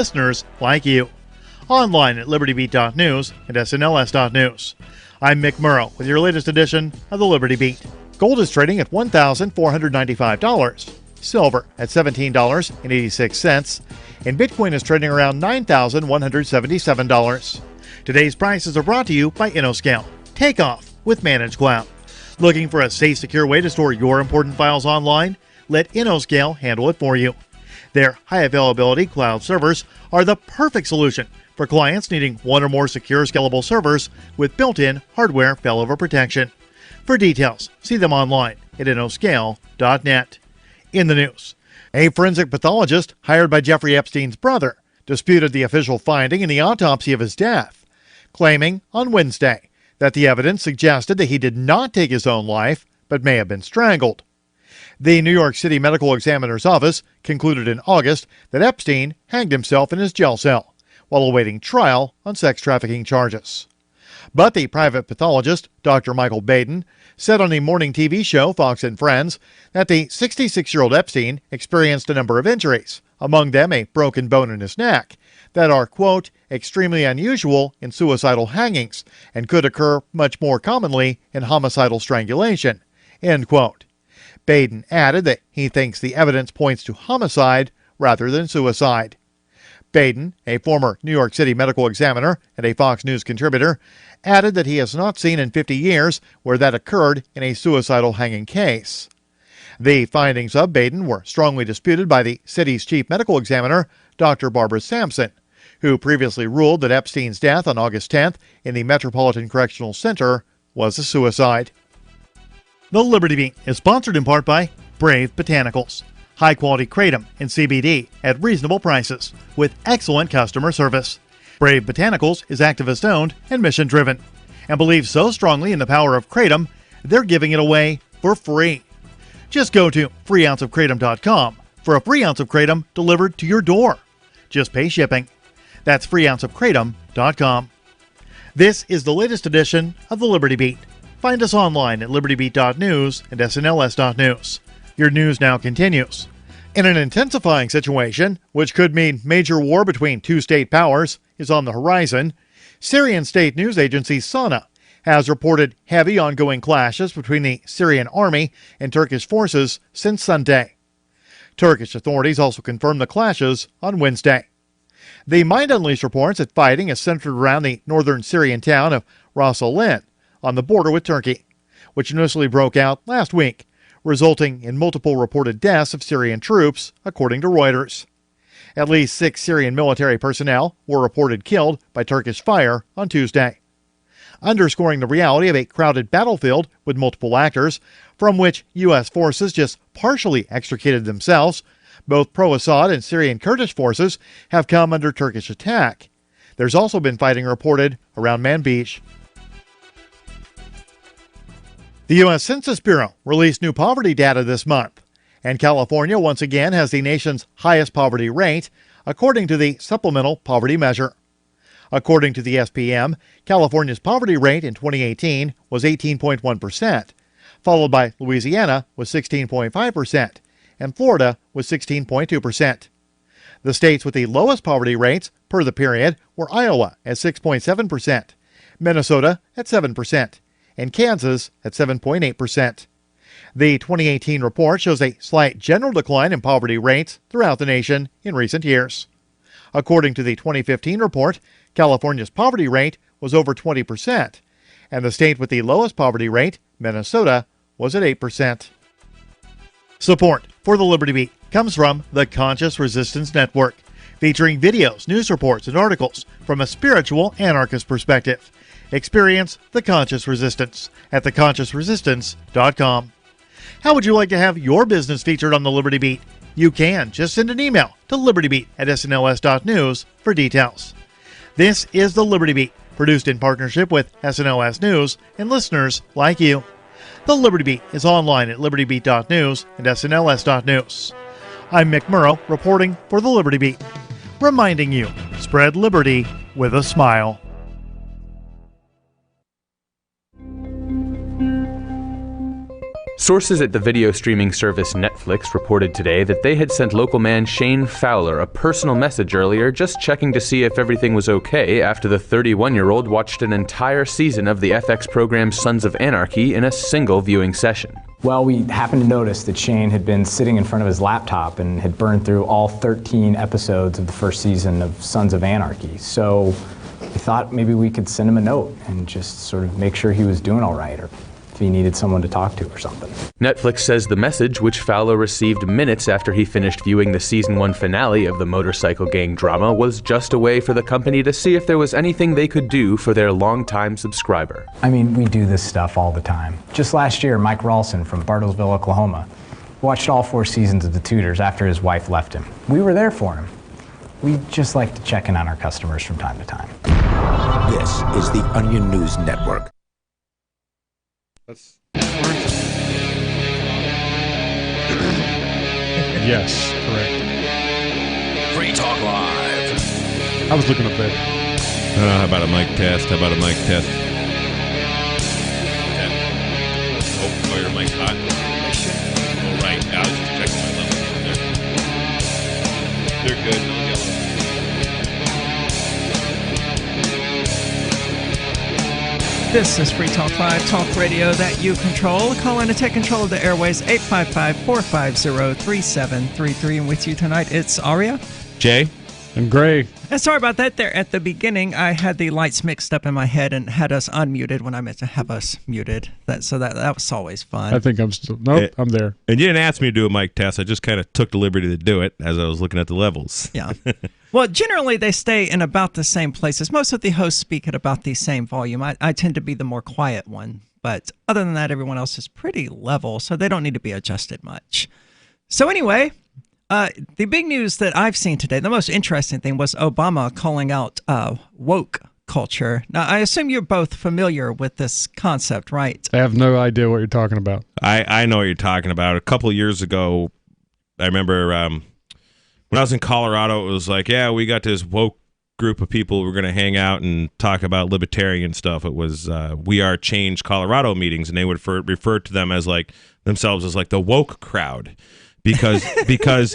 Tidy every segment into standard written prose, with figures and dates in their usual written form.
listeners like you. Online at libertybeat.news and snls.news. I'm Mick Murrow with your latest edition of the Liberty Beat. Gold is trading at $1,495. Silver at $17.86. And Bitcoin is trading around $9,177. Today's prices are brought to you by InnoScale. Take off with Managed Cloud. Looking for a safe, secure way to store your important files online? Let InnoScale handle it for you. Their high availability cloud servers are the perfect solution for clients needing one or more secure, scalable servers with built-in hardware failover protection. For details, see them online at innoscale.net. In the news, a forensic pathologist hired by Jeffrey Epstein's brother disputed the official finding in the autopsy of his death, claiming on Wednesday that the evidence suggested that he did not take his own life, but may have been strangled. The New York City Medical Examiner's Office concluded in August that Epstein hanged himself in his jail cell while awaiting trial on sex trafficking charges. But the private pathologist, Dr. Michael Baden, said on the morning TV show Fox and Friends that the 66-year-old Epstein experienced a number of injuries, among them a broken bone in his neck, that are, quote, extremely unusual in suicidal hangings and could occur much more commonly in homicidal strangulation, end quote. Baden added that he thinks the evidence points to homicide rather than suicide. Baden, a former New York City medical examiner and a Fox News contributor, added that he has not seen in 50 years where that occurred in a suicidal hanging case. The findings of Baden were strongly disputed by the city's chief medical examiner, Dr. Barbara Sampson, who previously ruled that Epstein's death on August 10th in the Metropolitan Correctional Center was a suicide. The Liberty Beat is sponsored in part by Brave Botanicals. High-quality kratom and CBD at reasonable prices with excellent customer service. Brave Botanicals is activist-owned and mission-driven and believes so strongly in the power of kratom, they're giving it away for free. Just go to freeounceofkratom.com for a free ounce of kratom delivered to your door. Just pay shipping. That's freeounceofkratom.com. This is the latest edition of the Liberty Beat. Find us online at libertybeat.news and snls.news. Your news now continues. In an intensifying situation, which could mean major war between two state powers is on the horizon, Syrian state news agency Sana has reported heavy ongoing clashes between the Syrian army and Turkish forces since Sunday. Turkish authorities also confirmed the clashes on Wednesday. The Mind Unleashed reports that fighting is centered around the northern Syrian town of Ras al-Ain on the border with Turkey, which initially broke out last week, resulting in multiple reported deaths of Syrian troops, according to Reuters. At least 6 Syrian military personnel were reported killed by Turkish fire on Tuesday, underscoring the reality of a crowded battlefield with multiple actors, from which U.S. forces just partially extricated themselves. Both pro-Assad and Syrian Kurdish forces have come under Turkish attack. There's also been fighting reported around Manbij. The U.S. Census Bureau released new poverty data this month, and California once again has the nation's highest poverty rate, according to the Supplemental Poverty Measure. According to the SPM, California's poverty rate in 2018 was 18.1%, followed by Louisiana with 16.5%, and Florida with 16.2%. The states with the lowest poverty rates per the period were Iowa at 6.7%, Minnesota at 7%, and Kansas at 7.8%. The 2018 report shows a slight general decline in poverty rates throughout the nation in recent years. According to the 2015 report, California's poverty rate was over 20%, and the state with the lowest poverty rate, Minnesota, was at 8%. Support for the Liberty Beat comes from the Conscious Resistance Network, featuring videos, news reports, and articles from a spiritual anarchist perspective. Experience the Conscious Resistance at theconsciousresistance.com. How would you like to have your business featured on the Liberty Beat? You can. Just send an email to libertybeat@snls.news for details. This is the Liberty Beat, produced in partnership with SNLS News and listeners like you. The Liberty Beat is online at libertybeat.news and snls.news. I'm Mick Murrow, reporting for the Liberty Beat, reminding you, spread liberty with a smile. Sources at the video streaming service Netflix reported today that they had sent local man Shane Fowler a personal message earlier just checking to see if everything was okay after the 31-year-old watched an entire season of the FX program Sons of Anarchy in a single viewing session. Well, we happened to notice that Shane had been sitting in front of his laptop and had burned through all 13 episodes of the first season of Sons of Anarchy. So we thought maybe we could send him a note and just sort of make sure he was doing all right, or if he needed someone to talk to or something. Netflix says the message, which Fowler received minutes after he finished viewing the season 1 finale of the motorcycle gang drama, was just a way for the company to see if there was anything they could do for their longtime subscriber. I mean, we do this stuff all the time. Just last year, Mike Ralston from Bartlesville, Oklahoma, watched all 4 seasons of The Tudors after his wife left him. We were there for him. We just like to check in on our customers from time to time. This is the Onion News Network. Yes, correct. Free Talk Live. I was looking up that. How about a mic test? Okay. Oh, your mic's hot. Oh, right. I was just checking my levels. They're good. No yellow. This is Free Talk Live, talk radio that you control. Call in to take control of the airways, 855-450-3733. And with you tonight, it's Aria. Jay? And Gray. And sorry about that there at the beginning. I had the lights mixed up in my head and had us unmuted when I meant to have us muted. That was always fun. I think I'm still... Nope, I'm there. And you didn't ask me to do a mic test. I just kind of took the liberty to do it as I was looking at the levels. Yeah. Well, generally they stay in about the same places. Most of the hosts speak at about the same volume. I tend to be the more quiet one. But other than that, everyone else is pretty level, so they don't need to be adjusted much. So anyway... the big news that I've seen today, the most interesting thing was Obama calling out woke culture. Now, I assume you're both familiar with this concept, right? I have no idea what you're talking about. I know what you're talking about. A couple of years ago, I remember when I was in Colorado, it was like, yeah, we got this woke group of people. We're going to hang out and talk about libertarian stuff. It was We Are Change Colorado meetings, and they would refer to them as like themselves as like the woke crowd. Because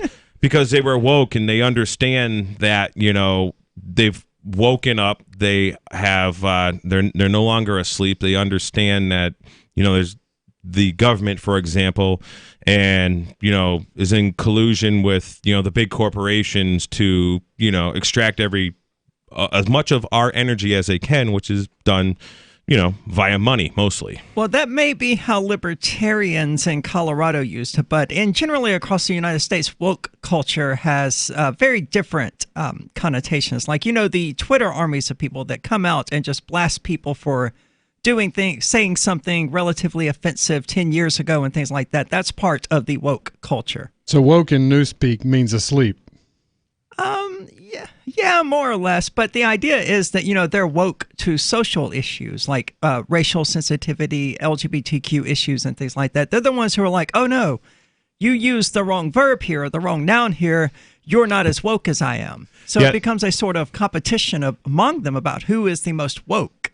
they were woke and they understand that, you know, they've woken up, they have they're no longer asleep. They understand that, you know, there's the government, for example, and, you know, is in collusion with, you know, the big corporations to, you know, extract as much of our energy as they can, which is done, you know, via money, mostly. Well, that may be how libertarians in Colorado used to, but generally across the United States, woke culture has very different connotations. Like, you know, the Twitter armies of people that come out and just blast people for doing things, saying something relatively offensive 10 years ago and things like that. That's part of the woke culture. So woke in newspeak means asleep. Yeah, more or less. But the idea is that, you know, they're woke to social issues like racial sensitivity, LGBTQ issues and things like that. They're the ones who are like, oh, no, you used the wrong verb here or the wrong noun here. You're not as woke as I am. So It becomes a sort of competition among them about who is the most woke.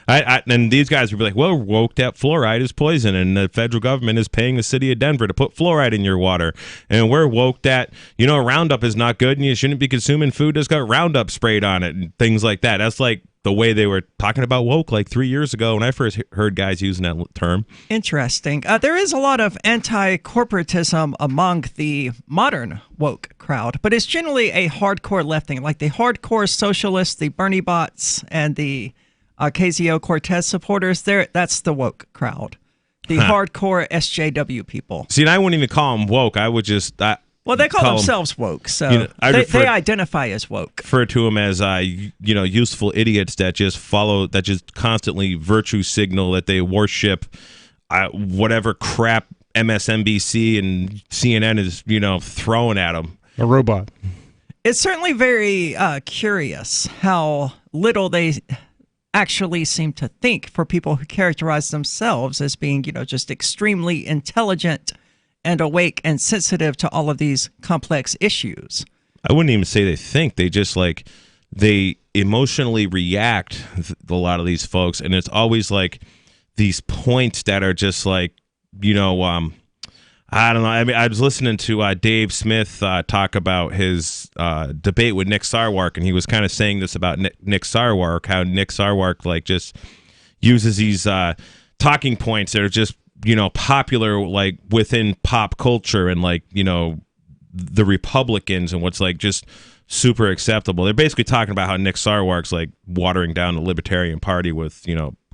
And these guys would be like, well, woke that fluoride is poison, and the federal government is paying the city of Denver to put fluoride in your water. And we're woke that, you know, Roundup is not good and you shouldn't be consuming food that's got Roundup sprayed on it and things like that. That's like the way they were talking about woke like 3 years ago when I first heard guys using that term. Interesting. There is a lot of anti-corporatism among the modern woke crowd, but it's generally a hardcore left thing, like the hardcore socialists, the Bernie bots, and the Ocasio-Cortez supporters. That's the woke crowd. The hardcore SJW people. See, and I wouldn't even call them woke. I would just... well, they call themselves woke, so you know, they identify as woke. Refer to them as, you know, useful idiots that just constantly virtue signal that they worship whatever crap MSNBC and CNN is, you know, throwing at them. A robot. It's certainly very curious how little they actually seem to think for people who characterize themselves as being, you know, just extremely intelligent and awake and sensitive to all of these complex issues. I wouldn't even say they think. They just like, they emotionally react, a lot of these folks, and it's always like these points that are just like I don't know. I mean, I was listening to Dave Smith talk about his debate with Nick Sarwark, and he was kind of saying this about Nick Sarwark, how Nick Sarwark like just uses these talking points that are just popular like within pop culture and like the Republicans and what's like just super acceptable. They're basically talking about how Nick Sarwark's like watering down the Libertarian Party with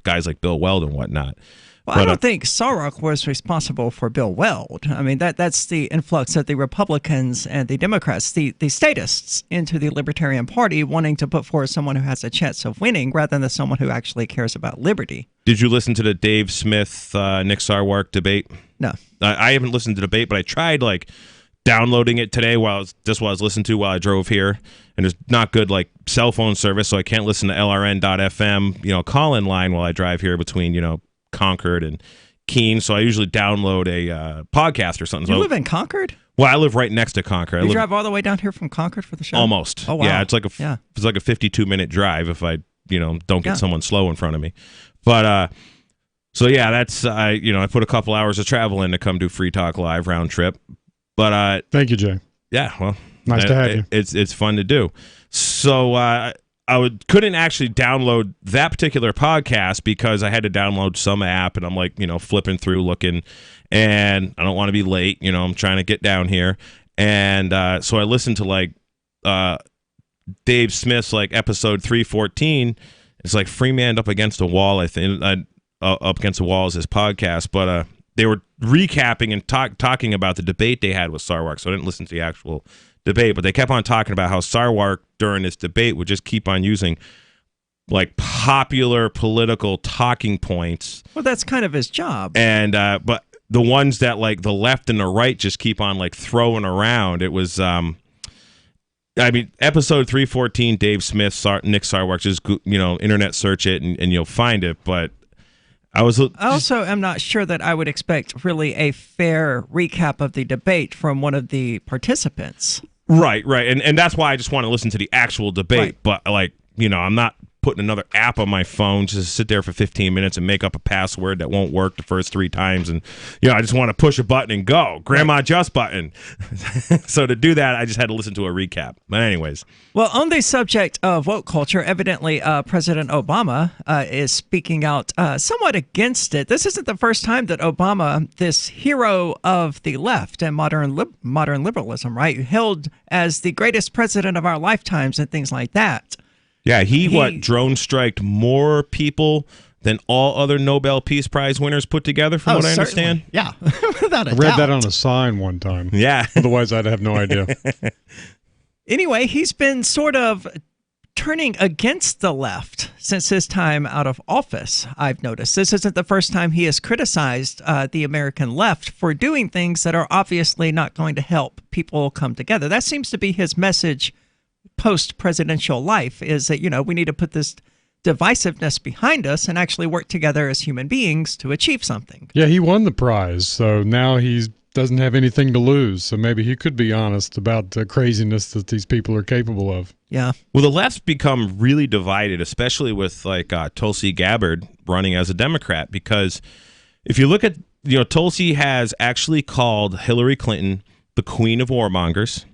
guys like Bill Weld and whatnot. Well, I don't think Sarwark was responsible for Bill Weld. I mean, that's the influx of the Republicans and the Democrats, the statists into the Libertarian Party wanting to put forward someone who has a chance of winning rather than someone who actually cares about liberty. Did you listen to the Dave Smith, Nick Sarwark debate? No. I haven't listened to the debate, but I tried like downloading it today while I was listening to while I drove here. And there's not good like cell phone service, so I can't listen to LRN.FM, call-in line while I drive here between, Concord and Keene, so I usually download a podcast or something. You live in Concord? Well, I live right next to Concord. You drive all the way down here from Concord for the show? Almost. Oh, wow. Yeah, it's like a 52-minute drive if I don't get someone slow in front of me. But so yeah, that's I put a couple hours of travel in to come do Free Talk Live round trip. But thank you, Jay. Yeah, well, nice to have you. It's fun to do. So couldn't actually download that particular podcast because I had to download some app, and I'm like, flipping through looking, and I don't want to be late. I'm trying to get down here, and so I listened to like Dave Smith's like episode 314. It's like Free Man Up Against a Wall. I think Up Against the Wall is his podcast, but they were recapping and talking about the debate they had with Sarwark. So I didn't listen to the actual debate, but they kept on talking about how Sarwark during this debate would just keep on using like popular political talking points. Well, that's kind of his job. And but the ones that like the left and the right just keep on like throwing around. It was episode 314, Dave Smith, Nick Sarwark, just internet search it and you'll find it. But I also am not sure that I would expect really a fair recap of the debate from one of the participants. Right. And that's why I just want to listen to the actual debate. Right. But, like, I'm not putting another app on my phone just to sit there for 15 minutes and make up a password that won't work the first 3 times. And, I just want to push a button and go. Grandma Just button. So to do that, I just had to listen to a recap. But anyways. Well, on the subject of woke culture, evidently President Obama is speaking out somewhat against it. This isn't the first time that Obama, this hero of the left and modern liberalism, right, hailed as the greatest president of our lifetimes and things like that. Yeah, he drone striked more people than all other Nobel Peace Prize winners put together, from what I understand. Yeah, without a doubt. I read that on a sign one time. Yeah. Otherwise, I'd have no idea. Anyway, he's been sort of turning against the left since his time out of office, I've noticed. This isn't the first time he has criticized the American left for doing things that are obviously not going to help people come together. That seems to be his message post-presidential life, is that, we need to put this divisiveness behind us and actually work together as human beings to achieve something. Yeah, he won the prize, so now he doesn't have anything to lose. So maybe he could be honest about the craziness that these people are capable of. Yeah. Well, the left's become really divided, especially with like Tulsi Gabbard running as a Democrat, because if you look at, Tulsi has actually called Hillary Clinton the queen of warmongers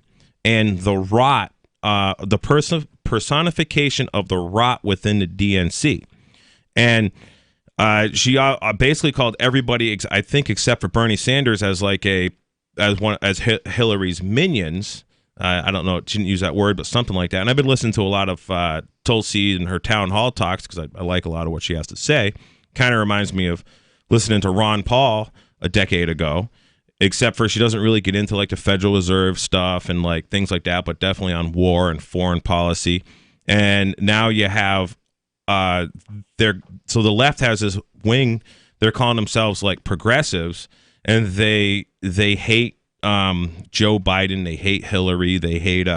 and the rot, the personification of the rot within the DNC. And she basically called everybody, I think, except for Bernie Sanders, as Hillary's minions. I don't know, she didn't use that word, but something like that. And I've been listening to a lot of Tulsi and her town hall talks because I like a lot of what she has to say. Kind of reminds me of listening to Ron Paul a decade ago, except for she doesn't really get into like the Federal Reserve stuff and like things like that, but definitely on war and foreign policy. And now you have so the left has this wing. They're calling themselves like progressives, and they hate Joe Biden. They hate Hillary. They hate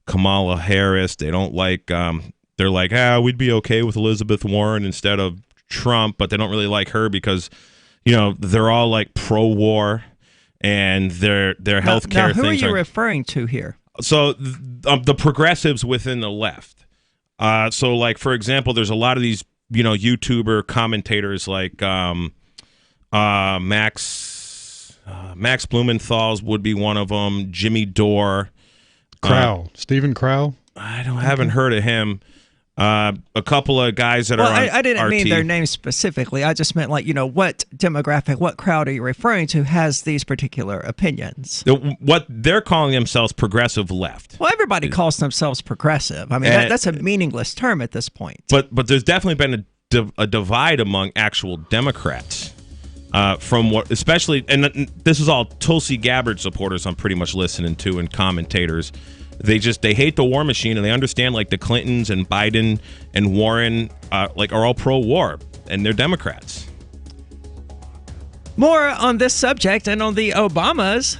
Kamala Harris. They don't like. They're like, we'd be okay with Elizabeth Warren instead of Trump, but they don't really like her because they're all like pro-war, and their health care things. Who are you referring to here? So the progressives within the left. So like, for example, there's a lot of these, YouTuber commentators like Max Blumenthal's would be one of them. Jimmy Dore. Stephen Crow? Haven't heard of him. A couple of guys that are on I didn't RT. mean their names specifically. I just meant what demographic, what crowd are you referring to has these particular opinions? What they're calling themselves progressive left. Well, everybody calls themselves progressive. I mean, that's a meaningless term at this point. But there's definitely been a divide among actual Democrats. From what, especially, and this is all Tulsi Gabbard supporters I'm pretty much listening to, and commentators. They hate the war machine, and they understand the Clintons and Biden and Warren are all pro-war, and they're Democrats. More on this subject and on the Obamas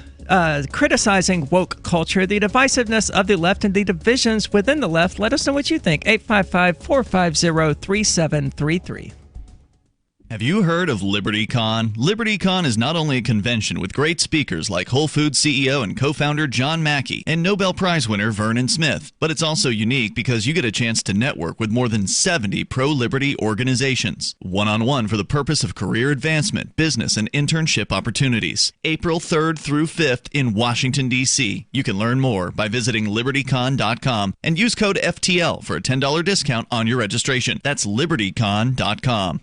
criticizing woke culture, the divisiveness of the left, and the divisions within the left. Let us know what you think. 855-450-3733. Have you heard of LibertyCon? LibertyCon is not only a convention with great speakers like Whole Foods CEO and co-founder John Mackey and Nobel Prize winner Vernon Smith, but it's also unique because you get a chance to network with more than 70 pro-liberty organizations, one-on-one for the purpose of career advancement, business, and internship opportunities. April 3rd through 5th in Washington, D.C. You can learn more by visiting LibertyCon.com and use code FTL for a $10 discount on your registration. That's LibertyCon.com.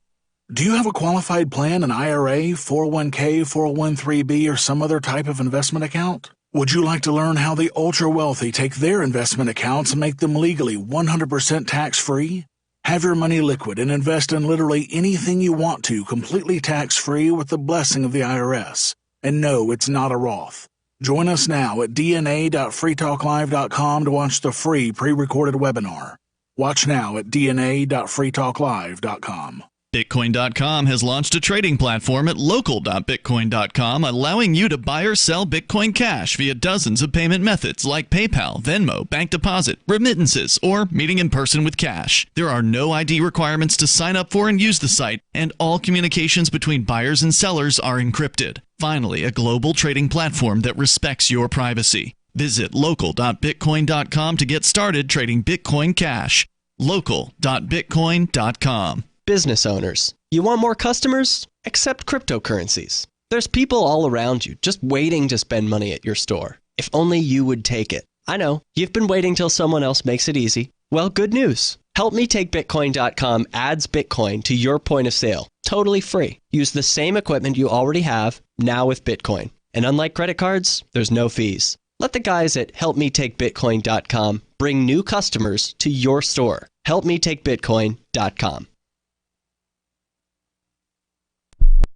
Do you have a qualified plan, an IRA, 401k, 401(b), or some other type of investment account? Would you like to learn how the ultra-wealthy take their investment accounts and make them legally 100% tax-free? Have your money liquid and invest in literally anything you want to completely tax-free with the blessing of the IRS. And no, it's not a Roth. Join us now at dna.freetalklive.com to watch the free pre-recorded webinar. Watch now at dna.freetalklive.com. Bitcoin.com has launched a trading platform at local.bitcoin.com, allowing you to buy or sell Bitcoin Cash via dozens of payment methods like PayPal, Venmo, bank deposit, remittances, or meeting in person with cash. There are no ID requirements to sign up for and use the site, and all communications between buyers and sellers are encrypted. Finally, a global trading platform that respects your privacy. Visit local.bitcoin.com to get started trading Bitcoin Cash. local.bitcoin.com. Business owners, you want more customers? Accept cryptocurrencies. There's people all around you just waiting to spend money at your store. If only you would take it. I know, you've been waiting till someone else makes it easy. Well, good news. HelpMeTakeBitcoin.com adds Bitcoin to your point of sale, totally free. Use the same equipment you already have, now with Bitcoin. And unlike credit cards, there's no fees. Let the guys at HelpMeTakeBitcoin.com bring new customers to your store. HelpMeTakeBitcoin.com.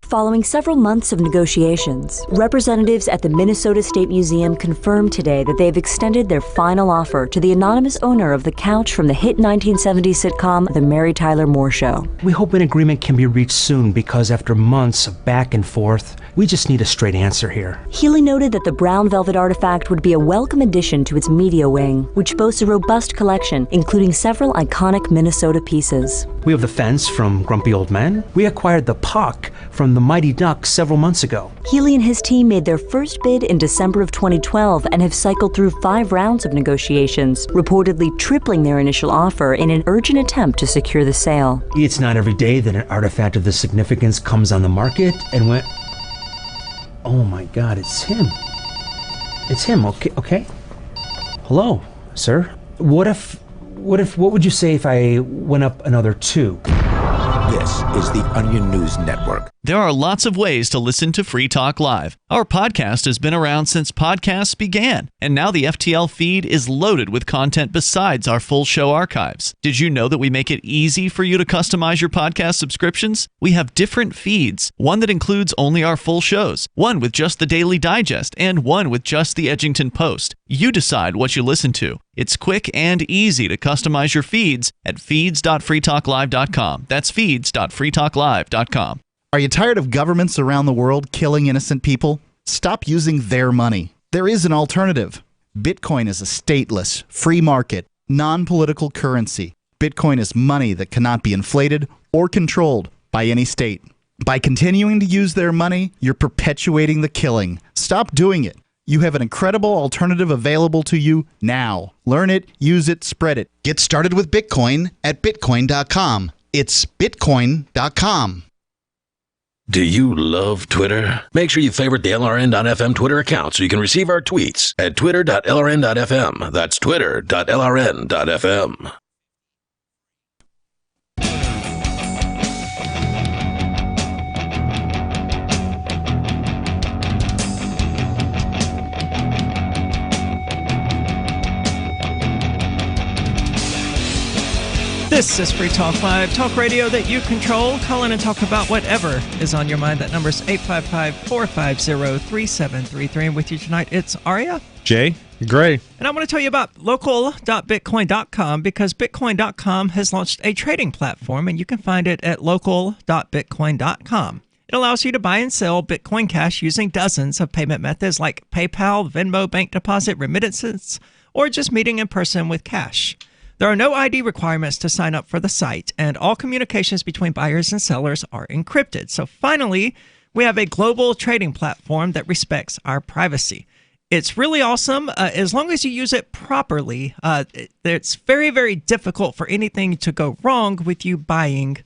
Following several months of negotiations, representatives at the Minnesota State Museum confirmed today that they've extended their final offer to the anonymous owner of the couch from the hit 1970s sitcom The Mary Tyler Moore Show. We hope an agreement can be reached soon because after months of back and forth, we just need a straight answer here. Healy noted that the brown velvet artifact would be a welcome addition to its media wing, which boasts a robust collection, including several iconic Minnesota pieces. We have the fence from Grumpy Old Men. We acquired the puck from the Mighty Ducks several months ago. Healy and his team made their first bid in December of 2012 and have cycled through 5 rounds of negotiations, reportedly tripling their initial offer in an urgent attempt to secure the sale. It's not every day that an artifact of this significance comes on the market and went... Oh my God, it's him. It's him, okay? Hello, sir. What would you say if I went up another 2? This is the Onion News Network. There are lots of ways to listen to Free Talk Live. Our podcast has been around since podcasts began, and now the FTL feed is loaded with content besides our full show archives. Did you know that we make it easy for you to customize your podcast subscriptions? We have different feeds, one that includes only our full shows, one with just the Daily Digest, and one with just the Edgington Post. You decide what you listen to. It's quick and easy to customize your feeds at feeds.freetalklive.com. That's feeds.freetalklive.com. Are you tired of governments around the world killing innocent people? Stop using their money. There is an alternative. Bitcoin is a stateless, free market, non-political currency. Bitcoin is money that cannot be inflated or controlled by any state. By continuing to use their money, you're perpetuating the killing. Stop doing it. You have an incredible alternative available to you now. Learn it, use it, spread it. Get started with Bitcoin at Bitcoin.com. It's Bitcoin.com. Do you love Twitter? Make sure you favorite the LRN.FM Twitter account so you can receive our tweets at twitter.lrn.fm. That's twitter.lrn.fm. This is Free Talk Live, talk radio that you control. Call in and talk about whatever is on your mind. That number is 855-450-3733. And with you tonight, it's Aria. Jay. Gray. And I want to tell you about local.bitcoin.com because Bitcoin.com has launched a trading platform, and you can find it at local.bitcoin.com. It allows you to buy and sell Bitcoin Cash using dozens of payment methods like PayPal, Venmo, bank deposit, remittances, or just meeting in person with cash. There are no ID requirements to sign up for the site, and all communications between buyers and sellers are encrypted. So finally, we have a global trading platform that respects our privacy. It's really awesome as long as you use it properly. It's very, very difficult for anything to go wrong with you buying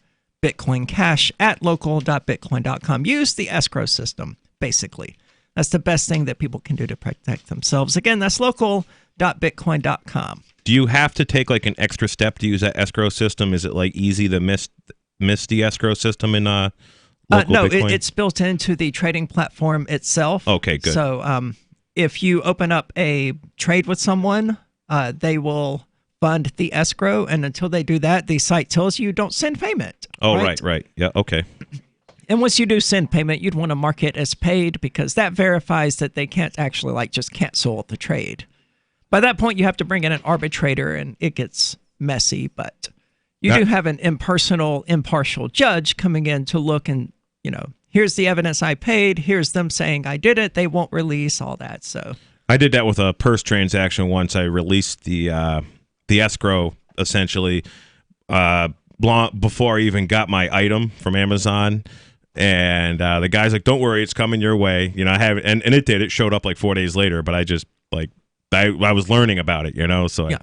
Bitcoin Cash at local.bitcoin.com. Use the escrow system, basically. That's the best thing that people can do to protect themselves. Again, that's local.bitcoin.com. Do you have to take like an extra step to use that escrow system? Is it like easy to miss the escrow system in local no, Bitcoin? It's built into the trading platform itself. Okay, good. So if you open up a trade with someone, they will fund the escrow, and until they do that, the site tells you don't send payment. Oh, right. Yeah, okay. And once you do send payment, you'd want to mark it as paid because that verifies that they can't actually just cancel the trade. By that point, you have to bring in an arbitrator, and it gets messy. But you do have an impersonal, impartial judge coming in to look and, here's the evidence I paid. Here's them saying I did it. They won't release all that. So I did that with a purse transaction once. I released the escrow essentially before I even got my item from Amazon. And the guy's like, "Don't worry, it's coming your way." I have it, and it did. It showed up like 4 days later, but I just I was learning about it, So I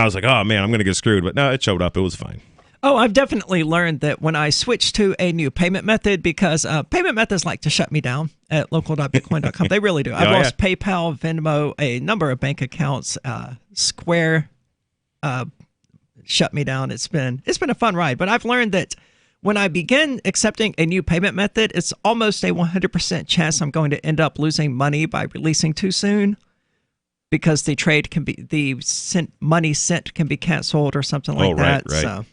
was like, "Oh man, I'm gonna get screwed." But no, it showed up. It was fine. Oh, I've definitely learned that when I switched to a new payment method, because payment methods like to shut me down at local.bitcoin.com. They really do. I've lost PayPal, Venmo, a number of bank accounts. Square shut me down. It's been a fun ride, but I've learned that when I begin accepting a new payment method, it's almost a 100% chance I'm going to end up losing money by releasing too soon. Because the trade can be money sent can be canceled or something like that. Right. So,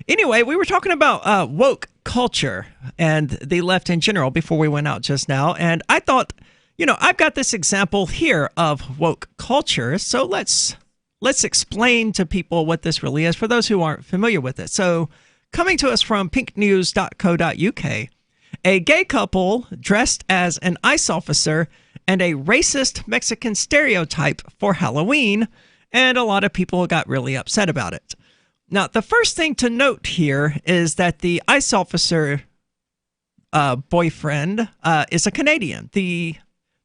anyway, we were talking about woke culture and the left in general before we went out just now, and I thought, I've got this example here of woke culture, so let's explain to people what this really is for those who aren't familiar with it. So, coming to us from pinknews.co.uk, a gay couple dressed as an ICE officer and a racist Mexican stereotype for Halloween, and a lot of people got really upset about it. Now, the first thing to note here is that the ICE officer boyfriend is a Canadian. The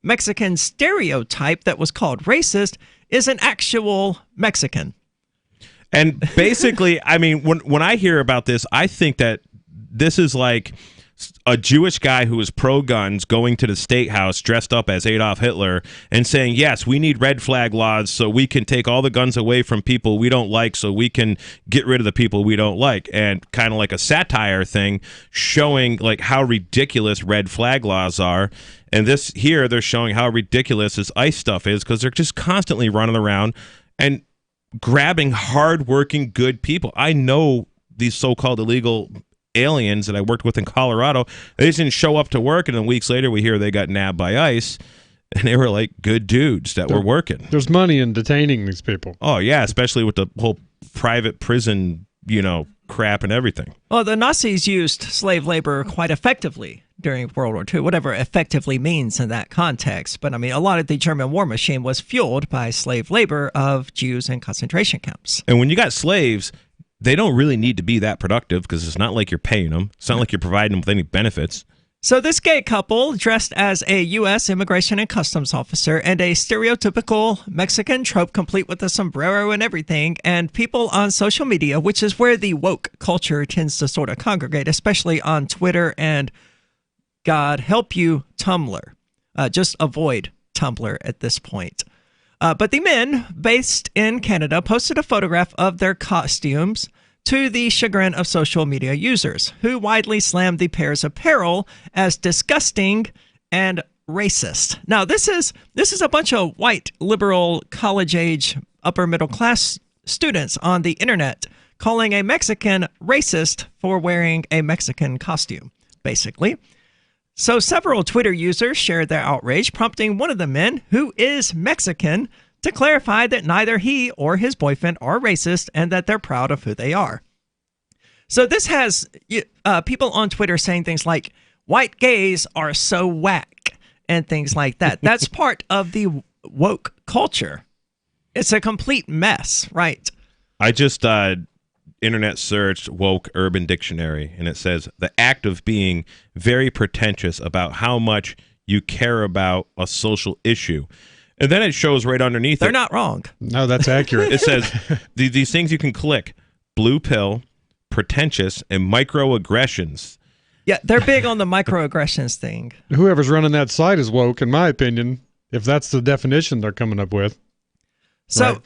Mexican stereotype that was called racist is an actual Mexican. And basically, I mean, when I hear about this, I think that this is like a Jewish guy who is pro-guns going to the State House dressed up as Adolf Hitler and saying, yes, we need red flag laws so we can take all the guns away from people we don't like so we can get rid of the people we don't like. And kind of like a satire thing showing like how ridiculous red flag laws are. And this here, they're showing how ridiculous this ICE stuff is because they're just constantly running around and grabbing hardworking, good people. I know these so-called illegal aliens that I worked with in Colorado. They just didn't show up to work, and then weeks later we hear they got nabbed by ICE, and they were like good dudes that were working. There's money in detaining these people. Oh yeah, especially with the whole private prison, crap and everything. Well, the Nazis used slave labor quite effectively during World War II, whatever effectively means in that context. But I mean, a lot of the German war machine was fueled by slave labor of Jews in concentration camps. And when you got slaves, they don't really need to be that productive because it's not like you're paying them. It's not like you're providing them with any benefits. So this gay couple, dressed as a U.S. Immigration and Customs officer and a stereotypical Mexican trope complete with a sombrero and everything, and people on social media, which is where the woke culture tends to sort of congregate, especially on Twitter and God help you, Tumblr. Just avoid Tumblr at this point. But the men, based in Canada, posted a photograph of their costumes to the chagrin of social media users, who widely slammed the pair's apparel as disgusting and racist. Now, this is a bunch of white, liberal, college-age, upper-middle-class students on the internet calling a Mexican racist for wearing a Mexican costume, basically. So several Twitter users shared their outrage, prompting one of the men, who is Mexican, to clarify that neither he or his boyfriend are racist and that they're proud of who they are. So this has people on Twitter saying things like, white gays are so whack, and things like that. That's part of the woke culture. It's a complete mess, right? I just internet searched woke Urban Dictionary, and it says the act of being very pretentious about how much you care about a social issue. And then it shows right underneath They're not wrong. No, that's accurate. It says these things you can click: blue pill, pretentious, and microaggressions. Yeah, they're big on the microaggressions thing. Whoever's running that site is woke, in my opinion, if that's the definition they're coming up with. So Right.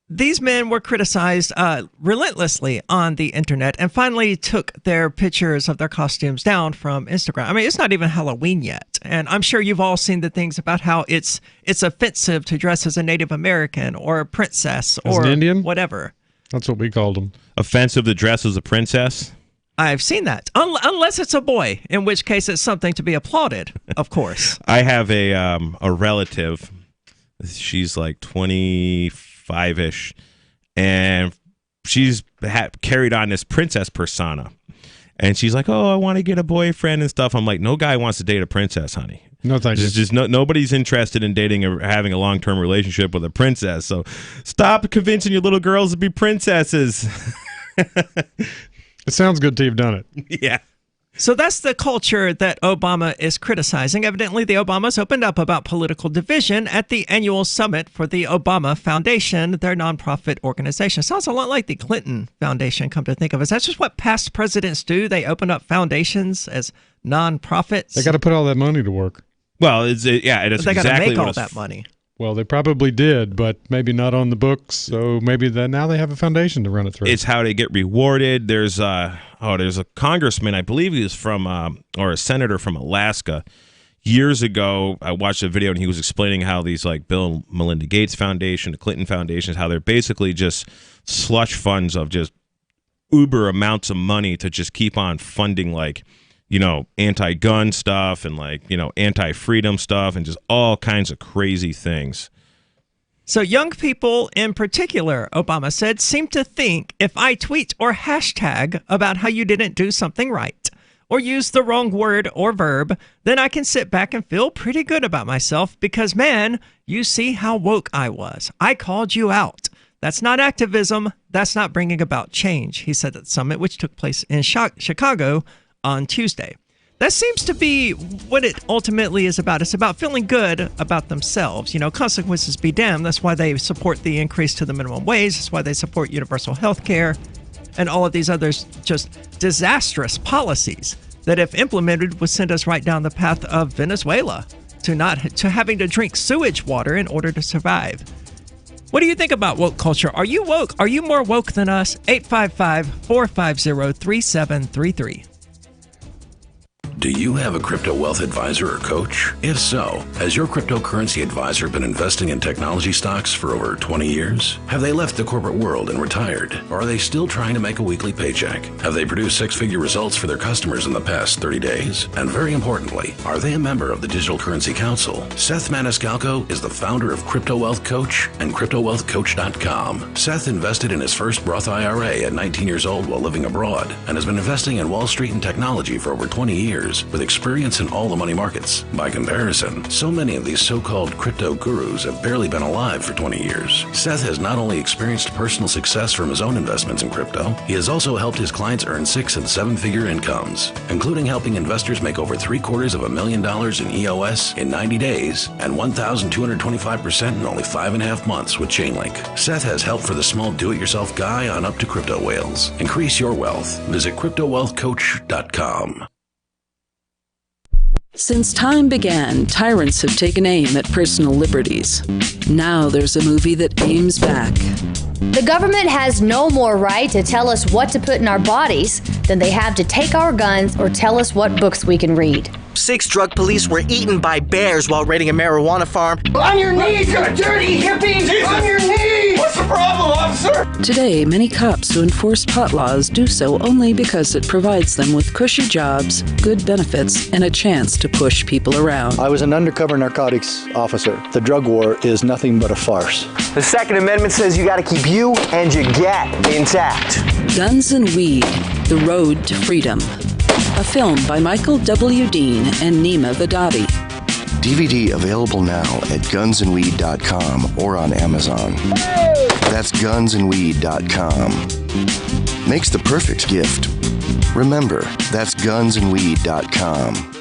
these men were criticized relentlessly on the internet and finally took their pictures of their costumes down from Instagram. I mean, it's not even Halloween yet. And I'm sure you've all seen the things about how it's offensive to dress as a Native American or a princess As or an Indian? whatever. That's what we called them. Offensive to dress as a princess? I've seen that. Unless it's a boy, in which case it's something to be applauded, of course. I have a relative. She's like 25-ish, and she's carried on this princess persona. And she's like, "Oh, I want to get a boyfriend and stuff." I'm like, "No guy wants to date a princess, honey. No, thank you. Just nobody's interested in dating or having a long-term relationship with a princess. So stop convincing your little girls to be princesses." It sounds good till you've done it. Yeah. So that's the culture that Obama is criticizing. Evidently, the Obamas opened up about political division at the annual summit for the Obama Foundation, their nonprofit organization. Sounds a lot like the Clinton Foundation, come to think of it. That's just what past presidents do. They open up foundations as nonprofits. They got to put all that money to work. Well, it's They got to exactly make what all it's that money. Well, they probably did, but maybe not on the books. So maybe now they have a foundation to run it through. It's how they get rewarded. There's a congressman, I believe he was from, or a senator from Alaska. Years ago, I watched a video and he was explaining how these like Bill and Melinda Gates Foundation, the Clinton Foundations, how they're basically just slush funds of just uber amounts of money to just keep on funding like, you know, anti-gun stuff and like, you know, anti-freedom stuff and just all kinds of crazy things. So young people in particular, Obama said, seem to think if I tweet or hashtag about how you didn't do something right or use the wrong word or verb, then I can sit back and feel pretty good about myself because, man, you see how woke I was. I called you out. That's not activism. That's not bringing about change, he said at the summit, which took place in Chicago on Tuesday. That seems to be what it ultimately is about. It's about feeling good about themselves. You know, consequences be damned. That's why they support the increase to the minimum wage. That's why they support universal health care and all of these others just disastrous policies that, if implemented, would send us right down the path of Venezuela to having to drink sewage water in order to survive. What do you think about woke culture? Are you woke? Are you more woke than us? 855-450-3733. Do you have a crypto wealth advisor or coach? If so, has your cryptocurrency advisor been investing in technology stocks for over 20 years? Have they left the corporate world and retired? Or are they still trying to make a weekly paycheck? Have they produced six-figure results for their customers in the past 30 days? And very importantly, are they a member of the Digital Currency Council? Seth Maniscalco is the founder of Crypto Wealth Coach and CryptoWealthCoach.com. Seth invested in his first Roth IRA at 19 years old while living abroad and has been investing in Wall Street and technology for over 20 years. With experience in all the money markets. By comparison, so many of these so-called crypto gurus have barely been alive for 20 years. Seth has not only experienced personal success from his own investments in crypto, he has also helped his clients earn 6- and 7-figure incomes, including helping investors make over $750,000 in EOS in 90 days and 1,225% in only 5.5 months with Chainlink. Seth has help for the small do-it-yourself guy on up to crypto whales. Increase your wealth. Visit CryptoWealthCoach.com. Since time began, tyrants have taken aim at personal liberties. Now there's a movie that aims back. The government has no more right to tell us what to put in our bodies than they have to take our guns or tell us what books we can read. 6 drug police were eaten by bears while raiding a marijuana farm. On your knees, you dirty hippies! Jesus. On your knees! What's the problem, officer? Today, many cops who enforce pot laws do so only because it provides them with cushy jobs, good benefits, and a chance to push people around. I was an undercover narcotics officer. The drug war is nothing but a farce. The Second Amendment says you gotta keep you and your gat intact. Guns and Weed, The Road to Freedom. A film by Michael W. Dean and Nima Vadadi. DVD available now at gunsandweed.com or on Amazon. That's gunsandweed.com. Makes the perfect gift. Remember, that's gunsandweed.com.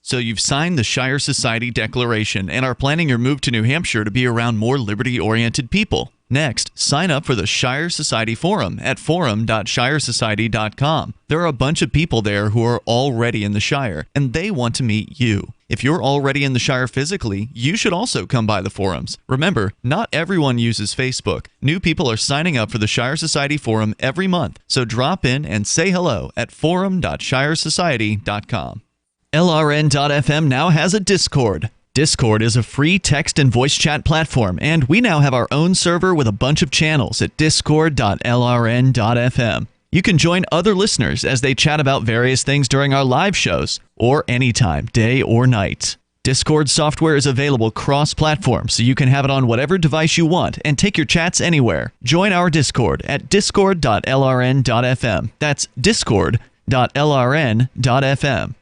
So you've signed the Shire Society Declaration and are planning your move to New Hampshire to be around more liberty-oriented people. Next, sign up for the Shire Society Forum at forum.shiresociety.com. There are a bunch of people there who are already in the Shire, and they want to meet you. If you're already in the Shire physically, you should also come by the forums. Remember, not everyone uses Facebook. New people are signing up for the Shire Society Forum every month, so drop in and say hello at forum.shiresociety.com. LRN.FM now has a Discord. Discord is a free text and voice chat platform, and we now have our own server with a bunch of channels at discord.lrn.fm. You can join other listeners as they chat about various things during our live shows, or anytime, day or night. Discord software is available cross-platform, so you can have it on whatever device you want and take your chats anywhere. Join our Discord at discord.lrn.fm. That's discord.lrn.fm.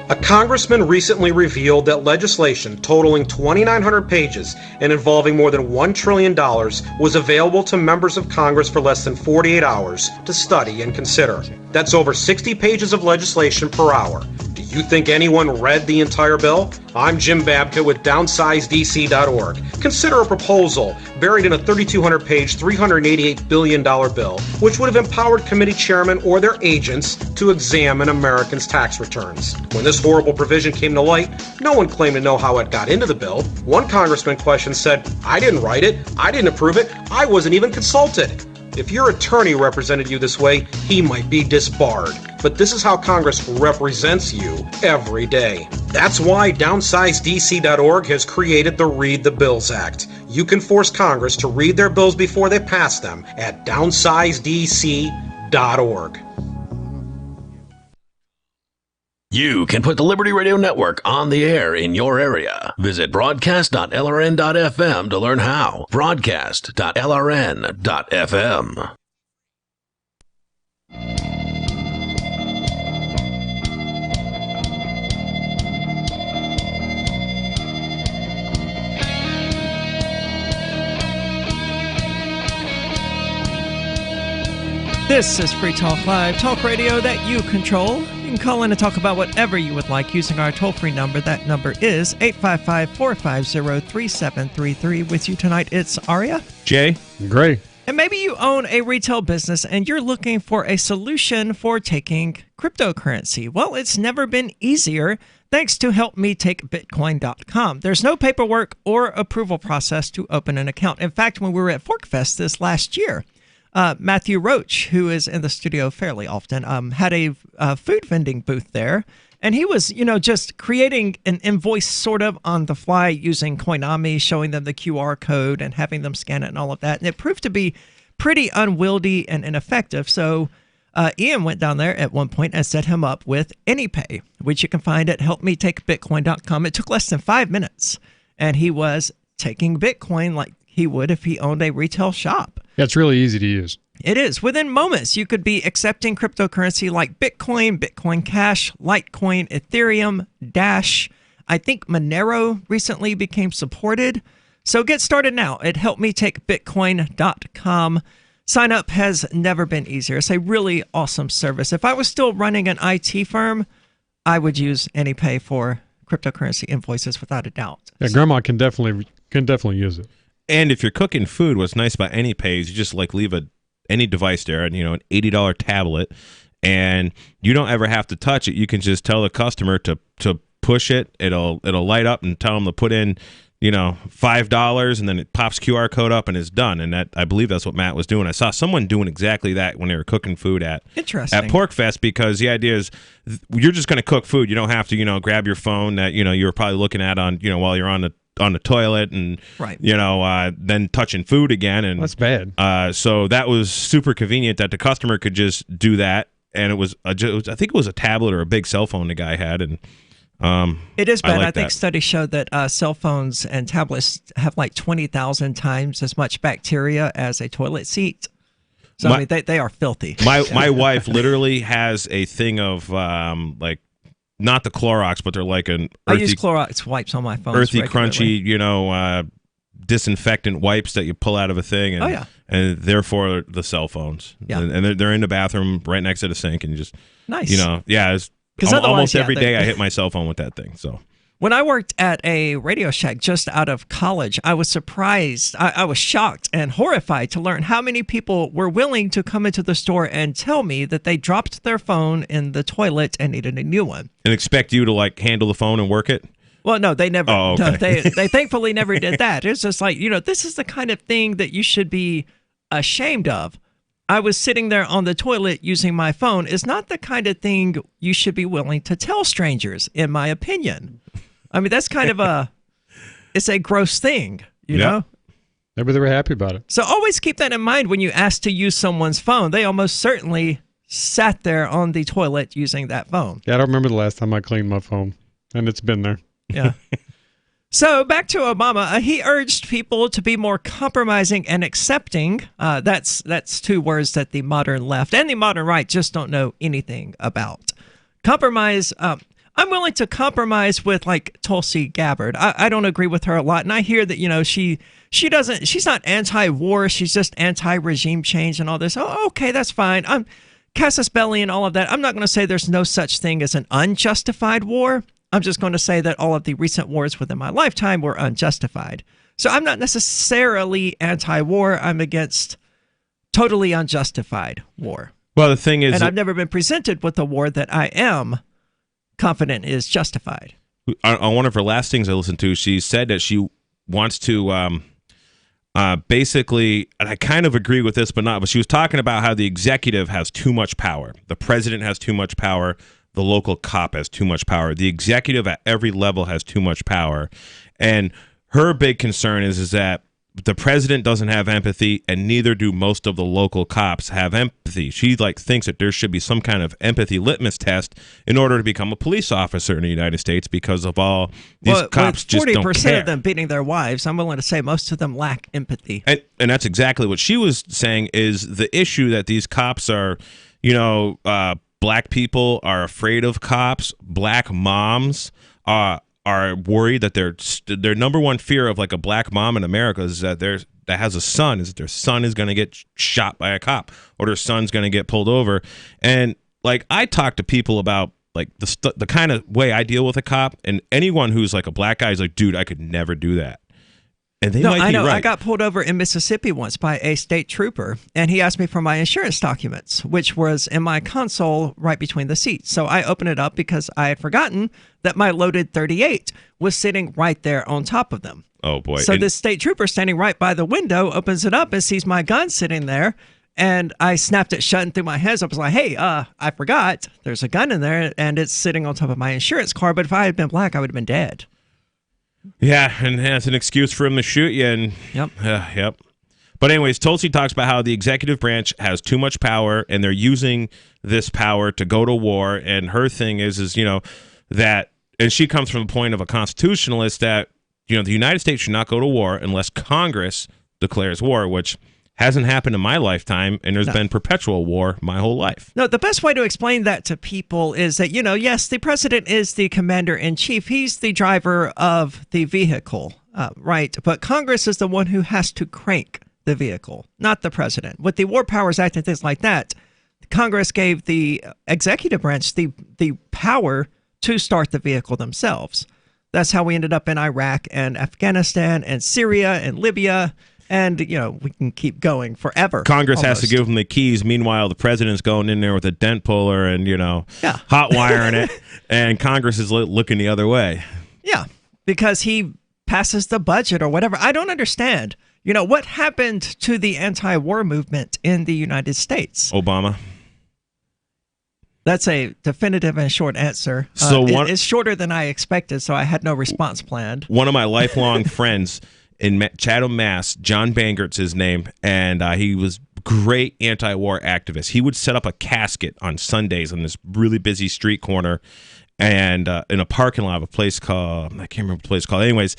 A congressman recently revealed that legislation totaling 2,900 pages and involving more than $1 trillion was available to members of Congress for less than 48 hours to study and consider. That's over 60 pages of legislation per hour. Do you think anyone read the entire bill? I'm Jim Babka with DownsizeDC.org. Consider a proposal buried in a 3,200-page, $388 billion bill, which would have empowered committee chairmen or their agents to examine Americans' tax returns. When this horrible provision came to light, no one claimed to know how it got into the bill. One congressman questioned said, "I didn't write it, I didn't approve it, I wasn't even consulted." If your attorney represented you this way, he might be disbarred. But this is how Congress represents you every day. That's why DownsizeDC.org has created the Read the Bills Act. You can force Congress to read their bills before they pass them at DownsizeDC.org. You can put the Liberty Radio Network on the air in your area. Visit broadcast.lrn.fm to learn how. Broadcast.lrn.fm. This is Free Talk Live, talk radio that you control. You can call in and talk about whatever you would like using our toll-free number. That number is 855-450-3733. With you tonight, it's Aria. Jay. Gray. And maybe you own a retail business and you're looking for a solution for taking cryptocurrency. Well, it's never been easier thanks to HelpMeTakeBitcoin.com. There's no paperwork or approval process to open an account. In fact, when we were at ForkFest this last year, Matthew Roach, who is in the studio fairly often, had a food vending booth there. And he was, just creating an invoice sort of on the fly using Coinami, showing them the QR code and having them scan it and all of that. And it proved to be pretty unwieldy and ineffective. So Ian went down there at one point and set him up with AnyPay, which you can find at helpmetakebitcoin.com. It took less than 5 minutes. And he was taking Bitcoin like he would if he owned a retail shop. Yeah, it's really easy to use. It is. Within moments, you could be accepting cryptocurrency like Bitcoin, Bitcoin Cash, Litecoin, Ethereum, Dash. I think Monero recently became supported. So get started now at helpmetakebitcoin.com. Sign up has never been easier. It's a really awesome service. If I was still running an IT firm, I would use AnyPay for cryptocurrency invoices without a doubt. Yeah, Grandma can definitely use it. And if you're cooking food, what's nice about AnyPay is you just leave any device there, and an $80 tablet, and you don't ever have to touch it. You can just tell the customer to push it. It'll light up and tell them to put in, $5, and then it pops QR code up and it's done. And that, I believe that's what Matt was doing. I saw someone doing exactly that when they were cooking food at PorkFest, because the idea is you're just going to cook food. You don't have to, grab your phone that, you were probably looking at on, while you're on the toilet and, then touching food again. And that's bad. So that was super convenient that the customer could just do that. And it was, I think it was a tablet or a big cell phone the guy had. And it is bad. I think that. studies show that cell phones and tablets have like 20,000 times as much bacteria as a toilet seat. So I mean, they are filthy. My wife literally has a thing of not the Clorox, but they're like an I use Clorox wipes on my phone. Earthy, crunchy, disinfectant wipes that you pull out of a thing, and and therefore the cell phones. Yeah, and they're in the bathroom right next to the sink, and you just nice. Because almost every day I hit my cell phone with that thing. So when I worked at a Radio Shack just out of college, I was surprised. I was shocked and horrified to learn how many people were willing to come into the store and tell me that they dropped their phone in the toilet and needed a new one. And expect you to handle the phone and work it? Well, no, they never. Oh, okay. No, they thankfully never did that. It's just like, this is the kind of thing that you should be ashamed of. I was sitting there on the toilet using my phone is not the kind of thing you should be willing to tell strangers, in my opinion. I mean, that's kind of it's a gross thing, you know? Maybe they were happy about it. So always keep that in mind when you ask to use someone's phone. They almost certainly sat there on the toilet using that phone. Yeah, I don't remember the last time I cleaned my phone, and it's been there. Yeah. So back to Obama, he urged people to be more compromising and accepting. That's two words that the modern left and the modern right just don't know anything about. Compromise. I'm willing to compromise with Tulsi Gabbard. I don't agree with her a lot, and I hear that she's not anti-war. She's just anti-regime change and all this. Oh, okay, that's fine. Casus Belli and all of that. I'm not going to say there's no such thing as an unjustified war. I'm just going to say that all of the recent wars within my lifetime were unjustified. So I'm not necessarily anti-war. I'm against totally unjustified war. Well, the thing is... And I've never been presented with a war that I am confident is justified. On one of her last things I listened to, she said that she wants to basically, and I kind of agree with this, but not, but she was talking about how the executive has too much power. The president has too much power. The local cop has too much power. The executive at every level has too much power. And her big concern is that the president doesn't have empathy, and neither do most of the local cops have empathy. She thinks that there should be some kind of empathy litmus test in order to become a police officer in the United States, because of all these cops just don't care. 40% of them beating their wives, I'm willing to say most of them lack empathy. And that's exactly what she was saying is the issue that these cops are, black people are afraid of cops. Black moms are worried that their number one fear of a black mom in America is that that has a son is that their son is going to get shot by a cop or their son's going to get pulled over. And I talk to people about the kind of way I deal with a cop, and anyone who's a black guy is dude, I could never do that. And they might be right. I got pulled over in Mississippi once by a state trooper, and he asked me for my insurance documents, which was in my console right between the seats. So I opened it up because I had forgotten that my loaded .38 was sitting right there on top of them. Oh, boy. So this state trooper standing right by the window opens it up and sees my gun sitting there, and I snapped it shut and threw my hands up. I was like, hey, I forgot. There's a gun in there, and it's sitting on top of my insurance card, but if I had been black, I would have been dead. Yeah, and that's an excuse for him to shoot you. And yep. But anyways, Tulsi talks about how the executive branch has too much power, and they're using this power to go to war. And her thing is that, and she comes from the point of a constitutionalist that the United States should not go to war unless Congress declares war, which hasn't happened in my lifetime, and there's been perpetual war my whole life. No, the best way to explain that to people is that, yes, the president is the commander-in-chief. He's the driver of the vehicle, right? But Congress is the one who has to crank the vehicle, not the president. With the War Powers Act and things like that, Congress gave the executive branch the power to start the vehicle themselves. That's how we ended up in Iraq and Afghanistan and Syria and Libya And, we can keep going forever. Congress has to almost. give them the keys. Meanwhile, the president's going in there with a dent puller and, hot wiring it. And Congress is looking the other way. Yeah, because he passes the budget or whatever. I don't understand. What happened to the anti-war movement in the United States? Obama. That's a definitive and short answer. It's shorter than I expected, so I had no response planned. One of my lifelong friends in Chatham, Mass., John Bangert's his name, and he was great anti-war activist. He would set up a casket on Sundays on this really busy street corner and in a parking lot of a place called, I can't remember what the place called. Anyways,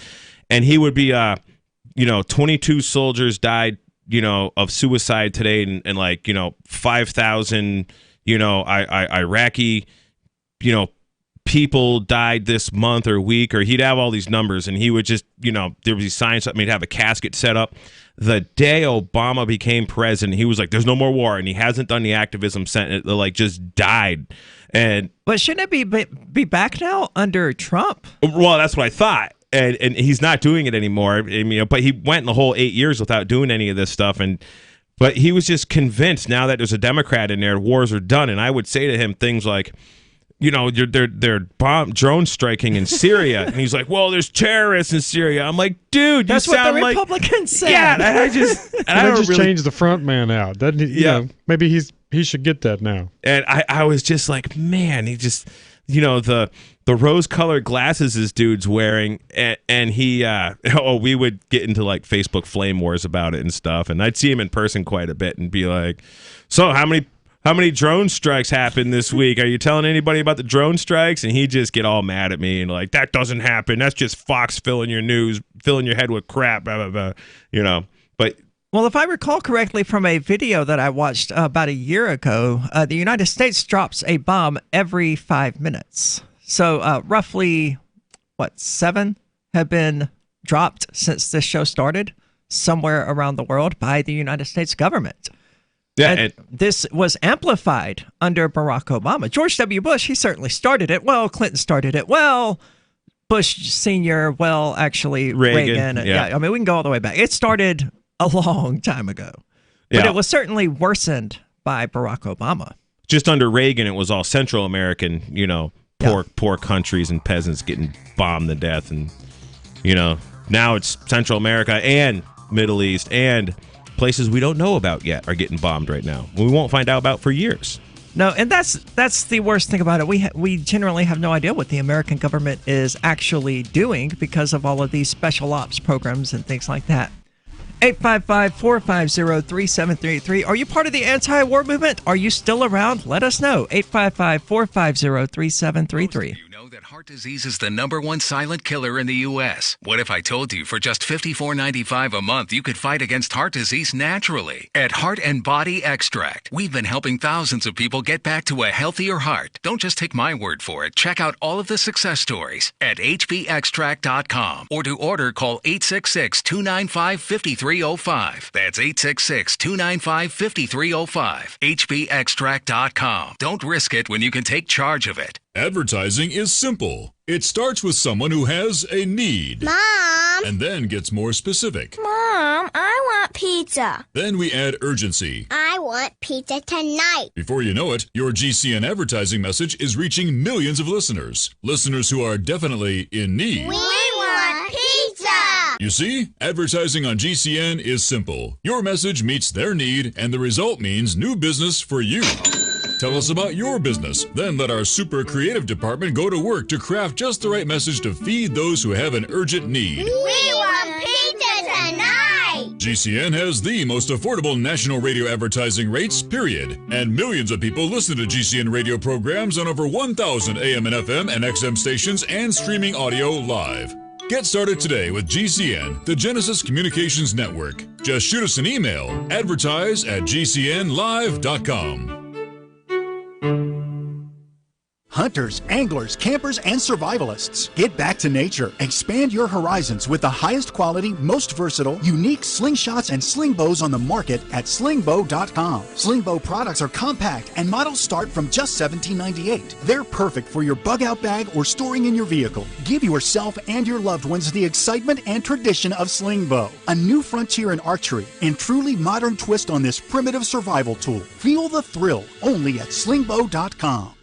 and he would be, 22 soldiers died, of suicide today and 5,000, Iraqi, people died this month or week, or he'd have all these numbers, and he would just, there was these signs up, he'd have a casket set up. The day Obama became president, he was like, there's no more war, and he hasn't done the activism since, just died. But shouldn't it be back now under Trump? Well, that's what I thought. And he's not doing it anymore. But he went the whole 8 years without doing any of this stuff, but he was just convinced now that there's a Democrat in there, wars are done. And I would say to him things like, they're drone striking in Syria, and he's like, well, there's terrorists in Syria. I'm like, dude, that's what the Republicans said. Yeah, I just changed the front man out. Doesn't he? Maybe he should get that now. And I was just like, man, he just, the rose-colored glasses this dude's wearing, and he, we would get into Facebook flame wars about it and stuff, and I'd see him in person quite a bit and be like, so how many drone strikes happened this week? Are you telling anybody about the drone strikes? And he'd just get all mad at me and that doesn't happen. That's just Fox filling your news, filling your head with crap, blah, blah, blah, But well, if I recall correctly from a video that I watched about a year ago, the United States drops a bomb every 5 minutes. So roughly, 7 have been dropped since this show started somewhere around the world by the United States government. Yeah, and this was amplified under Barack Obama. George W. Bush, he certainly started it. Well, Clinton started it. Well, Bush Sr., well, actually, Reagan. Yeah. I mean, we can go all the way back. It started a long time ago. But it was certainly worsened by Barack Obama. Just under Reagan, it was all Central American, poor countries and peasants getting bombed to death. And, now it's Central America and Middle East and places we don't know about yet are getting bombed right now. We won't find out about for years. No, and that's the worst thing about it. We generally have no idea what the American government is actually doing because of all of these special ops programs and things like that. 855-450-3733. Are you part of the anti-war movement? Are you still around? Let us know. 855-450-3733. That heart disease is the #1 silent killer in the U.S. What if I told you for just $54.95 a month you could fight against heart disease naturally? At Heart and Body Extract, we've been helping thousands of people get back to a healthier heart. Don't just take my word for it. Check out all of the success stories at hbextract.com, or to order, call 866-295-5305. That's 866-295-5305. hbextract.com. Don't risk it when you can take charge of it. Advertising is simple. It starts with someone who has a need. Mom! And then gets more specific. Mom, I want pizza. Then we add urgency. I want pizza tonight. Before you know it, your GCN advertising message is reaching millions of listeners. Listeners who are definitely in need. We want pizza! You see, advertising on GCN is simple. Your message meets their need, and the result means new business for you. Tell us about your business. Then let our super creative department go to work to craft just the right message to feed those who have an urgent need. We want pizza tonight! GCN has the most affordable national radio advertising rates, period. And millions of people listen to GCN radio programs on over 1,000 AM and FM and XM stations and streaming audio live. Get started today with GCN, the Genesis Communications Network. Just shoot us an email, advertise@gcnlive.com. Hunters, anglers, campers, and survivalists. Get back to nature. Expand your horizons with the highest quality, most versatile, unique slingshots and sling bows on the market at slingbow.com. Sling bow products are compact and models start from just $17.98. They're perfect for your bug out bag or storing in your vehicle. Give yourself and your loved ones the excitement and tradition of sling bow. A new frontier in archery and truly modern twist on this primitive survival tool. Feel the thrill only at slingbow.com.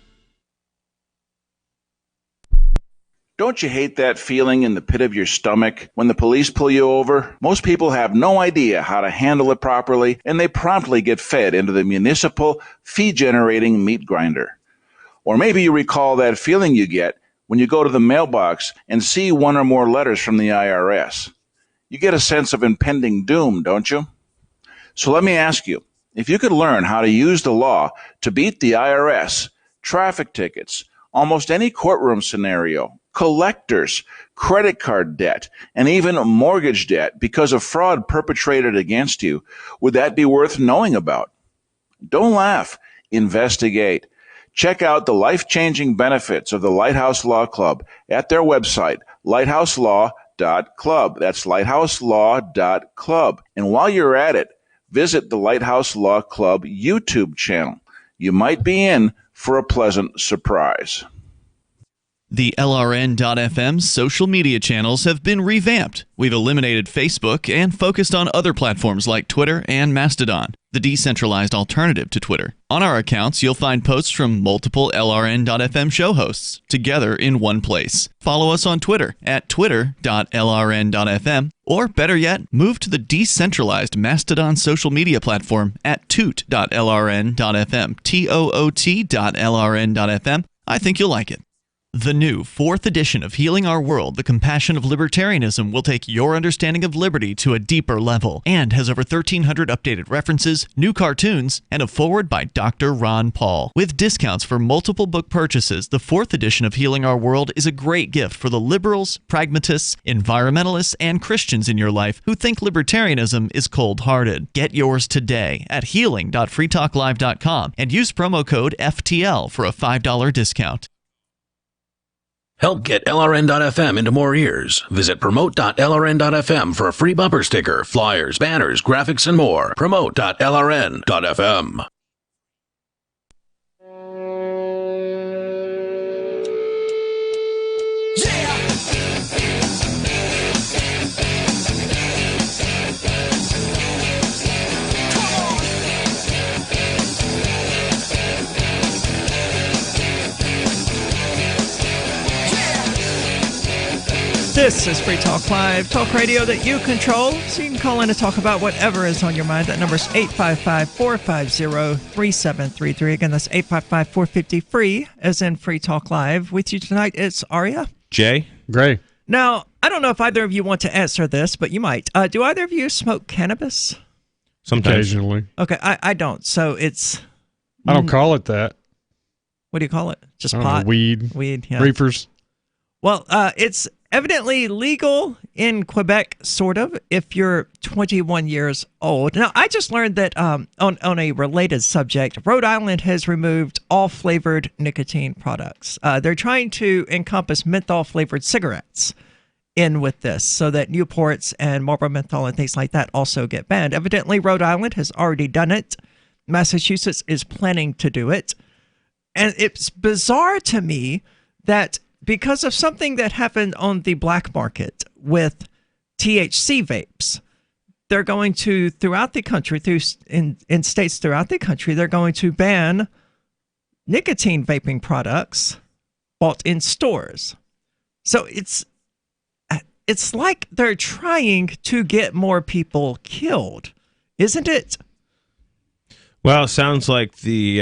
Don't you hate that feeling in the pit of your stomach when the police pull you over? Most people have no idea how to handle it properly, and they promptly get fed into the municipal fee-generating meat grinder. Or maybe you recall that feeling you get when you go to the mailbox and see one or more letters from the IRS. You get a sense of impending doom, don't you? So let me ask you, if you could learn how to use the law to beat the IRS, traffic tickets, almost any courtroom scenario, collectors, credit card debt, and even mortgage debt because of fraud perpetrated against you, would that be worth knowing about? Don't laugh. Investigate. Check out the life-changing benefits of the Lighthouse Law Club at their website, lighthouselaw.club. That's lighthouselaw.club. And while you're at it, visit the Lighthouse Law Club YouTube channel. You might be in for a pleasant surprise. The LRN.FM social media channels have been revamped. We've eliminated Facebook and focused on other platforms like Twitter and Mastodon, the decentralized alternative to Twitter. On our accounts, you'll find posts from multiple LRN.FM show hosts together in one place. Follow us on Twitter at twitter.lrn.fm, or better yet, move to the decentralized Mastodon social media platform at toot.lrn.fm, toot.lrn.fm. I think you'll like it. The new 4th edition of Healing Our World, The Compassion of Libertarianism, will take your understanding of liberty to a deeper level and has over 1,300 updated references, new cartoons, and a foreword by Dr. Ron Paul. With discounts for multiple book purchases, the 4th edition of Healing Our World is a great gift for the liberals, pragmatists, environmentalists, and Christians in your life who think libertarianism is cold-hearted. Get yours today at healing.freetalklive.com and use promo code FTL for a $5 discount. Help get LRN.FM into more ears. Visit promote.lrn.fm for a free bumper sticker, flyers, banners, graphics, and more. Promote.lrn.fm. This is Free Talk Live, talk radio that you control, so you can call in and talk about whatever is on your mind. That number is 855-450-3733. Again, that's 855-450-FREE, as in Free Talk Live. With you tonight, it's Aria. Jay. Gray. Now, I don't know if either of you want to answer this, but you might. Do either of you smoke cannabis? Sometimes. Occasionally. Okay, I don't, so it's... I don't call it that. What do you call it? Just I don't know, pot? weed. Weed, yeah. Reefers. Well, it's evidently legal in Quebec, sort of, if you're 21 years old. Now, I just learned that on a related subject, Rhode Island has removed all flavored nicotine products. They're trying to encompass menthol-flavored cigarettes in with this so that Newports and Marlboro Menthol and things like that also get banned. Evidently, Rhode Island has already done it. Massachusetts is planning to do it. And it's bizarre to me that because of something that happened on the black market with THC vapes, they're going to, throughout the country, in states throughout the country, they're going to ban nicotine vaping products bought in stores. So it's like they're trying to get more people killed, isn't it? Well, it sounds like the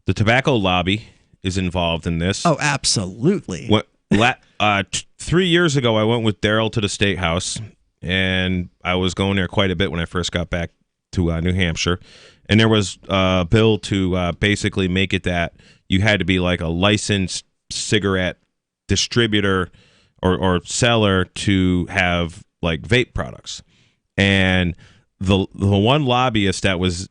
tobacco lobby is involved in this. Oh, absolutely. 3 years ago, I went with Daryl to the State House, and I was going there quite a bit when I first got back to New Hampshire. And there was a bill to basically make it that you had to be like a licensed cigarette distributor or seller to have like vape products. And the one lobbyist that was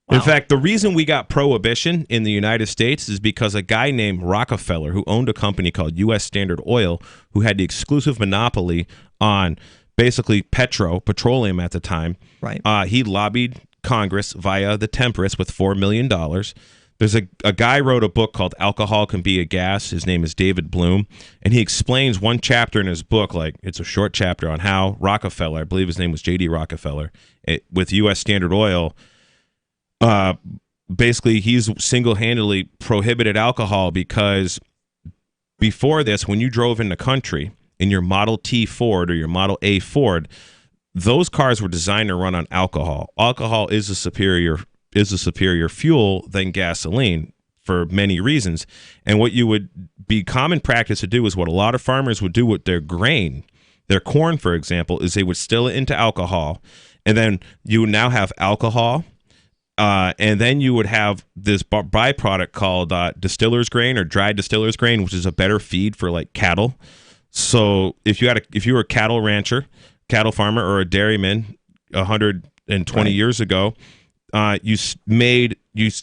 In fact, the reason we got prohibition in the United States is because a guy named Rockefeller, who owned a company called U.S. Standard Oil, who had the exclusive monopoly on basically petroleum at the time. Right. He lobbied Congress via the Temperance with $4 million. There's a guy wrote a book called Alcohol Can Be a Gas. His name is David Bloom. And he explains one chapter in his book, like it's a short chapter, on how Rockefeller, I believe his name was J.D. Rockefeller, with U.S. Standard Oil, basically he's single-handedly prohibited alcohol because before this, when you drove in the country in your Model T Ford or your Model A Ford, those cars were designed to run on alcohol. Alcohol is a superior fuel than gasoline for many reasons. And what you would be common practice to do is what a lot of farmers would do with their grain, their corn, for example, is they would still it into alcohol, and then you would now have alcohol. And then you would have this byproduct called distiller's grain or dried distiller's grain, which is a better feed for like cattle. So if you were a cattle rancher, cattle farmer, or a dairyman 120 years ago, you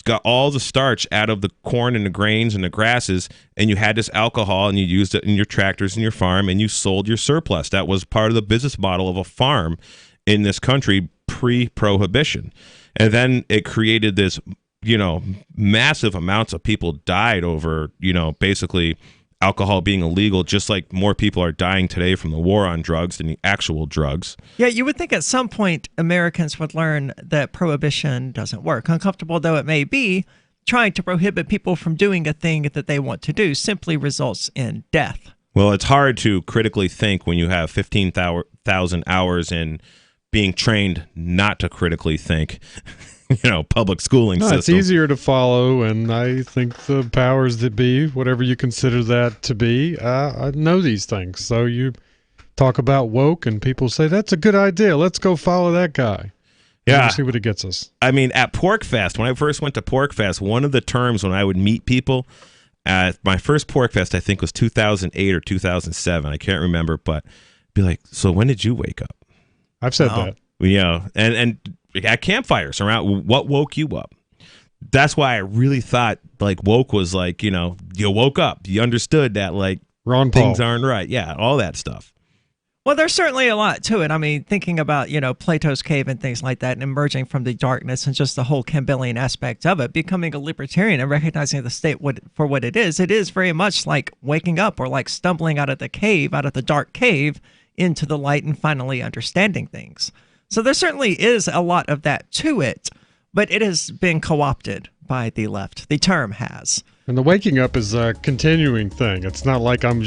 got all the starch out of the corn and the grains and the grasses, and you had this alcohol, and you used it in your tractors and your farm, and you sold your surplus. That was part of the business model of a farm in this country pre-prohibition. And then it created this, massive amounts of people died over, basically alcohol being illegal, just like more people are dying today from the war on drugs than the actual drugs. Yeah, you would think at some point Americans would learn that prohibition doesn't work. Uncomfortable though it may be, trying to prohibit people from doing a thing that they want to do simply results in death. Well, it's hard to critically think when you have 15,000 hours in being trained not to critically think, public schooling system. It's easier to follow, and I think the powers that be, whatever you consider that to be, I know these things. So you talk about woke, and people say, that's a good idea. Let's go follow that guy. Yeah. We'll see what it gets us. I mean, at Pork Fest, when I first went to Pork Fest, one of the terms when I would meet people, my first Pork Fest, I think, was 2008 or 2007. I can't remember, but be like, so when did you wake up? I've said that. And at campfires around, what woke you up? That's why I really thought like woke was like, you woke up, you understood that like Ron Paul. Things aren't right. Yeah, all that stuff. Well, there's certainly a lot to it. I mean, thinking about, Plato's cave and things like that, and emerging from the darkness and just the whole Campbellian aspect of it, becoming a libertarian and recognizing the state for what it is very much like waking up or like stumbling out of the dark cave, into the light and finally understanding things. So there certainly is a lot of that to it, but it has been co-opted by the left. The term has. And the waking up is a continuing thing. It's not like I'm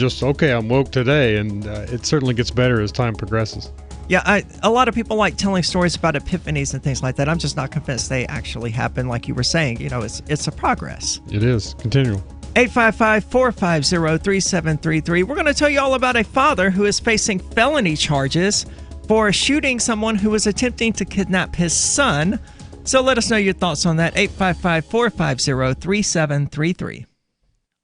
woke today, and it certainly gets better as time progresses. Yeah, a lot of people like telling stories about epiphanies and things like that. I'm just not convinced they actually happen. Like you were saying, it's a progress. It is continual. 855-450-3733. We're going to tell you all about a father who is facing felony charges for shooting someone who was attempting to kidnap his son. So let us know your thoughts on that. 855-450-3733.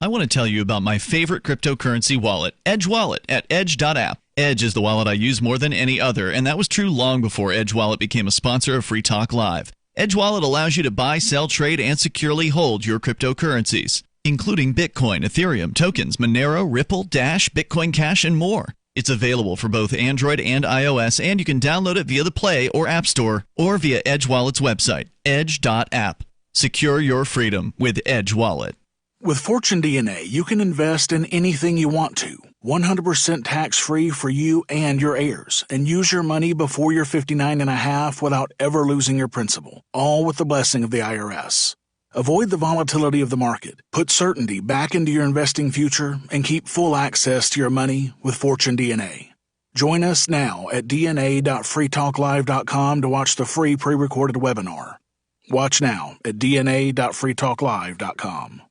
I want to tell you about my favorite cryptocurrency wallet, Edge Wallet, at edge.app. Edge is the wallet I use more than any other, and that was true long before Edge Wallet became a sponsor of Free Talk Live. Edge Wallet allows you to buy, sell, trade, and securely hold your cryptocurrencies, including Bitcoin, Ethereum, tokens, Monero, Ripple, Dash, Bitcoin Cash, and more. It's available for both Android and iOS, and you can download it via the Play or App Store or via Edge Wallet's website, edge.app. Secure your freedom with Edge Wallet. With Fortune DNA, you can invest in anything you want to, 100% tax-free for you and your heirs, and use your money before you're 59 and a half without ever losing your principal, all with the blessing of the IRS. Avoid the volatility of the market, put certainty back into your investing future, and keep full access to your money with Fortune DNA. Join us now at dna.freetalklive.com to watch the free pre-recorded webinar. Watch now at dna.freetalklive.com.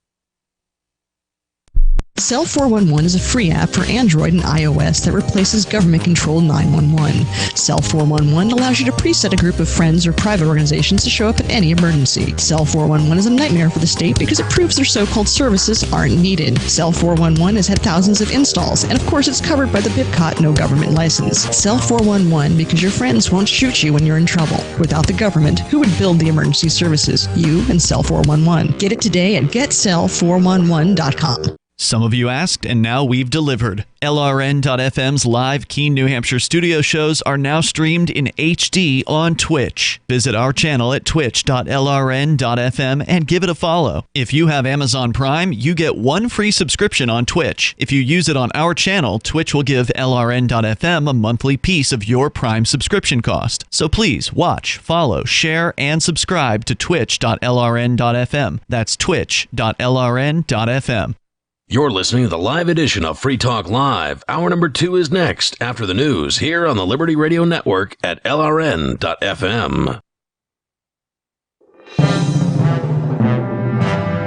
Cell 411 is a free app for Android and iOS that replaces government-controlled 911. Cell 411 allows you to preset a group of friends or private organizations to show up at any emergency. Cell 411 is a nightmare for the state because it proves their so-called services aren't needed. Cell 411 has had thousands of installs, and of course it's covered by the BIPCOT no government license. Cell 411 because your friends won't shoot you when you're in trouble. Without the government, who would build the emergency services? You and Cell 411. Get it today at getcell411.com. Some of you asked, and now we've delivered. LRN.FM's live Keene, New Hampshire studio shows are now streamed in HD on Twitch. Visit our channel at twitch.lrn.fm and give it a follow. If you have Amazon Prime, you get one free subscription on Twitch. If you use it on our channel, Twitch will give LRN.FM a monthly piece of your Prime subscription cost. So please watch, follow, share, and subscribe to twitch.lrn.fm. That's twitch.lrn.fm. You're listening to the live edition of Free Talk Live. Hour number 2 is next after the news here on the Liberty Radio Network at LRN.FM.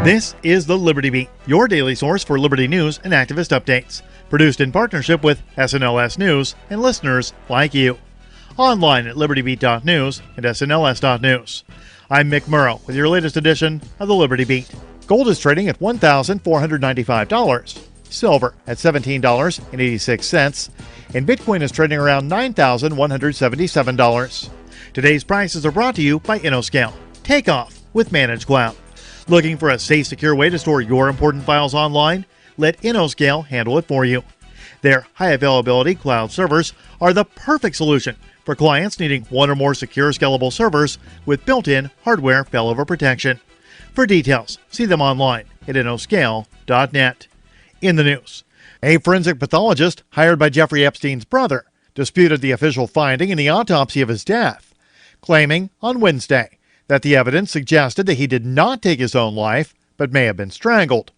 This is the Liberty Beat, your daily source for Liberty news and activist updates. Produced in partnership with SNLS News and listeners like you. Online at libertybeat.news and snls.news. I'm Mick Murrow with your latest edition of the Liberty Beat. Gold is trading at $1,495, silver at $17.86, and Bitcoin is trading around $9,177. Today's prices are brought to you by InnoScale. Take off with Managed Cloud. Looking for a safe, secure way to store your important files online? Let InnoScale handle it for you. Their high availability cloud servers are the perfect solution for clients needing one or more secure, scalable servers with built-in hardware failover protection. For details, see them online at innoscale.net. In the news, a forensic pathologist hired by Jeffrey Epstein's brother disputed the official finding in the autopsy of his death, claiming on Wednesday that the evidence suggested that he did not take his own life, but may have been strangled.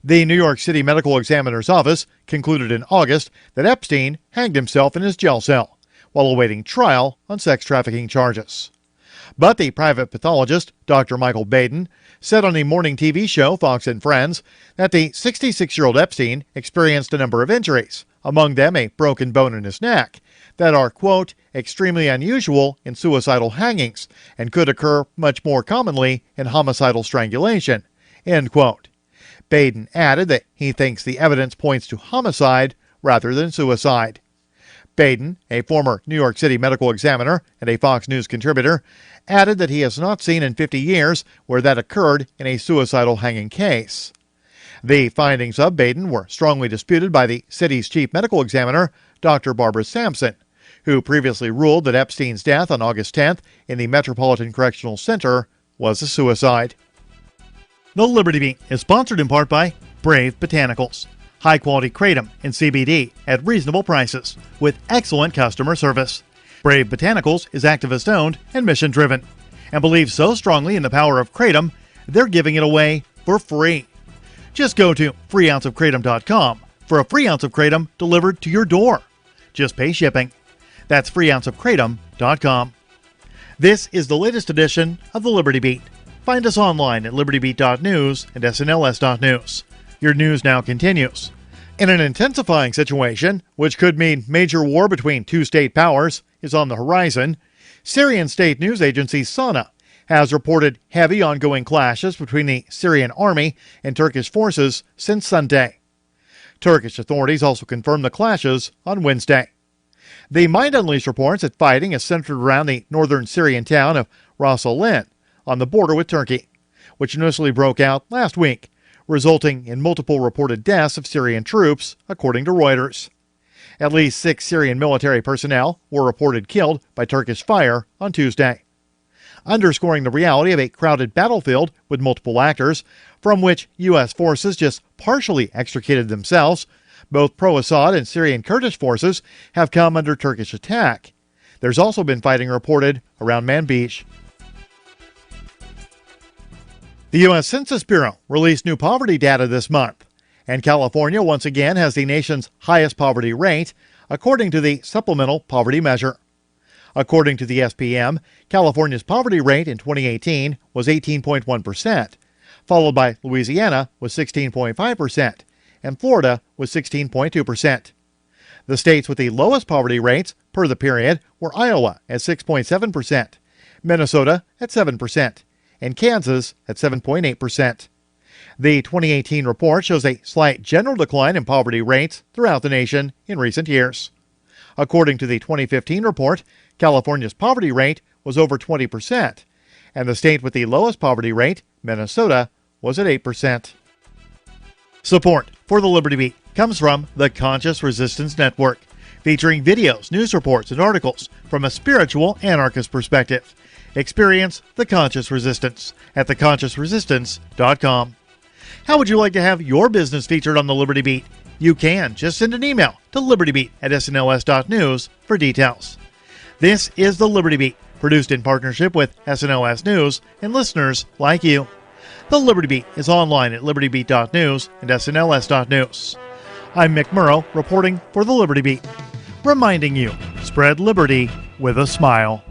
The New York City Medical Examiner's Office concluded in August that Epstein hanged himself in his jail cell while awaiting trial on sex trafficking charges. But the private pathologist, Dr. Michael Baden, said on the morning TV show Fox and Friends that the 66-year-old Epstein experienced a number of injuries, among them a broken bone in his neck, that are, quote, extremely unusual in suicidal hangings and could occur much more commonly in homicidal strangulation, end quote. Baden added that he thinks the evidence points to homicide rather than suicide. Baden, a former New York City medical examiner and a Fox News contributor, added that he has not seen in 50 years where that occurred in a suicidal hanging case. The findings of Baden were strongly disputed by the city's chief medical examiner, Dr. Barbara Sampson, who previously ruled that Epstein's death on August 10th in the Metropolitan Correctional Center was a suicide. The Liberty Beat is sponsored in part by Brave Botanicals. High-quality kratom and CBD at reasonable prices with excellent customer service. Brave Botanicals is activist-owned and mission-driven and believes so strongly in the power of kratom, they're giving it away for free. Just go to freeounceofkratom.com for a free ounce of kratom delivered to your door. Just pay shipping. That's freeounceofkratom.com. This is the latest edition of the Liberty Beat. Find us online at libertybeat.news and snls.news. Your news now continues. In an intensifying situation, which could mean major war between two state powers is on the horizon, Syrian state news agency Sana has reported heavy ongoing clashes between the Syrian army and Turkish forces since Sunday. Turkish authorities also confirmed the clashes on Wednesday. The Mind Unleashed reports that fighting is centered around the northern Syrian town of Ras al-Ain on the border with Turkey, which initially broke out last week, resulting in multiple reported deaths of Syrian troops, according to Reuters. At least 6 Syrian military personnel were reported killed by Turkish fire on Tuesday, underscoring the reality of a crowded battlefield with multiple actors, from which U.S. forces just partially extricated themselves. Both pro-Assad and Syrian Kurdish forces have come under Turkish attack. There's also been fighting reported around Manbij. The U.S. Census Bureau released new poverty data this month, and California once again has the nation's highest poverty rate, according to the Supplemental Poverty Measure. According to the SPM, California's poverty rate in 2018 was 18.1%, followed by Louisiana with 16.5%, and Florida with 16.2%. The states with the lowest poverty rates per the period were Iowa at 6.7%, Minnesota at 7%, and Kansas at 7.8%. The 2018 report shows a slight general decline in poverty rates throughout the nation in recent years. According to the 2015 report, California's poverty rate was over 20%, and the state with the lowest poverty rate, Minnesota, was at 8%. Support for the Liberty Beat comes from the Conscious Resistance Network, featuring videos, news reports, and articles from a spiritual anarchist perspective. Experience the Conscious Resistance at theconsciousresistance.com. How would you like to have your business featured on the Liberty Beat? You can. Just send an email to libertybeat@snls.news for details. This is the Liberty Beat, produced in partnership with SNLS News and listeners like you. The Liberty Beat is online at libertybeat.news and snls.news. I'm Mick Murrow, reporting for the Liberty Beat, reminding you, spread liberty with a smile.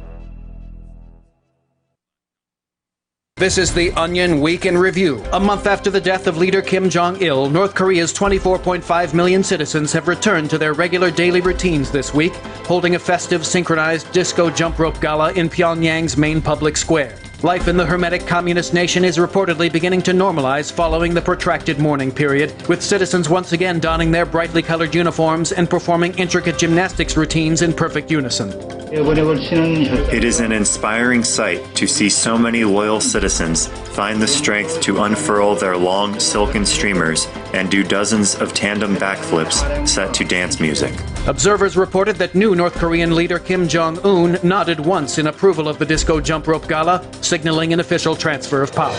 This is the Onion Week in Review. A month after the death of leader Kim Jong-il, North Korea's 24.5 million citizens have returned to their regular daily routines this week, holding a festive synchronized disco jump rope gala in Pyongyang's main public square. Life in the hermetic communist nation is reportedly beginning to normalize following the protracted mourning period, with citizens once again donning their brightly colored uniforms and performing intricate gymnastics routines in perfect unison. It is an inspiring sight to see so many loyal citizens find the strength to unfurl their long silken streamers and do dozens of tandem backflips set to dance music. Observers reported that new North Korean leader Kim Jong-un nodded once in approval of the disco jump rope gala, signaling an official transfer of power.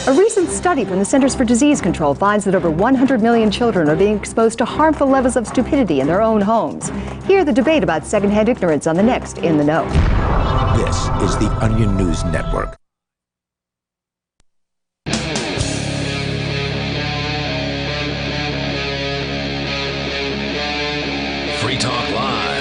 A recent study from the Centers for Disease Control finds that over 100 million children are being exposed to harmful levels of stupidity in their own homes. Hear the debate about secondhand ignorance on the next In the Know. This is the Onion News Network. Free Talk Live.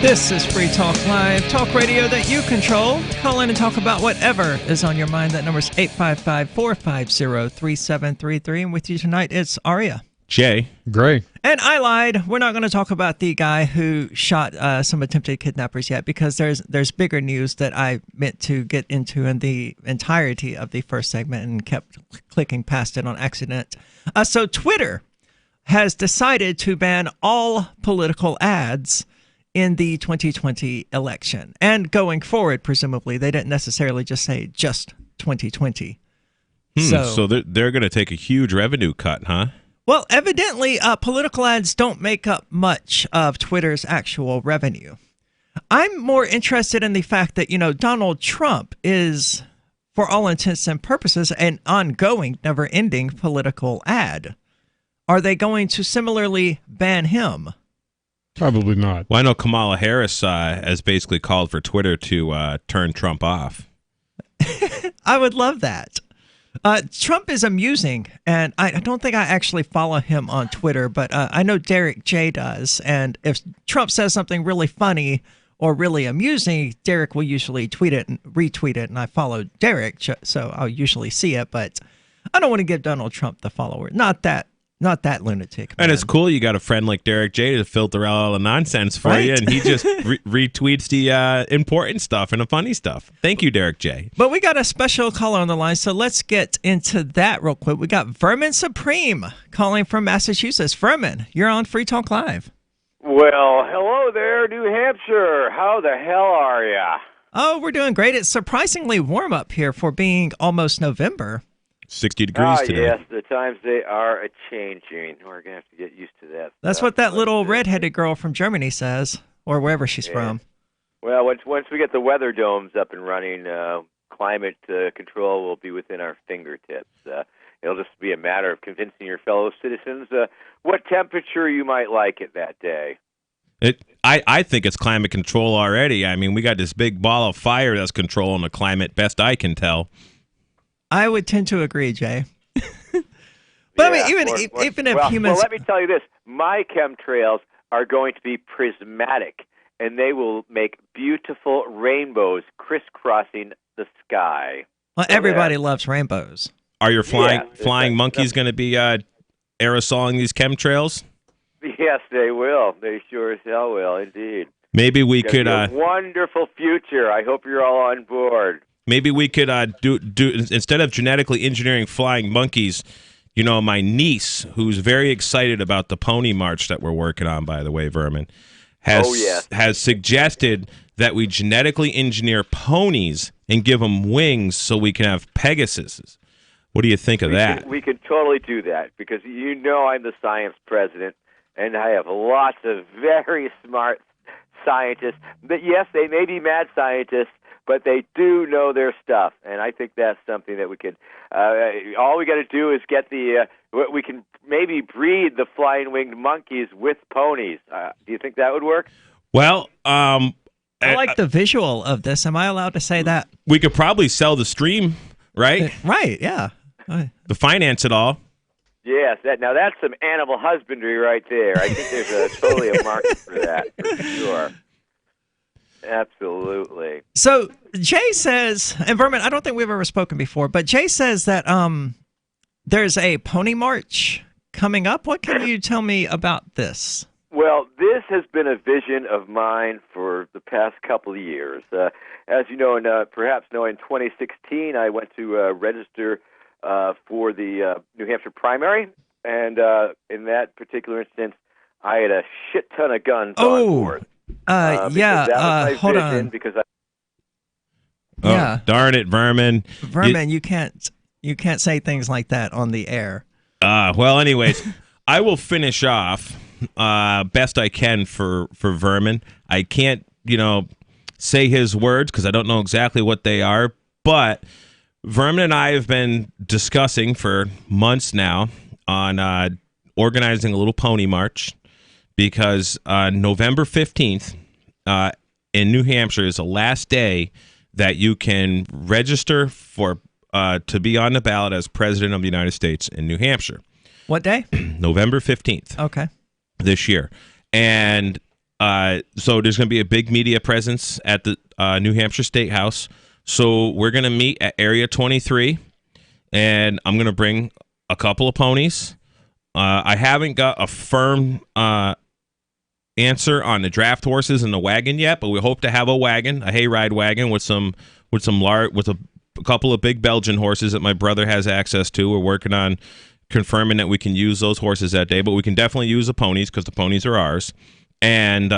This is Free Talk Live, talk radio that you control. Call in and talk about whatever is on your mind. That number is 855-450-3733. And with you tonight, it's Aria. Jay. Gray. And I lied. We're not going to talk about the guy who shot some attempted kidnappers yet, because there's bigger news that I meant to get into in the entirety of the first segment and kept clicking past it on accident. So Twitter has decided to ban all political ads in the 2020 election. And going forward, presumably, they didn't necessarily just say just 2020. So they're going to take a huge revenue cut, huh? Well, evidently, political ads don't make up much of Twitter's actual revenue. I'm more interested in the fact that, Donald Trump is, for all intents and purposes, an ongoing, never-ending political ad. Are they going to similarly ban him? Probably not. Well, I know Kamala Harris has basically called for Twitter to turn Trump off. I would love that. Trump is amusing, and I don't think I actually follow him on Twitter, but I know Derek J does. And if Trump says something really funny or really amusing, Derek will usually tweet it and retweet it, and I follow Derek, so I'll usually see it. But I don't want to give Donald Trump the follower. Not that lunatic. Man. And it's cool you got a friend like Derek J to filter out all the nonsense for you, and he just retweets the important stuff and the funny stuff. Thank you, Derek J. But we got a special caller on the line, so let's get into that real quick. We got Vermin Supreme calling from Massachusetts. Vermin, you're on Free Talk Live. Well, hello there, New Hampshire. How the hell are ya? Oh, we're doing great. It's surprisingly warm up here for being almost November. 60 degrees today. Yes, the times they are a-changing. We're going to have to get used to that. That's what that little redheaded girl from Germany says, or wherever she's from. Well, once we get the weather domes up and running, climate control will be within our fingertips. It'll just be a matter of convincing your fellow citizens what temperature you might like it that day. I think it's climate control already. I mean, we got this big ball of fire that's controlling the climate, best I can tell. I would tend to agree, Jay. But I mean, even if humans... Well, let me tell you this. My chemtrails are going to be prismatic, and they will make beautiful rainbows crisscrossing the sky. Well, everybody loves rainbows. Are your flying Yes, monkeys going to be aerosoling these chemtrails? Yes, they will. They sure as hell will, indeed. Maybe we It's could. gonna be a wonderful future. I hope you're all on board. Maybe we could do instead of genetically engineering flying monkeys. You know, my niece, who's very excited about the pony march that we're working on, by the way, Vermin, has suggested that we genetically engineer ponies and give them wings so we can have Pegasuses. What do you think of that? We can totally do that because you know I'm the science president, and I have lots of very smart scientists. But yes, they may be mad scientists, but they do know their stuff, and I think that's something that we could. All we got to do is get we can maybe breed the flying winged monkeys with ponies. Do you think that would work? Well, I like the visual of this. Am I allowed to say that? We could probably sell the stream, right? Right. Yeah. To finance it all. Yes, that's some animal husbandry right there. I think there's totally a market for that, for sure. Absolutely. So Jay says, and Vermin, I don't think we've ever spoken before, but Jay says that there's a pony march coming up. What can you tell me about this? Well, this has been a vision of mine for the past couple of years. As you know, and perhaps know, in 2016, I went to register for the New Hampshire primary, and in that particular instance, I had a shit ton of guns on board. Hold on. Darn it, Vermin! Vermin, you can't say things like that on the air. Well, anyways, I will finish off best I can for Vermin. I can't, say his words because I don't know exactly what they are, but Vermin and I have been discussing for months now on organizing a little pony march because November 15th in New Hampshire is the last day that you can register for to be on the ballot as President of the United States in New Hampshire. What day? November 15th. Okay. This year. And so there's going to be a big media presence at the New Hampshire State House. So we're going to meet at Area 23, and I'm going to bring a couple of ponies. I haven't got a firm answer on the draft horses and the wagon yet, but we hope to have a wagon, a hayride wagon with a couple of big Belgian horses that my brother has access to. We're working on confirming that we can use those horses that day, but we can definitely use the ponies because the ponies are ours. And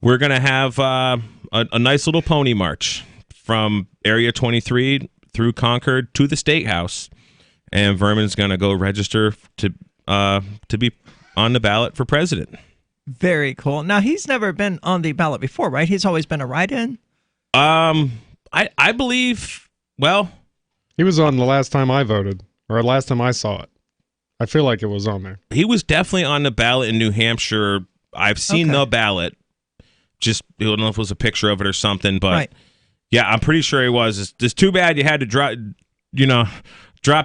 we're going to have a nice little pony march from Area 23 through Concord to the State House. And Vermin's going to go register to be on the ballot for president. Very cool. Now, he's never been on the ballot before, right? He's always been a write-in? I believe, well... He was on the last time I voted, or last time I saw it. I feel like it was on there. He was definitely on the ballot in New Hampshire. I've seen the ballot. Just, I don't know if it was a picture of it or something, but yeah, I'm pretty sure he was. It's too bad you had to drop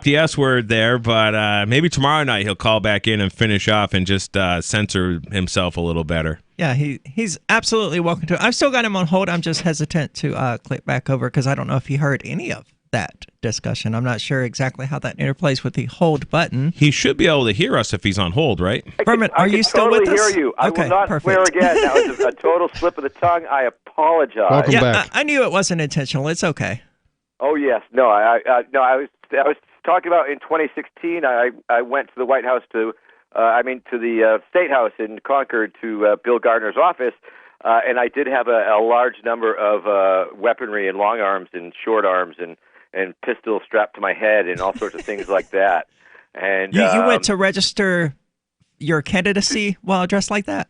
the S word there, but maybe tomorrow night he'll call back in and finish off and just censor himself a little better. Yeah, he's absolutely welcome to. I've still got him on hold. I'm just hesitant to click back over because I don't know if he heard any of that discussion. I'm not sure exactly how that interplays with the hold button. He should be able to hear us if he's on hold, right? Vermin, are you still with us? I can totally hear you. I will not swear again. That was a total slip of the tongue. I apologize. Welcome back. I knew it wasn't intentional. It's okay. Oh yes, no, I was talking about in 2016. I went to the White House to the State House in Concord to Bill Gardner's office, and I did have a large number of weaponry and long arms and short arms and pistols strapped to my head and all sorts of things like that. And you went to register your candidacy while dressed like that?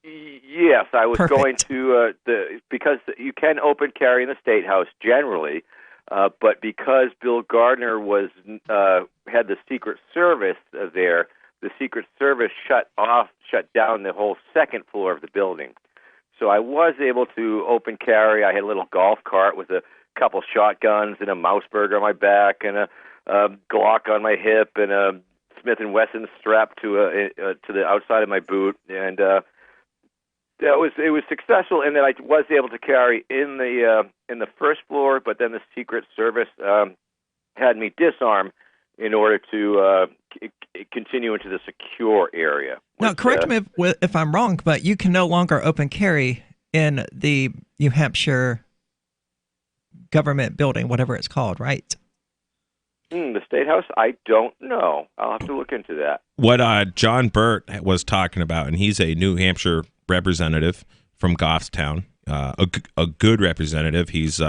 Yes, I was going to because you can open carry in the State House generally, but because Bill Gardner had the Secret Service there, the Secret Service shut down the whole second floor of the building. So I was able to open carry. I had a little golf cart with a couple shotguns and a Mouseburger on my back and a Glock on my hip and a Smith & Wesson strapped to the outside of my boot. And it was successful in that I was able to carry in the first floor, but then the Secret Service had me disarm in order to continue into the secure area. Now, correct me if I'm wrong, but you can no longer open carry in the New Hampshire government building, whatever it's called, right? The State House? I don't know. I'll have to look into that. What John Burt was talking about, and he's a New Hampshire representative from Goffstown, a good representative. He's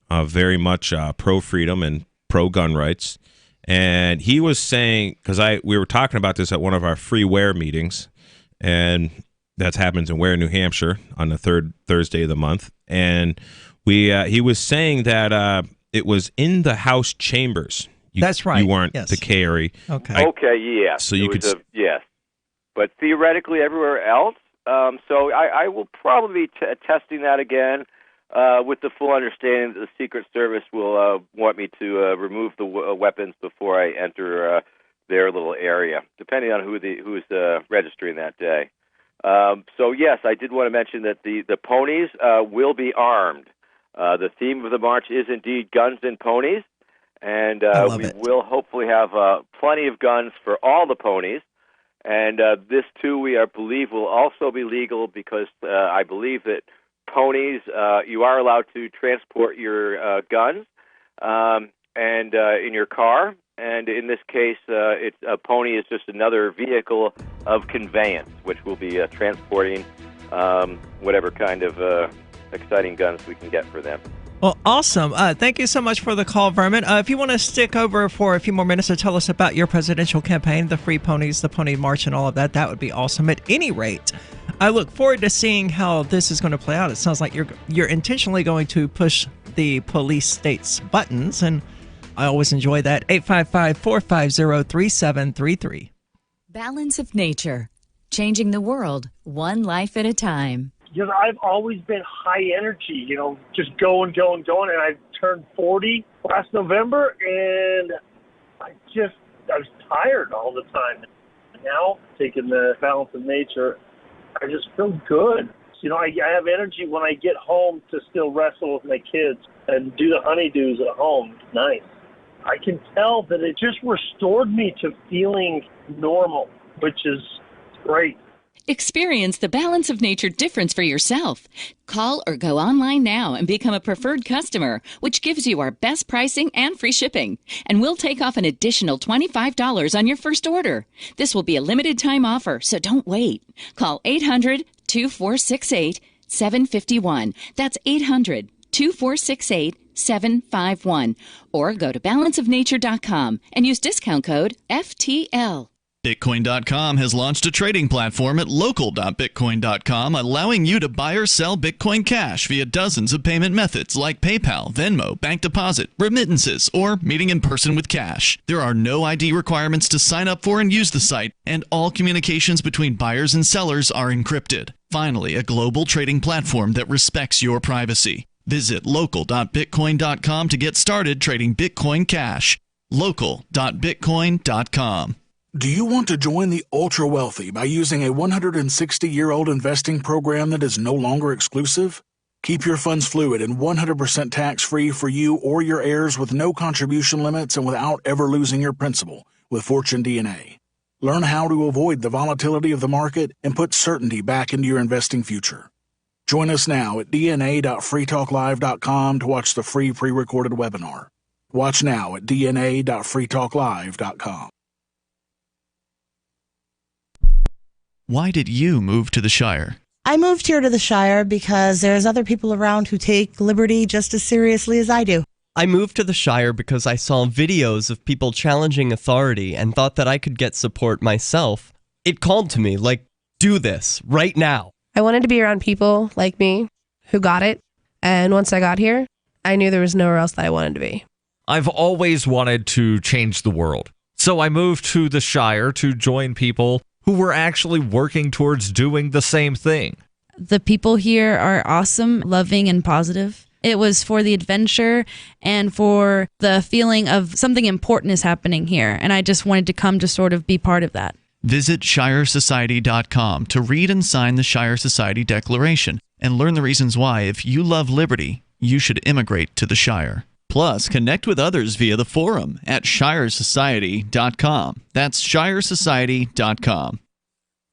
very much pro-freedom and pro-gun rights. And he was saying, because we were talking about this at one of our free Ware meetings, and that happens in Ware, New Hampshire, on the third Thursday of the month. And he was saying that it was in the House chambers. That's right. You weren't to carry. Okay. Okay, yes. So you could. Yes. But theoretically, everywhere else. So I will probably be testing that again with the full understanding that the Secret Service will want me to remove the weapons before I enter their little area, depending on who's registering that day. So yes, I did want to mention that the ponies will be armed. The theme of the march is indeed guns and ponies, and we will hopefully have plenty of guns for all the ponies. And this, too, we believe will also be legal because I believe that ponies, you are allowed to transport your guns and in your car. And in this case, a pony is just another vehicle of conveyance, which will be transporting whatever kind of exciting guns we can get for them. Well, awesome. Thank you so much for the call, Vermin. If you want to stick over for a few more minutes to tell us about your presidential campaign, the Free Ponies, the Pony March, and all of that, that would be awesome. At any rate, I look forward to seeing how this is going to play out. It sounds like you're intentionally going to push the police state's buttons, and I always enjoy that. 855-450-3733. Balance of Nature. Changing the world, one life at a time. I've always been high energy, just going. And I turned 40 last November, and I was tired all the time. Now, taking the Balance of Nature, I just feel good. I have energy when I get home to still wrestle with my kids and do the honeydews at home. It's nice. I can tell that it just restored me to feeling normal, which is great. Experience the Balance of Nature difference for yourself. Call or go online now and become a preferred customer, which gives you our best pricing and free shipping. And we'll take off an additional $25 on your first order. This will be a limited time offer, so don't wait. Call 800-2468-751. That's 800-2468-751. Or go to balanceofnature.com and use discount code FTL. Bitcoin.com has launched a trading platform at local.bitcoin.com, allowing you to buy or sell Bitcoin Cash via dozens of payment methods like PayPal, Venmo, bank deposit, remittances, or meeting in person with cash. There are no ID requirements to sign up for and use the site, and all communications between buyers and sellers are encrypted. Finally, a global trading platform that respects your privacy. Visit local.bitcoin.com to get started trading Bitcoin Cash. local.bitcoin.com. Do you want to join the ultra-wealthy by using a 160-year-old investing program that is no longer exclusive? Keep your funds fluid and 100% tax-free for you or your heirs with no contribution limits and without ever losing your principal with Fortune DNA. Learn how to avoid the volatility of the market and put certainty back into your investing future. Join us now at dna.freetalklive.com to watch the free pre-recorded webinar. Watch now at dna.freetalklive.com. Why did you move to the Shire? I moved here to the Shire because there's other people around who take liberty just as seriously as I do. I moved to the Shire because I saw videos of people challenging authority and thought that I could get support myself. It called to me, like, do this, right now. I wanted to be around people like me who got it, and once I got here, I knew there was nowhere else that I wanted to be. I've always wanted to change the world, so I moved to the Shire to join people who were actually working towards doing the same thing. The people here are awesome, loving, and positive. It was for the adventure and for the feeling of something important is happening here, and I just wanted to come to sort of be part of that. Visit ShireSociety.com to read and sign the Shire Society Declaration and learn the reasons why, if you love liberty, you should immigrate to the Shire. Plus, connect with others via the forum at ShireSociety.com. That's ShireSociety.com.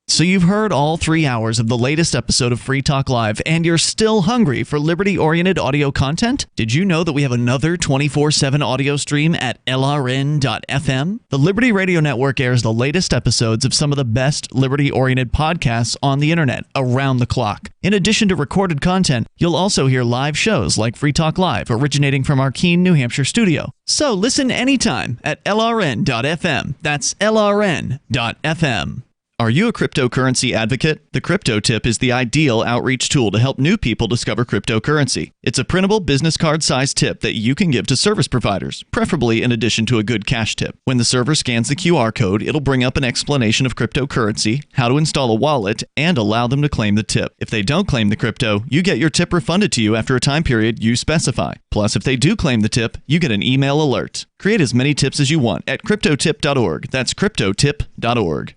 So you've heard all 3 hours of the latest episode of Free Talk Live, and you're still hungry for liberty-oriented audio content? Did you know that we have another 24/7 audio stream at LRN.FM? The Liberty Radio Network airs the latest episodes of some of the best liberty-oriented podcasts on the internet around the clock. In addition to recorded content, you'll also hear live shows like Free Talk Live, originating from our Keene, New Hampshire studio. So listen anytime at LRN.FM. That's LRN.FM. Are you a cryptocurrency advocate? The Crypto Tip is the ideal outreach tool to help new people discover cryptocurrency. It's a printable business card-sized tip that you can give to service providers, preferably in addition to a good cash tip. When the server scans the QR code, it'll bring up an explanation of cryptocurrency, how to install a wallet, and allow them to claim the tip. If they don't claim the crypto, you get your tip refunded to you after a time period you specify. Plus, if they do claim the tip, you get an email alert. Create as many tips as you want at cryptotip.org. That's cryptotip.org.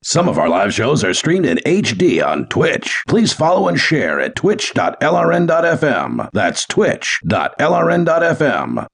Some of our live shows are streamed in HD on Twitch. Please follow and share at twitch.lrn.fm. That's twitch.lrn.fm.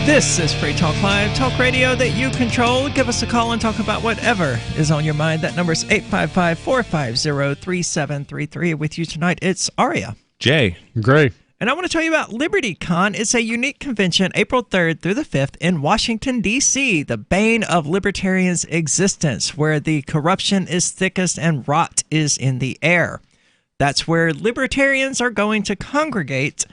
This is Free Talk Live, talk radio that you control. Give us a call and talk about whatever is on your mind. That number is 855-450-3733. With you tonight, it's Aria. Jay. Great. And I want to tell you about LibertyCon. It's a unique convention, April 3rd through the 5th in Washington, D.C., the bane of libertarians' existence, where the corruption is thickest and rot is in the air. That's where libertarians are going to congregate.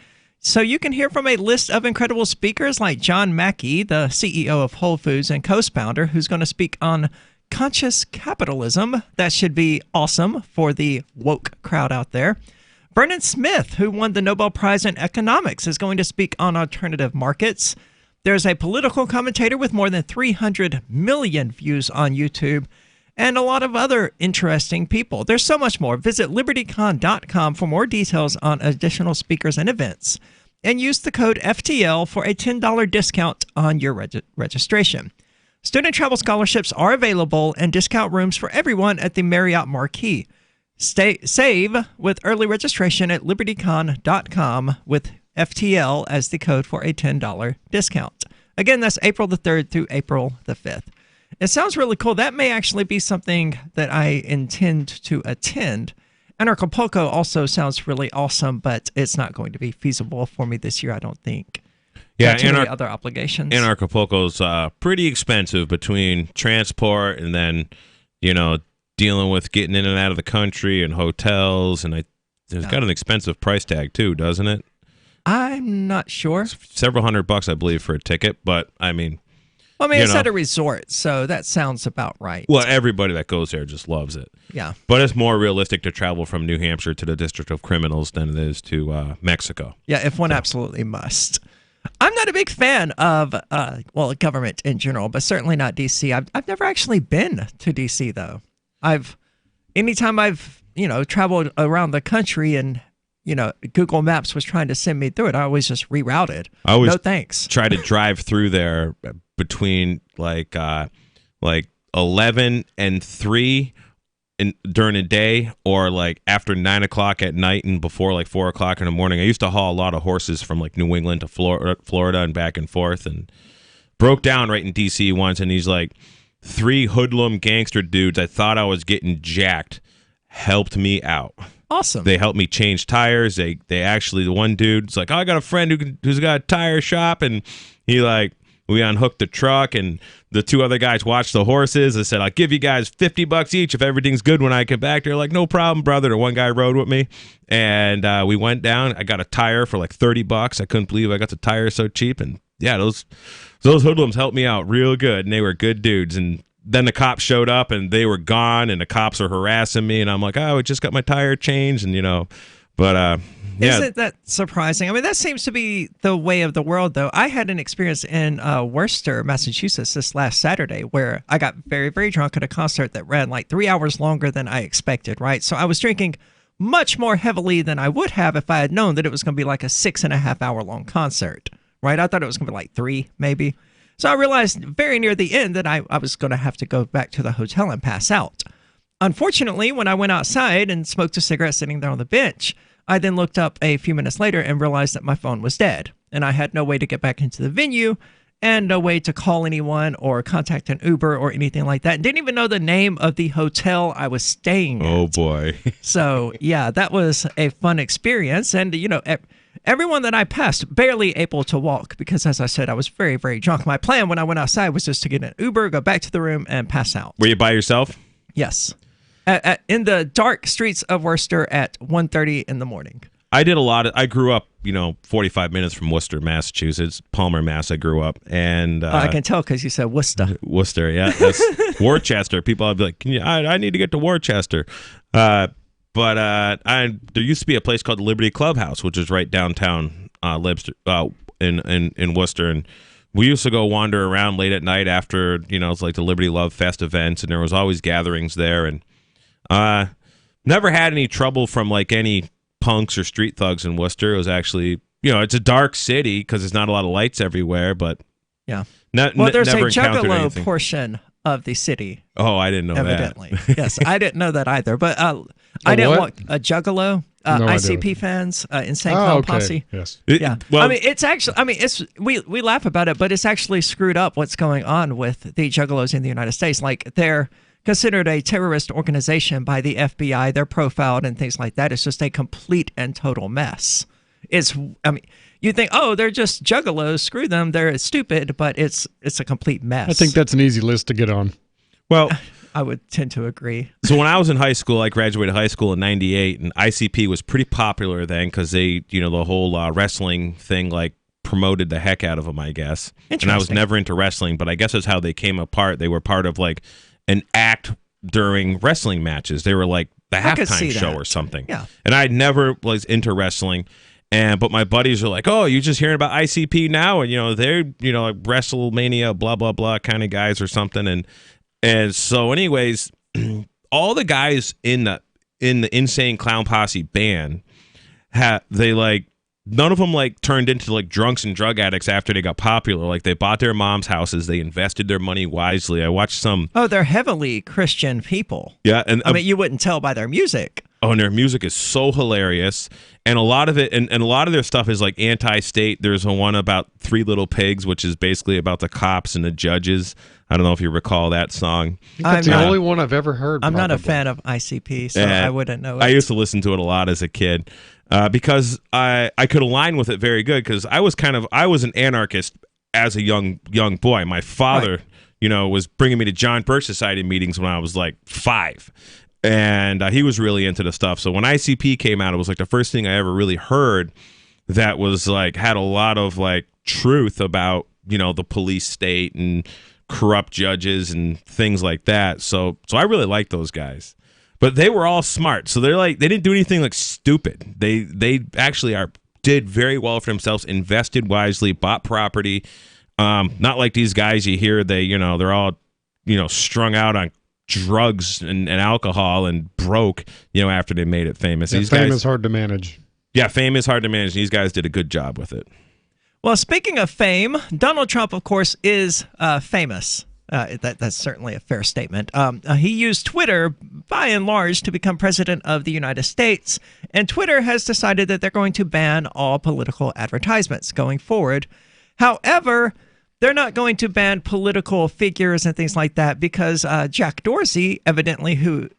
So you can hear from a list of incredible speakers like John Mackey, the CEO of Whole Foods and co-founder, who's going to speak on conscious capitalism. That should be awesome for the woke crowd out there. Vermin Smith, who won the Nobel Prize in Economics, is going to speak on alternative markets. There's a political commentator with more than 300 million views on YouTube, and a lot of other interesting people. There's so much more. Visit libertycon.com for more details on additional speakers and events. And use the code FTL for a $10 discount on your registration. Student travel scholarships are available and discount rooms for everyone at the Marriott Marquis. Save with early registration at libertycon.com with FTL as the code for a $10 discount. Again, that's April the 3rd through April the 5th. It sounds really cool. That may actually be something that I intend to attend. And Acapulco also sounds really awesome, but it's not going to be feasible for me this year, I don't think. Yeah, and other obligations. And Acapulco's pretty expensive between transport and then, dealing with getting in and out of the country and hotels. And there's got an expensive price tag too, doesn't it? I'm not sure. It's several $100, I believe, for a ticket. But I mean, it's at a resort, so that sounds about right. Well, everybody that goes there just loves it. Yeah. But it's more realistic to travel from New Hampshire to the District of Criminals than it is to Mexico. Yeah, if one absolutely must. I'm not a big fan of, government in general, but certainly not D.C. I've never actually been to D.C., though. Anytime I've, traveled around the country and, Google Maps was trying to send me through it, I always just rerouted. No thanks. Try to drive through there between like 11 and 3 during the day, or like after 9 o'clock at night and before like 4 o'clock in the morning. I used to haul a lot of horses from like New England to Florida and back and forth, and broke down right in DC once, and these like 3 hoodlum gangster dudes, I thought I was getting jacked, helped me out. Awesome. They helped me change tires. They actually, the one dude's like, I got a friend who's got a tire shop, and we unhooked the truck, and the 2 other guys watched the horses. I said, I'll give you guys $50 each if everything's good when I get back. They're like, no problem, brother. The one guy rode with me, and we went down. I got a tire for like $30. I couldn't believe I got the tire so cheap. And yeah, those hoodlums helped me out real good, and they were good dudes. And then the cops showed up, and they were gone, and the cops were harassing me, and I'm like, oh, I just got my tire changed, and But yeah. Isn't that surprising? I mean, that seems to be the way of the world, though. I had an experience in Worcester, Massachusetts this last Saturday where I got very, very drunk at a concert that ran like 3 hours longer than I expected, right? So I was drinking much more heavily than I would have if I had known that it was going to be like a 6.5 hour long concert, right? I thought it was going to be like 3, maybe. So I realized very near the end that I was going to have to go back to the hotel and pass out. Unfortunately, when I went outside and smoked a cigarette sitting there on the bench, I then looked up a few minutes later and realized that my phone was dead. And I had no way to get back into the venue and no way to call anyone or contact an Uber or anything like that. Didn't even know the name of the hotel I was staying at. Oh, boy. So, yeah, that was a fun experience. And, you know, everyone that I passed barely able to walk because, as I said, I was very, very drunk. My plan when I went outside was just to get an Uber, go back to the room, and pass out. Were you by yourself? Yes. In the dark streets of Worcester at 1:30 in the morning. I did a lot of. I grew up, 45 minutes from Worcester, Massachusetts, Palmer, Mass. I grew up, and I can tell because you said Worcester. Worcester, yeah, that's Worcester. People would be like, I need to get to Worcester, but there used to be a place called Liberty Clubhouse, which is right downtown in Worcester, and we used to go wander around late at night after it's like the Liberty Love Fest events, and there was always gatherings there, and never had any trouble from like any punks or street thugs in Worcester. It was actually, it's a dark city because there's not a lot of lights everywhere, but yeah. There's a never encountered juggalo anything. portion of the city. Oh, I didn't know evidently. that. Yes, I didn't know that either. But I didn't want a juggalo. No, ICP fans, Insane Clown okay. Posse. Yes. Yeah. Well, it's actually. It's we laugh about it, but it's actually screwed up what's going on with the juggalos in the United States. Like they're considered a terrorist organization by the FBI. They're profiled and things like that. It's just a complete and total mess. You think, oh, they're just juggalos. Screw them. They're stupid, but it's a complete mess. I think that's an easy list to get on. Well, I would tend to agree. So when I was in high school, I graduated high school in '98, and ICP was pretty popular then because they, the whole wrestling thing, like promoted the heck out of them, I guess. And I was never into wrestling, but I guess that's how they came apart. They were part of like an act during wrestling matches. They were like the halftime show or something. Yeah. And I never was into wrestling. But my buddies are like, oh, you just hearing about ICP now? And, they're, like WrestleMania, blah, blah, blah kind of guys or something. And so anyways, all the guys in the Insane Clown Posse band, none of them like turned into like drunks and drug addicts after they got popular. Like they bought their mom's houses, they invested their money wisely. I watched some. Oh, they're heavily Christian people. Yeah, and I mean, you wouldn't tell by their music. Oh, and their music is so hilarious, and a lot of it, and a lot of their stuff is like anti-state. There's one about Three Little Pigs, which is basically about the cops and the judges. I don't know if you recall that song. That's the only one I've ever heard. I'm not a fan of ICP, so I wouldn't know it. I used to listen to it a lot as a kid because I could align with it very good because I was an anarchist as a young boy. My father, was bringing me to John Birch Society meetings when I was like 5. And he was really into the stuff. So when ICP came out, it was like the first thing I ever really heard that was like had a lot of like truth about, the police state and corrupt judges and things like that. So I really liked those guys. But they were all smart. So they're like they didn't do anything like stupid. They actually did very well for themselves, invested wisely, bought property. Not like these guys you hear they're all strung out on drugs and alcohol and broke, after they made it famous. Yeah, fame is hard to manage. Yeah, fame is hard to manage. These guys did a good job with it. Well, speaking of fame, Donald Trump, of course, is famous. That's certainly a fair statement. He used Twitter, by and large, to become president of the United States, and Twitter has decided that they're going to ban all political advertisements going forward. However, they're not going to ban political figures and things like that because Jack Dorsey, evidently, who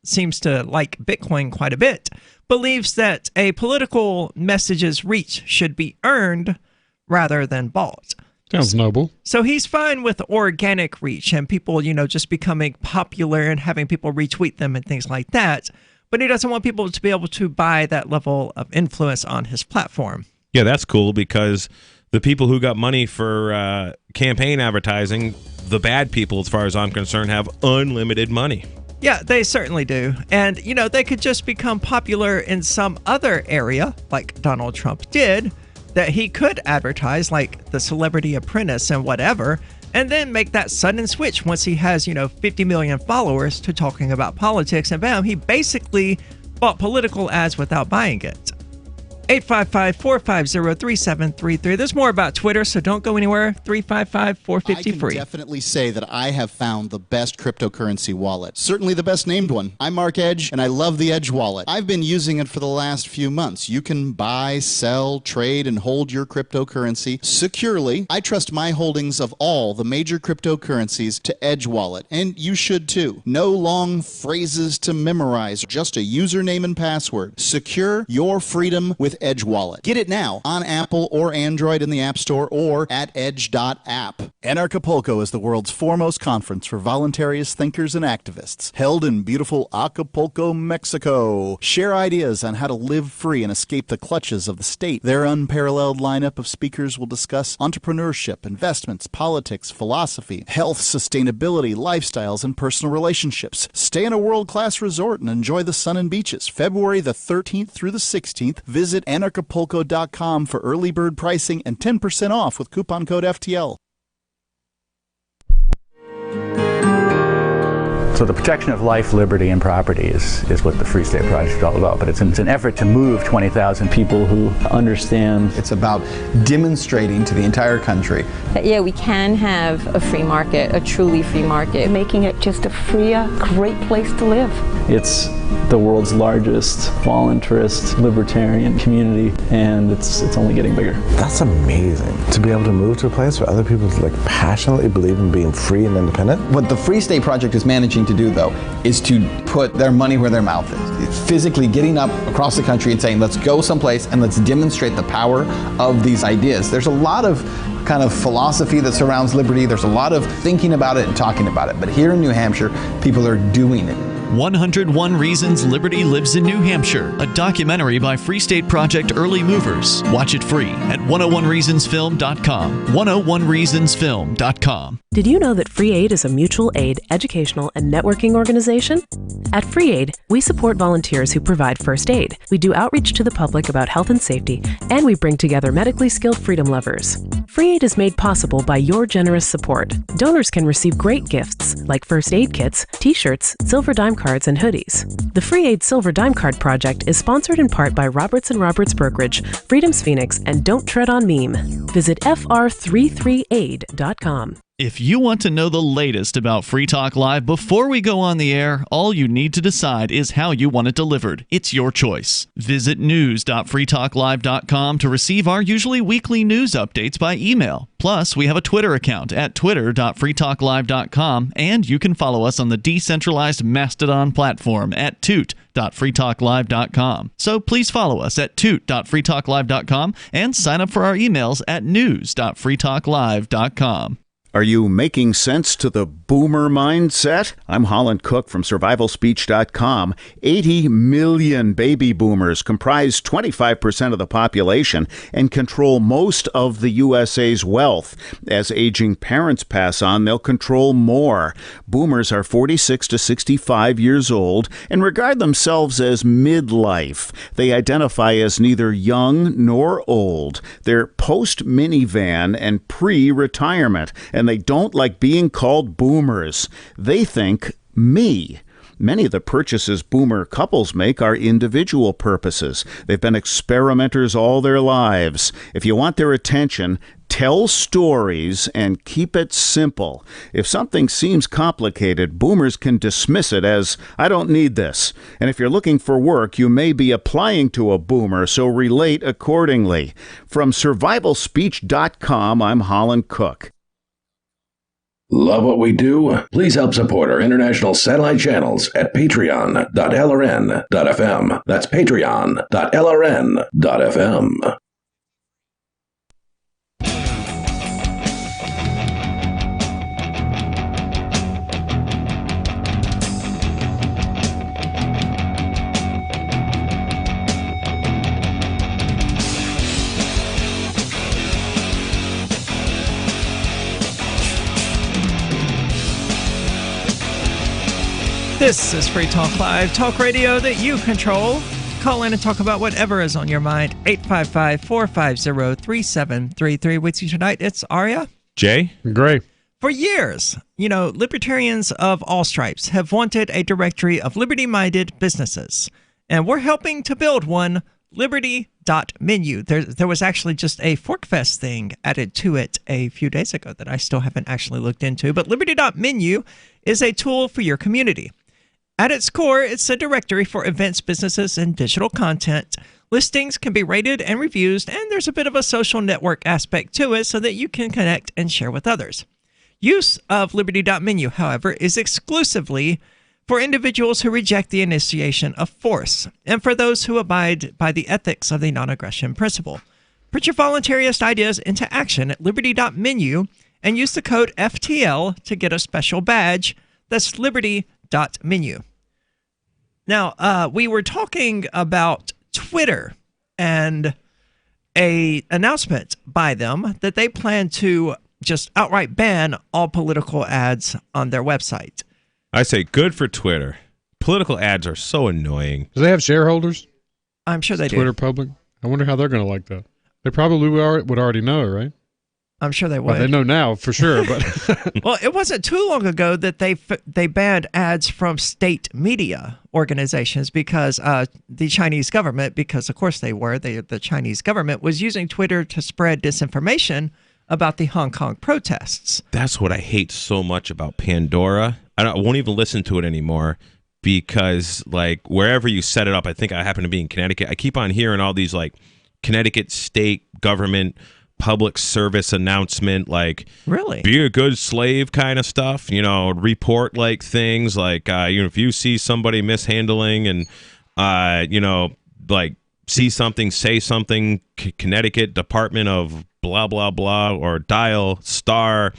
seems to like Bitcoin quite a bit, believes that a political message's reach should be earned rather than bought. Sounds noble. So he's fine with organic reach and people, just becoming popular and having people retweet them and things like that. But he doesn't want people to be able to buy that level of influence on his platform. Yeah, that's cool because the people who got money for campaign advertising, the bad people, as far as I'm concerned, have unlimited money. Yeah, they certainly do. And, they could just become popular in some other area, like Donald Trump did, that he could advertise, like the Celebrity Apprentice and whatever, and then make that sudden switch once he has, 50 million followers to talking about politics, and bam, he basically bought political ads without buying it. 855-450-3733. There's more about Twitter, so don't go anywhere. 355-450-FREE. I can definitely say that I have found the best cryptocurrency wallet. Certainly the best named one. I'm Mark Edge, and I love the Edge wallet. I've been using it for the last few months. You can buy, sell, trade, and hold your cryptocurrency securely. I trust my holdings of all the major cryptocurrencies to Edge Wallet, and you should too. No long phrases to memorize, just a username and password. Secure your freedom with Edge Wallet. Get it now on Apple or Android in the App Store or at edge.app. Anarchapulco is the world's foremost conference for voluntarists, thinkers, and activists, held in beautiful Acapulco, Mexico. Share ideas on how to live free and escape the clutches of the state. Their unparalleled lineup of speakers will discuss entrepreneurship, investments, politics, philosophy, health, sustainability, lifestyles, and personal relationships. Stay in a world-class resort and enjoy the sun and beaches. February the 13th through the 16th. Visit anarchapulco.com for early bird pricing and 10% off with coupon code FTL. So the protection of life, liberty, and property is what the Free State Project is all about. But it's an effort to move 20,000 people who understand. It's about demonstrating to the entire country that, yeah, we can have a free market, a truly free market. Making it just a freer, great place to live. It's the world's largest voluntarist libertarian community, and it's only getting bigger. That's amazing, to be able to move to a place where other people passionately believe in being free and independent. What the Free State Project is managing to do, though, is to put their money where their mouth is. It's physically getting up across the country and saying, let's go someplace and let's demonstrate the power of these ideas. There's a lot of kind of philosophy that surrounds liberty. There's a lot of thinking about it and talking about it. But here in New Hampshire, people are doing it. 101 Reasons Liberty Lives in New Hampshire, a documentary by Free State Project early movers. Watch it free at 101reasonsfilm.com. 101reasonsfilm.com. Did you know that Free Aid is a mutual aid, educational, and networking organization? At Free Aid, we support volunteers who provide first aid. We do outreach to the public about health and safety, and we bring together medically skilled freedom lovers. Free Aid is made possible by your generous support. Donors can receive great gifts like first aid kits, t-shirts, silver dime cards, and hoodies. The Free Aid Silver Dime Card Project is sponsored in part by Roberts & Roberts Brokerage, Freedom's Phoenix, and Don't Tread on Meme. Visit fr33aid.com. If you want to know the latest about Free Talk Live before we go on the air, all you need to decide is how you want it delivered. It's your choice. Visit news.freetalklive.com to receive our usually weekly news updates by email. Plus, we have a Twitter account at twitter.freetalklive.com, and you can follow us on the decentralized Mastodon platform at toot.freetalklive.com. So please follow us at toot.freetalklive.com and sign up for our emails at news.freetalklive.com. Are you making sense to the boomer mindset? I'm Holland Cook from survivalspeech.com. 80 million baby boomers comprise 25% of the population and control most of the USA's wealth. As aging parents pass on, they'll control more. Boomers are 46 to 65 years old and regard themselves as midlife. They identify as neither young nor old. They're post-minivan and pre-retirement, and they don't like being called boomers. They think me. Many of the purchases boomer couples make are individual purposes. They've been experimenters all their lives. If you want their attention, tell stories and keep it simple. If something seems complicated, boomers can dismiss it as, I don't need this. And if you're looking for work, you may be applying to a boomer, so relate accordingly. From survivalspeech.com, I'm Holland Cook. Love what we do? Please help support our international satellite channels at patreon.lrn.fm. That's patreon.lrn.fm. This is Free Talk Live, talk radio that you control. Call in and talk about whatever is on your mind. 855-450-3733. With you tonight, it's Aria. Jay? Gray. For years, libertarians of all stripes have wanted a directory of liberty-minded businesses. And we're helping to build one, Liberty.menu. There was actually just a Forkfest thing added to it a few days ago that I still haven't actually looked into. But Liberty.menu is a tool for your community. At its core, it's a directory for events, businesses, and digital content. Listings can be rated and reviewed, and there's a bit of a social network aspect to it so that you can connect and share with others. Use of Liberty.menu, however, is exclusively for individuals who reject the initiation of force, and for those who abide by the ethics of the non-aggression principle. Put your voluntarist ideas into action at Liberty.menu and use the code FTL to get a special badge. That's Liberty.menu. Now, we were talking about Twitter and an announcement by them that they plan to just outright ban all political ads on their website. I say good for Twitter. Political ads are so annoying. Do they have shareholders? I'm sure they do. Twitter public? I wonder how they're going to like that. They probably would already know, right? I'm sure they would. Well, they know now for sure, but well, it wasn't too long ago that they banned ads from state media organizations because the Chinese government, because of course the Chinese government was using Twitter to spread disinformation about the Hong Kong protests. That's what I hate so much about Pandora. I won't even listen to it anymore because, like, wherever you set it up, I think I happen to be in Connecticut. I keep on hearing all these, like, Connecticut state government public service announcement, like, really be a good slave kind of stuff, report like things like, if you see somebody mishandling and, like see something, say something, Connecticut Department of blah, blah, blah, or dial star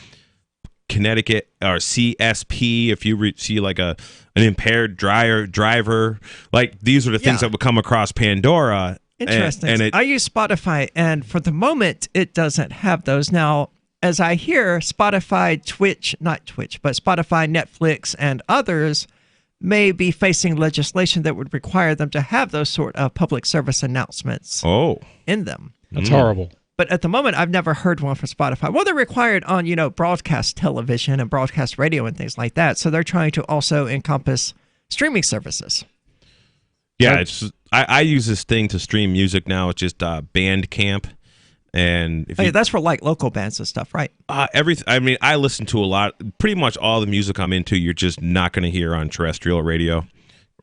Connecticut or CSP if you see like an impaired driver. Like, these are the things that would come across Pandora. Interesting. And I use Spotify, and for the moment, it doesn't have those. Now, as I hear, Spotify, Spotify, Netflix, and others may be facing legislation that would require them to have those sort of public service announcements in them. That's horrible. But at the moment, I've never heard one for Spotify. Well, they're required on, broadcast television and broadcast radio and things like that. So they're trying to also encompass streaming services. Yeah, I use this thing to stream music now. It's just Bandcamp, and that's for like local bands and stuff, right? I listen to a lot. Pretty much all the music I'm into, you're just not going to hear on terrestrial radio,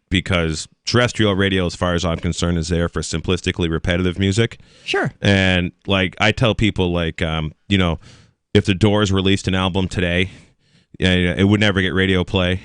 because terrestrial radio, as far as I'm concerned, is there for simplistically repetitive music. Sure. And like I tell people, like if the Doors released an album today, it would never get radio play,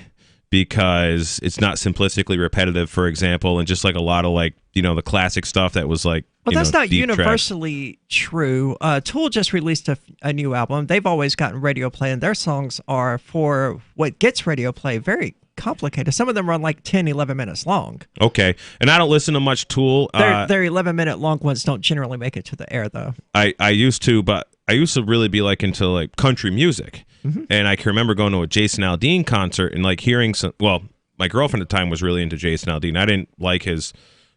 because it's not simplistically repetitive, for example, and just like a lot of like, the classic stuff that was like, well, that's not universally true. Tool just released a new album. They've always gotten radio play, and their songs are, for what gets radio play, very complicated. Some of them run like 10, 11 minutes long. Okay. And I don't listen to much Tool. Their 11-minute long ones don't generally make it to the air, though. I used to, but I used to really be like into like country music. Mm-hmm. And I can remember going to a Jason Aldean concert and like hearing my girlfriend at the time was really into Jason Aldean. I didn't like his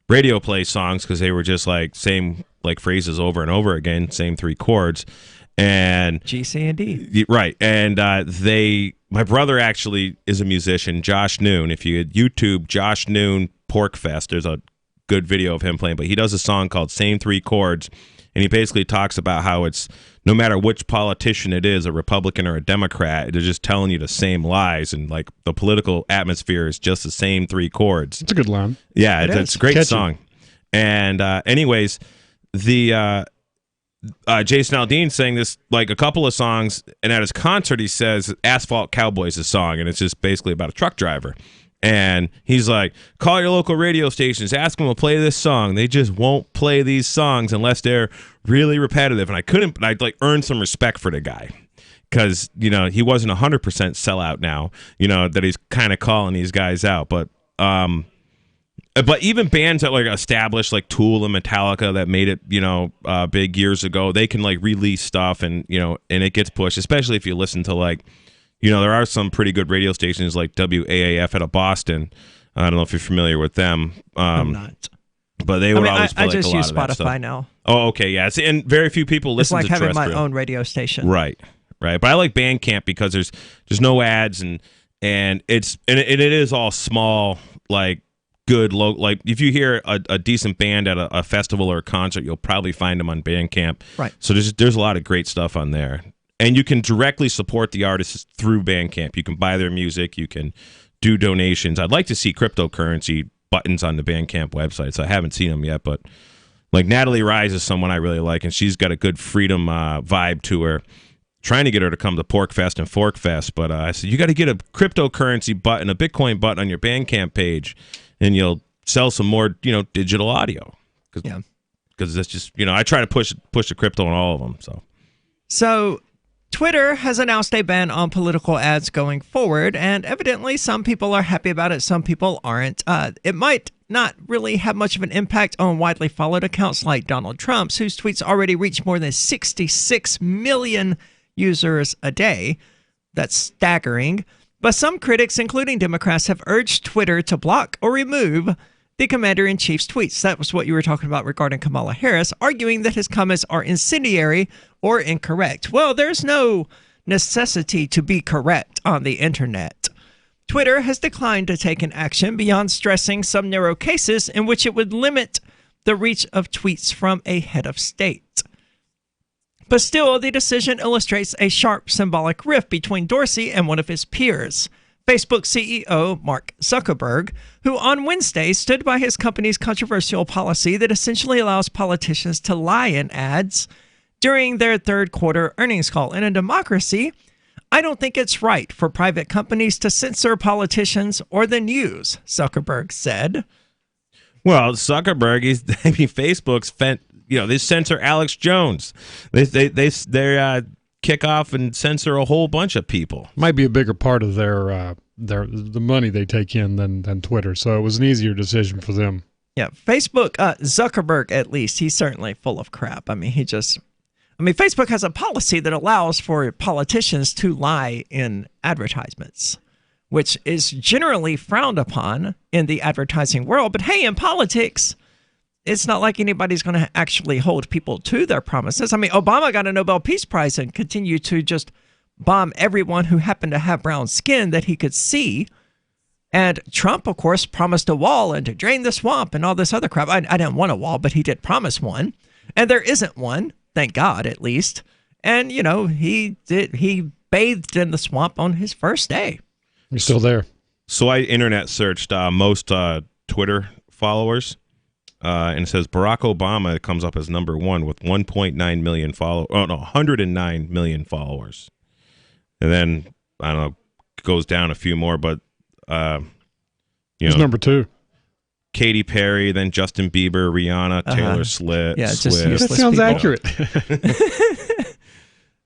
radio play songs because they were just like same like phrases over and over again, same three chords. And G, C, and D. Right. And my brother actually is a musician, Josh Noon. If you YouTube Josh Noon Porkfest, there's a good video of him playing, but he does a song called Same Three Chords. And he basically talks about how it's no matter which politician it is, a Republican or a Democrat, they're just telling you the same lies. And like the political atmosphere is just the same three chords. It's a good line. Yeah, it's a great Catchy song. And anyways, the Jason Aldean sang this like a couple of songs. And at his concert, he says Asphalt Cowboy's a song. And it's just basically about a truck driver. And he's like, call your local radio stations, ask them to play this song. They just won't play these songs unless they're really repetitive. And I'd like earn some respect for the guy, because, he wasn't 100% sellout now, that he's kind of calling these guys out. But even bands that like established like Tool and Metallica that made it, big years ago, they can like release stuff and, and it gets pushed, especially if you listen to like, there are some pretty good radio stations like WAAF out of Boston. I don't know if you're familiar with them. I'm not. But they would always play I just a lot use of that Spotify stuff. now. Oh, okay, yeah. And very few people listen to It's like having terrestrial. my own radio station. Right. But I like Bandcamp because there's no ads and it is all small, like good low. Like if you hear a decent band at a festival or a concert, you'll probably find them on Bandcamp. Right. So there's a lot of great stuff on there, and you can directly support the artists through Bandcamp. You can buy their music. You can do donations. I'd like to see cryptocurrency buttons on the Bandcamp website. So I haven't seen them yet, but like Natalie Rise is someone I really like, and she's got a good freedom vibe to her. Trying to get her to come to Porkfest and Forkfest, but I said you got to get a cryptocurrency button, a Bitcoin button on your Bandcamp page, and you'll sell some more, digital audio. Because that's just, I try to push the crypto on all of them. So Twitter has announced a ban on political ads going forward, and evidently some people are happy about it, some people aren't. It might not really have much of an impact on widely followed accounts like Donald Trump's, whose tweets already reach more than 66 million users a day. That's staggering. But some critics, including Democrats, have urged Twitter to block or remove the commander-in-chief's tweets. That was what you were talking about regarding Kamala Harris, arguing that his comments are incendiary or incorrect. Well, there's no necessity to be correct on the internet. Twitter has declined to take an action beyond stressing some narrow cases in which it would limit the reach of tweets from a head of state. But still, the decision illustrates a sharp symbolic rift between Dorsey and one of his peers, Facebook CEO Mark Zuckerberg, who on Wednesday stood by his company's controversial policy that essentially allows politicians to lie in ads during their third quarter earnings call. In a democracy, I don't think it's right for private companies to censor politicians or the news, Zuckerberg said. Well, Zuckerberg Facebook's they censor Alex Jones. They kick off and censor a whole bunch of people. Might be a bigger part of the money they take in than Twitter, so it was an easier decision for them. Yeah, Facebook, Zuckerberg at least, he's certainly full of crap. Facebook has a policy that allows for politicians to lie in advertisements, which is generally frowned upon in the advertising world. But hey, in politics, it's not like anybody's going to actually hold people to their promises. Obama got a Nobel Peace Prize and continued to just bomb everyone who happened to have brown skin that he could see. And Trump, of course, promised a wall and to drain the swamp and all this other crap. I didn't want a wall, but he did promise one. And there isn't one, thank God, at least. And, he bathed in the swamp on his first day. You're still there. So I internet searched most Twitter followers. And it says Barack Obama comes up as number one with 1.9 million followers. 109 million followers. And then, I don't know, goes down a few more, but, Who's number two? Katy Perry, then Justin Bieber, Rihanna, Taylor Swift. Yeah, just useless That sounds people. accurate.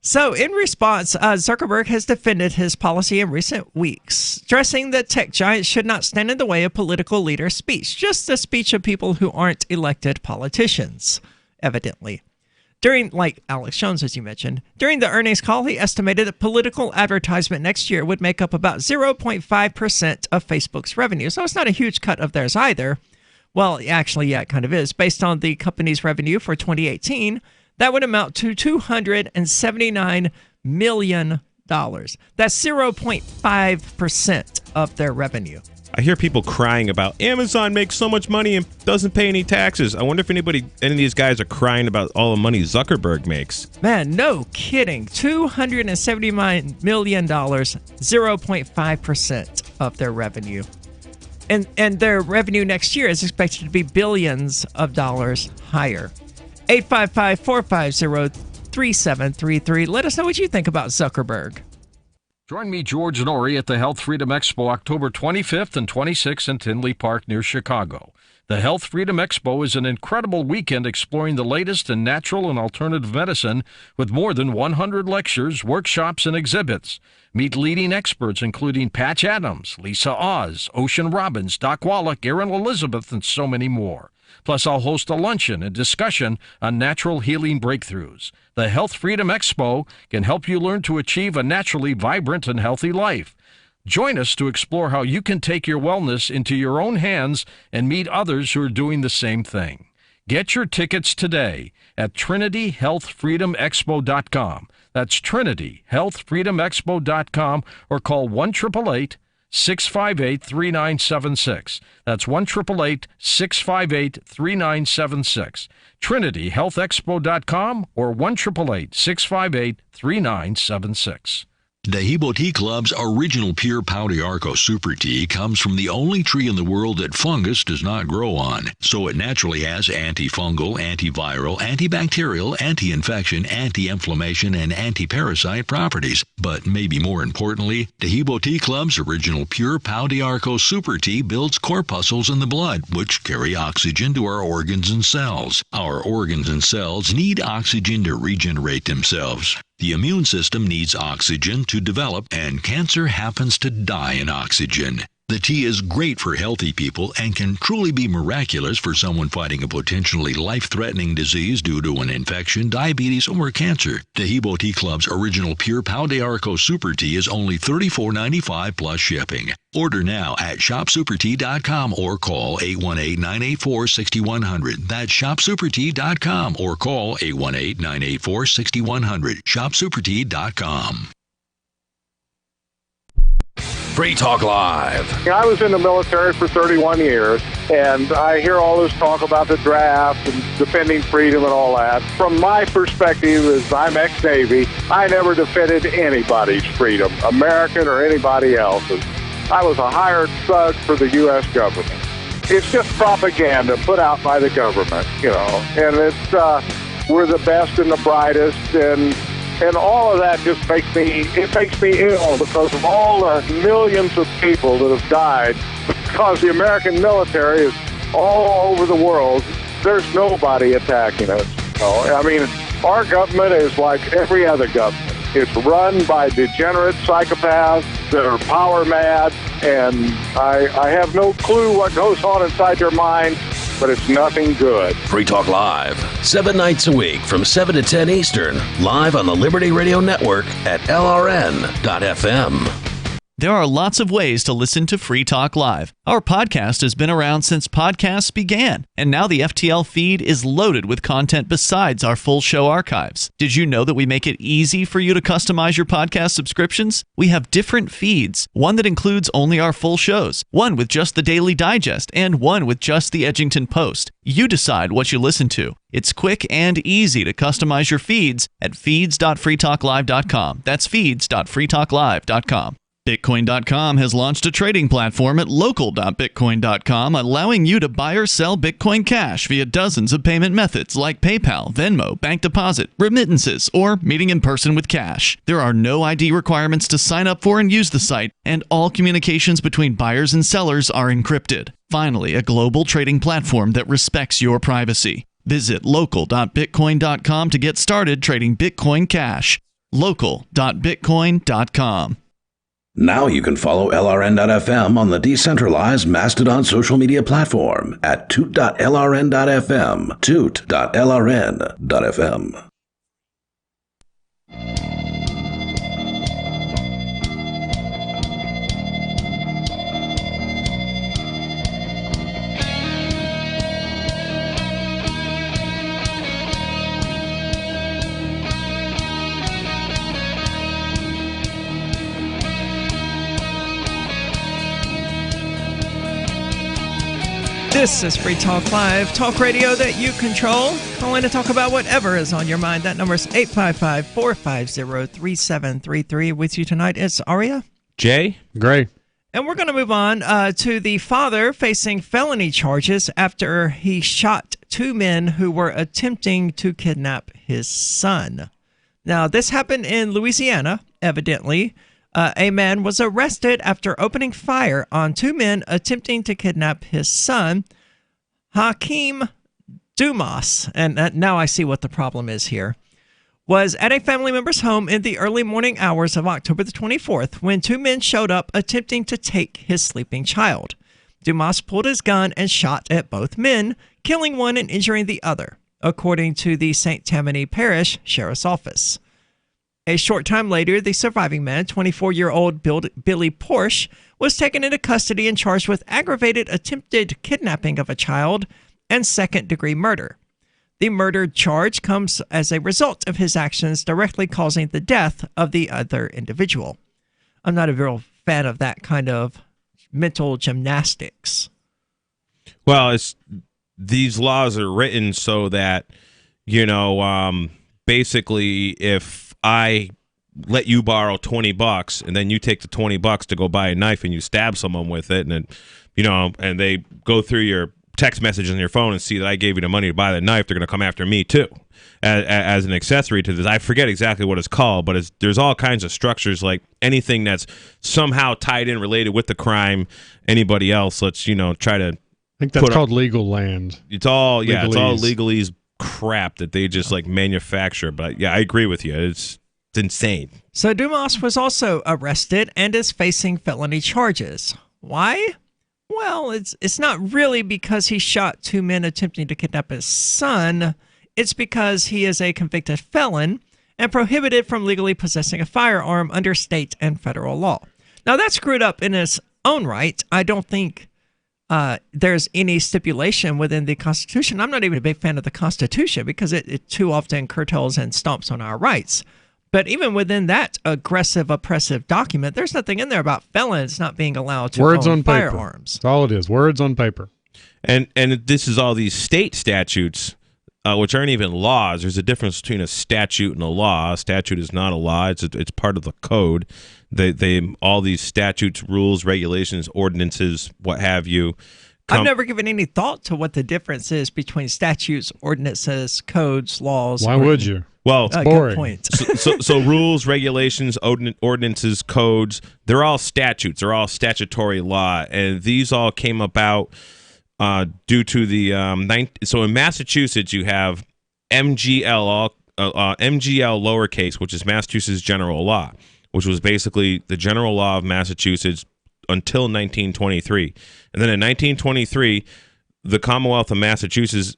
So in response, Zuckerberg has defended his policy in recent weeks, stressing that tech giants should not stand in the way of political leaders' speech, just the speech of people who aren't elected politicians, evidently. Like Alex Jones, as you mentioned, during the earnings call, he estimated that political advertisement next year would make up about 0.5% of Facebook's revenue. So it's not a huge cut of theirs either. Well, actually, yeah, it kind of is. Based on the company's revenue for 2018, that would amount to $279 million. That's 0.5% of their revenue. I hear people crying about Amazon makes so much money and doesn't pay any taxes. I wonder if any of these guys are crying about all the money Zuckerberg makes. Man, no kidding. $279 million, 0.5% of their revenue. And their revenue next year is expected to be billions of dollars higher. 855-450-3733. Let us know what you think about Zuckerberg. Join me, George Norrie, at the Health Freedom Expo October 25th and 26th in Tinley Park near Chicago. The Health Freedom Expo is an incredible weekend exploring the latest in natural and alternative medicine with more than 100 lectures, workshops, and exhibits. Meet leading experts including Patch Adams, Lisa Oz, Ocean Robbins, Doc Wallach, Erin Elizabeth, and so many more. Plus, I'll host a luncheon and discussion on natural healing breakthroughs. The Health Freedom Expo can help you learn to achieve a naturally vibrant and healthy life. Join us to explore how you can take your wellness into your own hands and meet others who are doing the same thing. Get your tickets today at TrinityHealthFreedomExpo.com. That's TrinityHealthFreedomExpo.com, or call 1-888-658-3976. That's 1-888-658-3976. TrinityHealthExpo.com or 1-888-658-3976. Dehibo Tea Club's original pure Pau d'Arco Super Tea comes from the only tree in the world that fungus does not grow on, so it naturally has antifungal, antiviral, antibacterial, anti-infection, anti-inflammation, and anti-parasite properties. But maybe more importantly, Dehibo Tea Club's original pure Pau d'Arco Super Tea builds corpuscles in the blood, which carry oxygen to our organs and cells. Our organs and cells need oxygen to regenerate themselves. The immune system needs oxygen to develop, and cancer happens to die in oxygen. The tea is great for healthy people and can truly be miraculous for someone fighting a potentially life-threatening disease due to an infection, diabetes, or cancer. Dehibo Tea Club's original pure Pau d'Arco Super Tea is only $34.95 plus shipping. Order now at shopsupertea.com or call 818-984-6100. That's shopsupertea.com or call 818-984-6100. shopsupertea.com. Free Talk Live. I was in the military for 31 years, and I hear all this talk about the draft and defending freedom and all that. From my perspective, as I'm ex-Navy, I never defended anybody's freedom, American or anybody else's. I was a hired thug for the U.S. government. It's just propaganda put out by the government, and it's we're the best and the brightest, and all of that just makes me ill because of all the millions of people that have died because the American military is all over the world. There's nobody attacking us. I mean, our government is like every other government. It's run by degenerate psychopaths that are power mad, and I have no clue what goes on inside their mind, but it's nothing good. Free Talk Live, 7 nights a week from 7 to 10 Eastern, live on the Liberty Radio Network at LRN.FM. There are lots of ways to listen to Free Talk Live. Our podcast has been around since podcasts began, and now the FTL feed is loaded with content besides our full show archives. Did you know that we make it easy for you to customize your podcast subscriptions? We have different feeds, one that includes only our full shows, one with just the Daily Digest, and one with just the Edgington Post. You decide what you listen to. It's quick and easy to customize your feeds at feeds.freetalklive.com. That's feeds.freetalklive.com. Bitcoin.com has launched a trading platform at local.bitcoin.com, allowing you to buy or sell Bitcoin Cash via dozens of payment methods like PayPal, Venmo, bank deposit, remittances, or meeting in person with cash. There are no ID requirements to sign up for and use the site, and all communications between buyers and sellers are encrypted. Finally, a global trading platform that respects your privacy. Visit local.bitcoin.com to get started trading Bitcoin Cash. local.bitcoin.com. Now you can follow LRN.FM on the decentralized Mastodon social media platform at toot.lrn.fm, toot.lrn.fm. This is Free Talk Live, talk radio that you control. Calling to talk about whatever is on your mind. That number is 855-450-3733. With you tonight is Aria. Jay. Gray. And we're going to move on to the father facing felony charges after he shot 2 men who were attempting to kidnap his son. Now, this happened in Louisiana, evidently. A man was arrested after opening fire on 2 men attempting to kidnap his son, Hakeem Dumas. And now I see what the problem is here. Was at a family member's home in the early morning hours of October the 24th when 2 men showed up attempting to take his sleeping child. Dumas pulled his gun and shot at both men, killing one and injuring the other, according to the St. Tammany Parish Sheriff's Office. A short time later, the surviving man, 24-year-old Billy Porsche, was taken into custody and charged with aggravated attempted kidnapping of a child and second-degree murder. The murder charge comes as a result of his actions directly causing the death of the other individual. I'm not a real fan of that kind of mental gymnastics. Well, these laws are written so that, basically if I let you borrow $20 and then you take the $20 to go buy a knife and you stab someone with it, and then, and they go through your text messages on your phone and see that I gave you the money to buy the knife, they're going to come after me too as an accessory to this. I forget exactly what it's called, but there's all kinds of structures, like anything that's somehow tied in, related with the crime, anybody else, let's, try to... I think that's called legal land. It's all legalese crap that they just manufacture. But yeah, I agree with you. It's insane. So Dumas was also arrested and is facing felony charges. Why? Well, it's not really because he shot two men attempting to kidnap his son. It's because he is a convicted felon and prohibited from legally possessing a firearm under state and federal law. Now, that's screwed up in its own right. I don't think there's any stipulation within the Constitution. I'm not even a big fan of the Constitution because it too often curtails and stomps on our rights. But even within that aggressive, oppressive document, there's nothing in there about felons not being allowed to own firearms. That's all it is. Words on paper. And this is all these state statutes, which aren't even laws. There's a difference between a statute and a law. A statute is not a law. It's part of the code. They all these statutes, rules, regulations, ordinances, what have you. I've never given any thought to what the difference is between statutes, ordinances, codes, laws. Why would you? Well, it's boring. Good point. So rules, regulations, ordinances, codes, they're all statutes. They're all statutory law. And these all came about due to the so in Massachusetts, you have MGL lowercase, which is Massachusetts general law, which was basically the general law of Massachusetts until 1923. And then in 1923, the Commonwealth of Massachusetts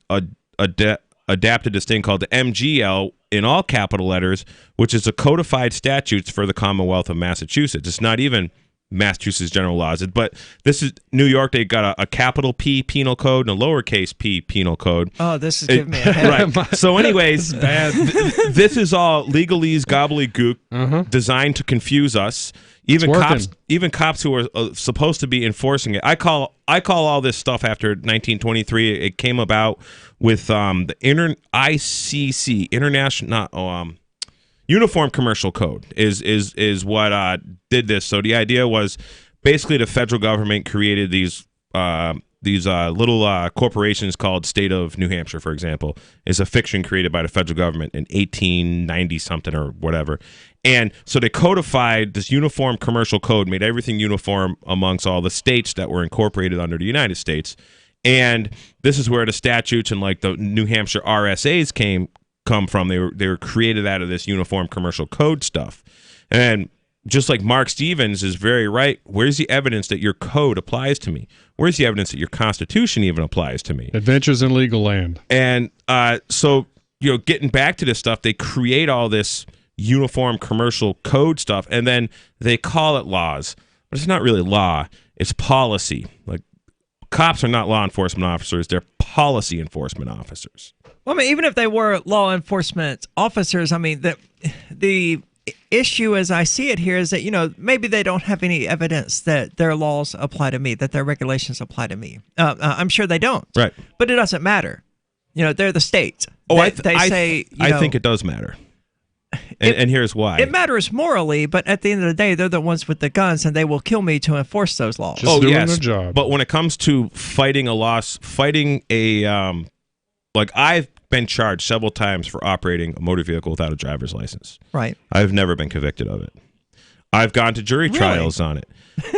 adapted this thing called the MGL in all capital letters, which is a codified statutes for the Commonwealth of Massachusetts. It's not even Massachusetts general laws, but this is New York. They got a capital P penal code and a lowercase p penal code. Oh, this is giving me a headache. Right. So anyways, this is all legalese gobbledygook designed to confuse us. Even cops who are supposed to be enforcing it. I call all this stuff after 1923. It came about with the ICC, International Uniform Commercial Code is what did this. So the idea was basically the federal government created these little corporations called State of New Hampshire, for example, is a fiction created by the federal government in 1890 something or whatever. And so they codified this uniform commercial code, made everything uniform amongst all the states that were incorporated under the United States. And this is where the statutes and like the New Hampshire RSAs come from. They were created out of this uniform commercial code stuff. And just like Mark Stevens is very right, where's the evidence that your code applies to me? Where's the evidence that your Constitution even applies to me? Adventures in Legal Land. And so, getting back to this stuff, they create all this uniform commercial code stuff, and then they call it laws. But it's not really law. It's policy. Like, cops are not law enforcement officers. They're policy enforcement officers. Well, I mean, even if they were law enforcement officers, I mean, the issue as I see it here is that, maybe they don't have any evidence that their laws apply to me, that their regulations apply to me. I'm sure they don't. Right. But it doesn't matter. They're the state. I think it does matter. And here's why. It matters morally, but at the end of the day, they're the ones with the guns, and they will kill me to enforce those laws. Just doing their job. But when it comes to fighting a loss, fighting I've been charged several times for operating a motor vehicle without a driver's license. Right. I've never been convicted of it. I've gone to jury trials on it.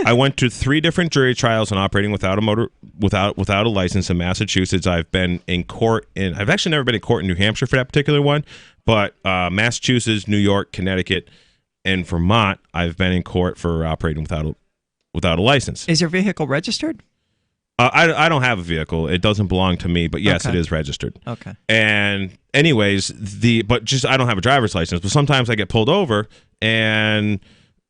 I went to 3 different jury trials on operating without a license in Massachusetts. I've been in court I've actually never been in court in New Hampshire for that particular one, but Massachusetts, New York, Connecticut, and Vermont, I've been in court for operating without a license. Is your vehicle registered? I don't have a vehicle. It doesn't belong to me, but yes, Okay. it is registered. Okay. And anyways, but just I don't have a driver's license. But sometimes I get pulled over and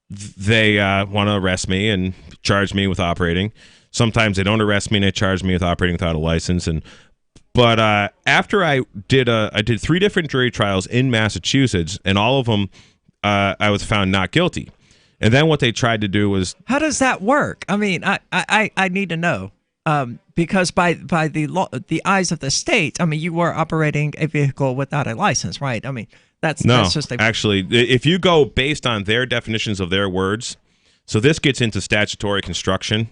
they want to arrest me and charge me with operating. Sometimes they don't arrest me and they charge me with operating without a license. But after I did 3 different jury trials in Massachusetts, and all of them I was found not guilty. And then what they tried to do was, how does that work? I mean, I need to know. Because by the eyes of the state, I mean, you were operating a vehicle without a license, right? I mean, that's just actually, if you go based on their definitions of their words, so this gets into statutory construction.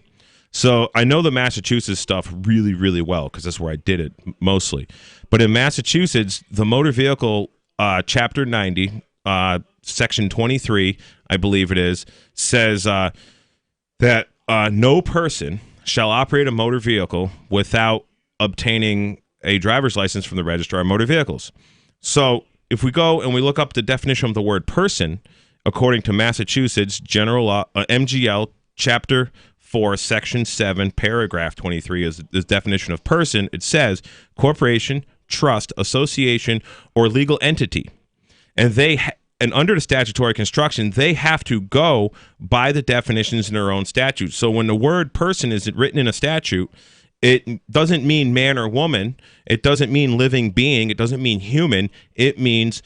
So I know the Massachusetts stuff really, really well because that's where I did it mostly. But in Massachusetts, the Motor Vehicle Chapter 90, Section 23, I believe it is, says that no person shall operate a motor vehicle without obtaining a driver's license from the Registrar of Motor Vehicles. So if we go and we look up the definition of the word person, according to Massachusetts General Law, MGL Chapter 4, Section 7, Paragraph 23 is the definition of person. It says corporation, trust, association, or legal entity. And under the statutory construction, they have to go by the definitions in their own statute. So when the word person is written in a statute, it doesn't mean man or woman. It doesn't mean living being. It doesn't mean human. It means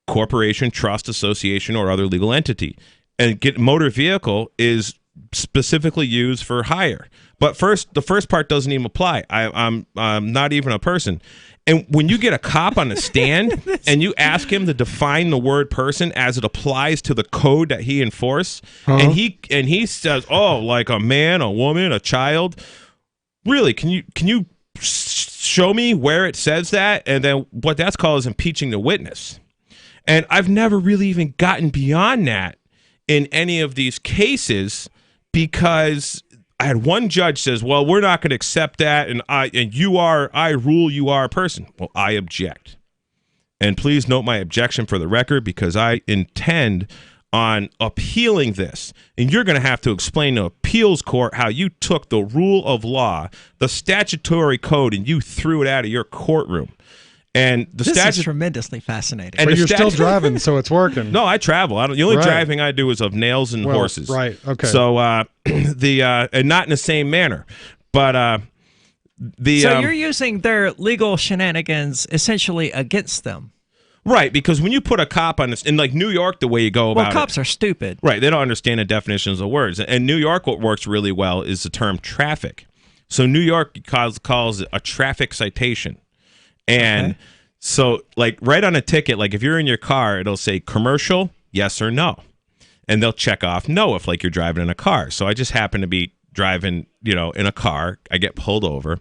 corporation, trust, association, or other legal entity. And motor vehicle is specifically used for hire. But the first part doesn't even apply. I'm not even a person. And when you get a cop on the stand and you ask him to define the word person as it applies to the code that he enforced, and he says, "Oh, like a man, a woman, a child." Really, can you show me where it says that? And then what that's called is impeaching the witness. And I've never really even gotten beyond that in any of these cases because I had one judge says, "Well, we're not going to accept that, and I rule you are a person." Well, I object. And please note my objection for the record because I intend on appealing this. And you're going to have to explain to appeals court how you took the rule of law, the statutory code, and you threw it out of your courtroom. And this is tremendously fascinating. But you're still driving, so it's working. No, I travel. The only driving I do is of nails and horses. Right. Okay. So and not in the same manner, but so you're using their legal shenanigans essentially against them. Right, because when you put a cop on this, in like New York, the way you go about cops are stupid. Right, they don't understand the definitions of words. And New York, what works really well is the term traffic. So New York calls it a traffic citation. And so, like, right on a ticket, like if you're in your car, it'll say commercial, yes or no. And they'll check off no if, like, you're driving in a car. So I just happen to be driving, in a car. I get pulled over,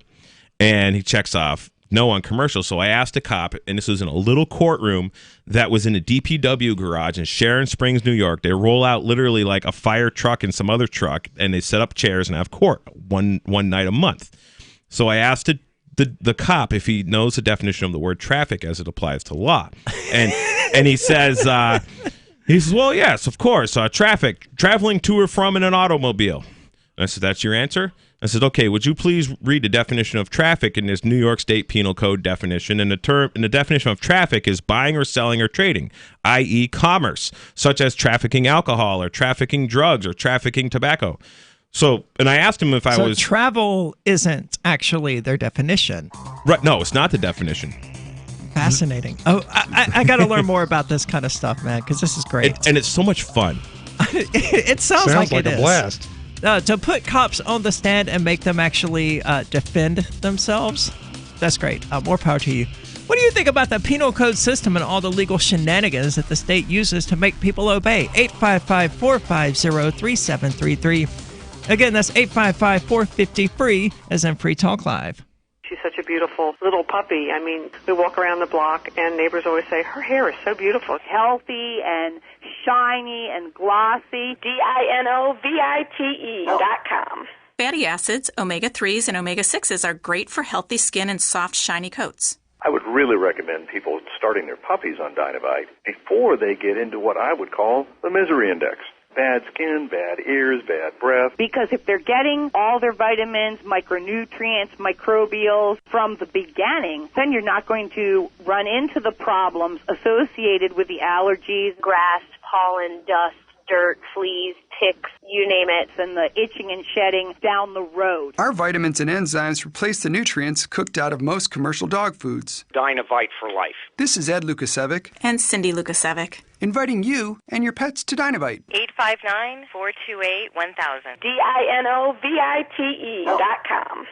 and he checks off no on commercial. So I asked a cop, and this was in a little courtroom that was in a DPW garage in Sharon Springs, New York. They roll out literally like a fire truck and some other truck, and they set up chairs and have court one night a month. So I asked the cop if he knows the definition of the word traffic as it applies to law. And he says, well, yes, of course. Traffic, traveling to or from in an automobile. And I said, that's your answer? I said, okay, would you please read the definition of traffic in this New York State Penal Code definition? And the definition of traffic is buying or selling or trading, i.e. commerce, such as trafficking alcohol or trafficking drugs or trafficking tobacco. So, and I asked him if I was... travel isn't actually their definition. Right, no, it's not the definition. Fascinating. Oh, I got to learn more about this kind of stuff, man, because this is great. And it's so much fun. It sounds like it a is. blast. To put cops on the stand and make them actually defend themselves, that's great. More power to you. What do you think about the penal code system and all the legal shenanigans that the state uses to make people obey? 855-450-3733. Again, that's 855-450-FREE, as in Free Talk Live. She's such a beautiful little puppy. I mean, we walk around the block, and neighbors always say, her hair is so beautiful. Healthy and shiny and glossy. DINOVITE.com. Fatty acids, omega-3s, and omega-6s are great for healthy skin and soft, shiny coats. I would really recommend people starting their puppies on Dynovite before they get into what I would call the misery index. bad skin, bad ears, bad breath. Because if they're getting all their vitamins, micronutrients, microbials from the beginning, then you're not going to run into the problems associated with the allergies, grass, pollen, dust, dirt, fleas, ticks, you name it, and the itching and shedding down the road. Our vitamins and enzymes replace the nutrients cooked out of most commercial dog foods. Dynavite for life. This is Ed Lukasevic And Cindy Lukasevic. inviting you and your pets to Dynavite. 859-428-1000. DINOVITE.com.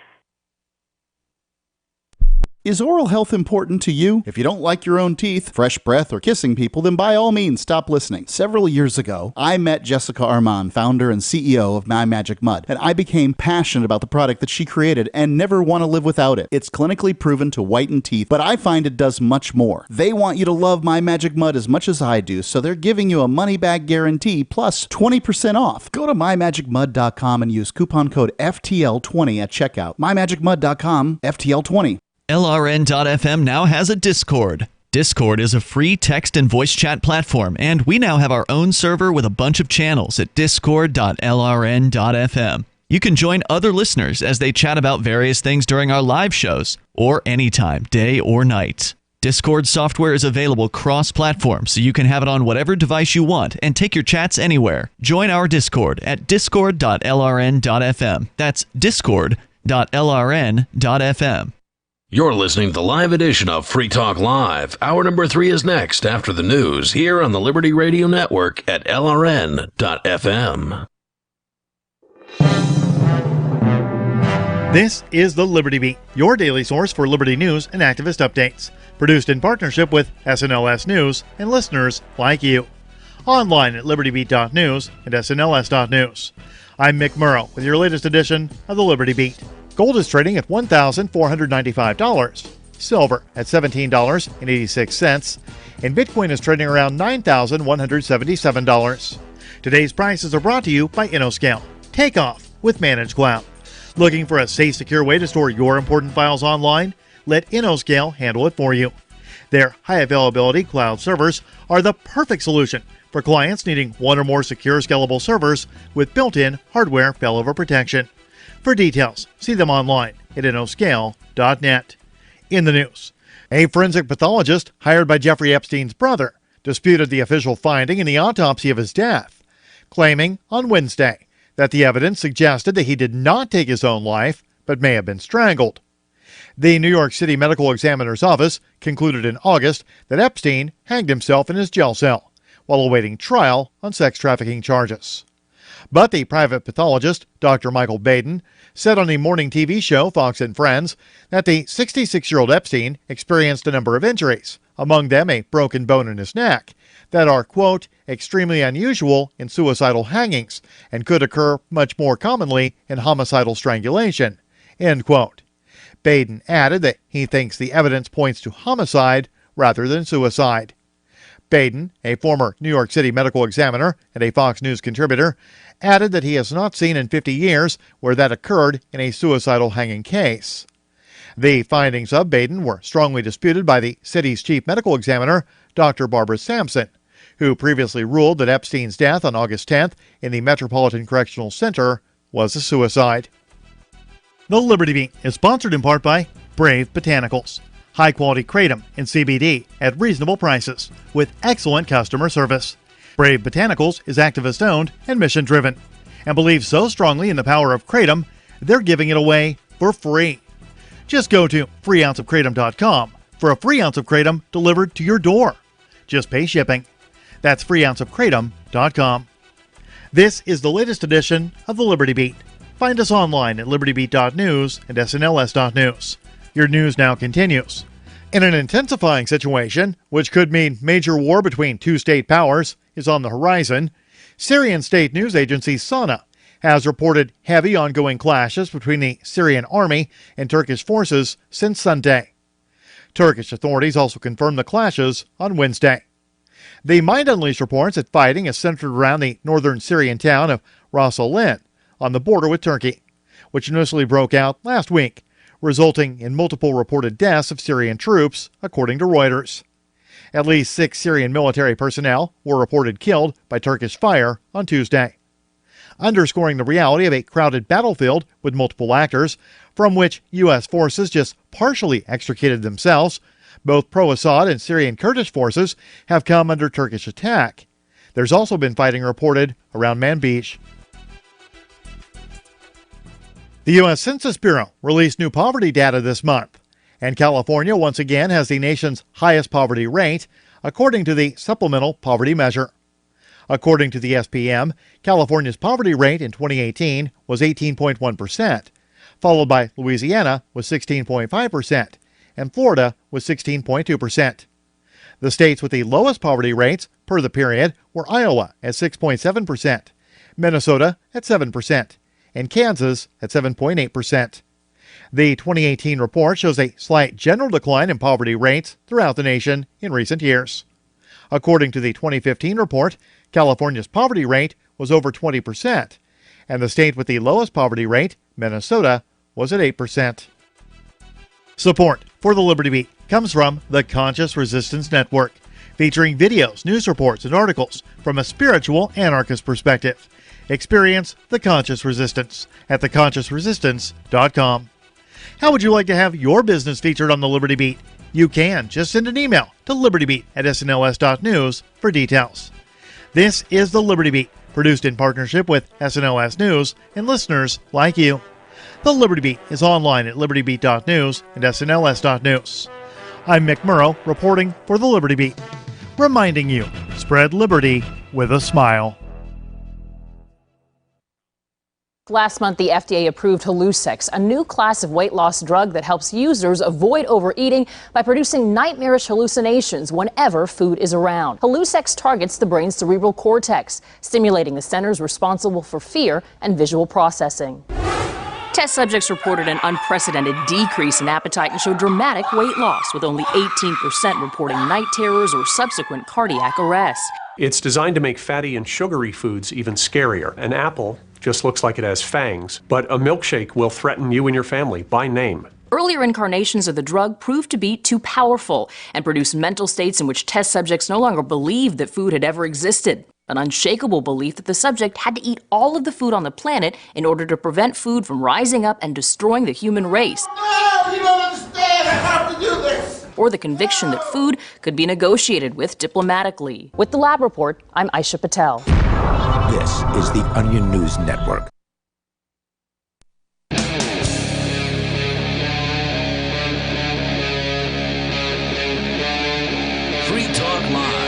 Is oral health important to you? If you don't like your own teeth, fresh breath, or kissing people, then by all means stop listening. Several years ago, I met Jessica Armand, founder and CEO of My Magic Mud, and I became passionate about the product that she created and never want to live without it. It's clinically proven to whiten teeth, but I find it does much more. They want you to love My Magic Mud as much as I do, so they're giving you a money-back guarantee plus 20% off. Go to mymagicmud.com and use coupon code FTL20 at checkout. mymagicmud.com, FTL20. LRN.FM now has a Discord. Discord is a free text and voice chat platform, and we now have our own server with a bunch of channels at discord.lrn.fm. You can join other listeners as they chat about various things during our live shows, or anytime, day or night. Discord software is available cross-platform, so you can have it on whatever device you want and take your chats anywhere. Join our Discord at discord.lrn.fm. That's discord.lrn.fm. You're listening to the live edition of Free Talk Live. Hour number 3 is next after the news here on the Liberty Radio Network at LRN.FM. This is the Liberty Beat, your daily source for Liberty news and activist updates. Produced in partnership with SNLS News and listeners like you. Online at libertybeat.news and snls.news. I'm Mick Murrow with your latest edition of the Liberty Beat. Gold is trading at $1,495, silver at $17.86, and Bitcoin is trading around $9,177. Today's prices are brought to you by InnoScale. Take off with Managed Cloud. Looking for a safe, secure way to store your important files online? Let InnoScale handle it for you. Their high-availability cloud servers are the perfect solution for clients needing one or more secure, scalable servers with built-in hardware failover protection. For details, see them online at innoscale.net. In the news, a forensic pathologist hired by Jeffrey Epstein's brother disputed the official finding in the autopsy of his death, claiming on Wednesday that the evidence suggested that he did not take his own life, but may have been strangled. The New York City Medical Examiner's Office concluded in August that Epstein hanged himself in his jail cell while awaiting trial on sex trafficking charges. But the private pathologist, Dr. Michael Baden, said on the morning TV show Fox and Friends that the 66-year-old Epstein experienced a number of injuries, among them a broken bone in his neck, that are, quote, extremely unusual in suicidal hangings and could occur much more commonly in homicidal strangulation, end quote. Baden added that he thinks the evidence points to homicide rather than suicide. Baden, a former New York City medical examiner and a Fox News contributor, added that he has not seen in 50 years where that occurred in a suicidal hanging case. The findings of Baden were strongly disputed by the city's chief medical examiner, Dr. Barbara Sampson, who previously ruled that Epstein's death on August 10th in the Metropolitan Correctional Center was a suicide. The Liberty Beat is sponsored in part by Brave Botanicals. High-quality kratom and CBD at reasonable prices with excellent customer service. Brave Botanicals is activist-owned and mission-driven and believes so strongly in the power of kratom, they're giving it away for free. Just go to freeounceofkratom.com for a free ounce of kratom delivered to your door. Just pay shipping. That's freeounceofkratom.com. This is the latest edition of the Liberty Beat. Find us online at libertybeat.news and snls.news. Your news now continues. In an intensifying situation, which could mean major war between two state powers, is on the horizon, Syrian state news agency Sana has reported heavy ongoing clashes between the Syrian army and Turkish forces since Sunday. Turkish authorities also confirmed the clashes on Wednesday. The Mind Unleashed reports that fighting is centered around the northern Syrian town of Ras al-Ain on the border with Turkey, which initially broke out last week, resulting in multiple reported deaths of Syrian troops, according to Reuters. At least 6 Syrian military personnel were reported killed by Turkish fire on Tuesday, underscoring the reality of a crowded battlefield with multiple actors, from which U.S. forces just partially extricated themselves. Both pro-Assad and Syrian Kurdish forces have come under Turkish attack. There's also been fighting reported around Manbij. The U.S. Census Bureau released new poverty data this month, and California once again has the nation's highest poverty rate, according to the Supplemental Poverty Measure. According to the SPM, California's poverty rate in 2018 was 18.1%, followed by Louisiana with 16.5%, and Florida with 16.2%. The states with the lowest poverty rates per the period were Iowa at 6.7%, Minnesota at 7%, and Kansas at 7.8%. The 2018 report shows a slight general decline in poverty rates throughout the nation in recent years. According to the 2015 report, California's poverty rate was over 20%, and the state with the lowest poverty rate, Minnesota, was at 8%. Support for the Liberty Beat comes from the Conscious Resistance Network, featuring videos, news reports, and articles from a spiritual anarchist perspective. Experience the Conscious Resistance at theconsciousresistance.com. How would you like to have your business featured on the Liberty Beat? You can. Just send an email to libertybeat@snls.news for details. This is the Liberty Beat, produced in partnership with SNLS News and listeners like you. The Liberty Beat is online at libertybeat.news and snls.news. I'm Mick Murrow, reporting for the Liberty Beat, reminding you, spread liberty with a smile. Last month, the FDA approved Hallucex, a new class of weight loss drug that helps users avoid overeating by producing nightmarish hallucinations whenever food is around. Hallucex targets the brain's cerebral cortex, stimulating the centers responsible for fear and visual processing. Test subjects reported an unprecedented decrease in appetite and showed dramatic weight loss, with only 18% reporting night terrors or subsequent cardiac arrest. It's designed to make fatty and sugary foods even scarier. An apple just looks like it has fangs, but a milkshake will threaten you and your family by name. Earlier incarnations of the drug proved to be too powerful and produced mental states in which test subjects no longer believed that food had ever existed. An unshakable belief that the subject had to eat all of the food on the planet in order to prevent food from rising up and destroying the human race. Oh, you don't understand. I have to do this. Or the conviction that food could be negotiated with diplomatically. With the Lab Report, I'm Aisha Patel. This is the Onion News Network. Free Talk Live.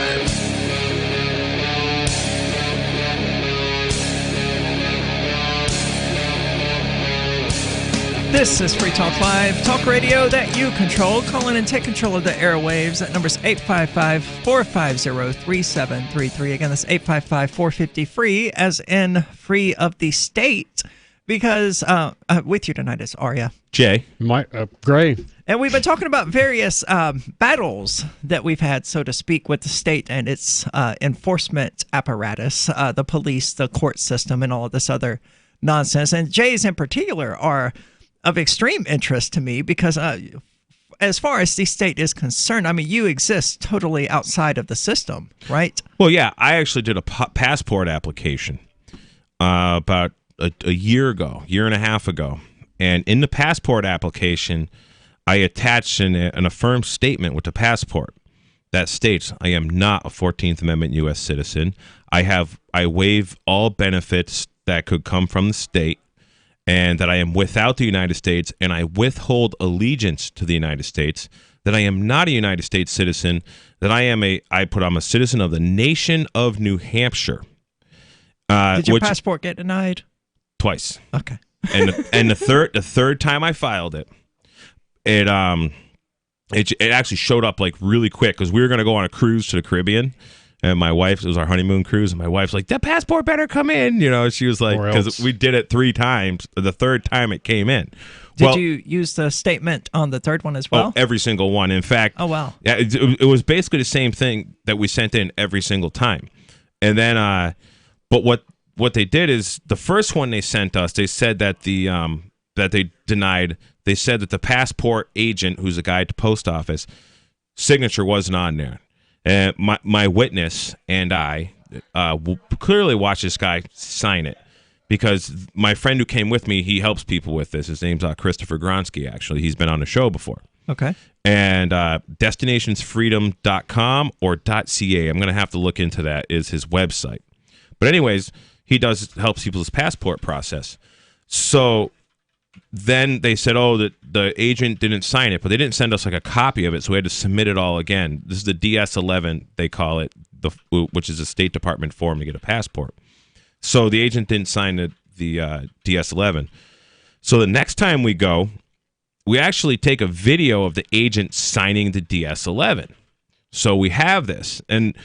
This is Free Talk Live, talk radio that you control. Call in and take control of the airwaves. That number's 855-450-3733. Again, that's 855-450-FREE, as in free of the state. Because with you tonight is Aria. Jay. Gray. And we've been talking about various battles that we've had, so to speak, with the state and its enforcement apparatus, the police, the court system, and all of this other nonsense. And Jay's in particular are of extreme interest to me because as far as the state is concerned, I mean, you exist totally outside of the system, right? Well, yeah, I actually did a passport application about a year and a half ago. And in the passport application, I attached an affirmed statement with the passport that states I am not a 14th Amendment U.S. citizen. I waive all benefits that could come from the state, and that I am without the United States, and I withhold allegiance to the United States, that I am not a United States citizen, that I'm a citizen of the nation of New Hampshire. Did your passport get denied? Twice. Okay. and the third time I filed it, it actually showed up like really quick because we were going to go on a cruise to the Caribbean. And my wife, it was our honeymoon cruise, and my wife's like, that passport better come in. You know, she was like, because we did it 3 times. The third time it came in. Did you use the statement on the third one as well? Oh, every single one. In fact, oh, wow. Yeah, it was basically the same thing that we sent in every single time. And then, but what they did is the first one they sent us, they said that that they denied. They said that the passport agent, who's a guy at the post office, signature wasn't on there. And my witness and I will clearly watch this guy sign it, because my friend who came with me, he helps people with this. His name's Christopher Gronsky, actually. He's been on the show before. Okay. And destinationsfreedom.com or .ca, I'm going to have to look into that, is his website. But anyways, he helps people's passport process. So then they said, that the agent didn't sign it, but they didn't send us like a copy of it, so we had to submit it all again. This is the DS-11, they call it, which is a State Department form to get a passport. So the agent didn't sign the DS-11. So the next time we go, we actually take a video of the agent signing the DS-11. So we have this. And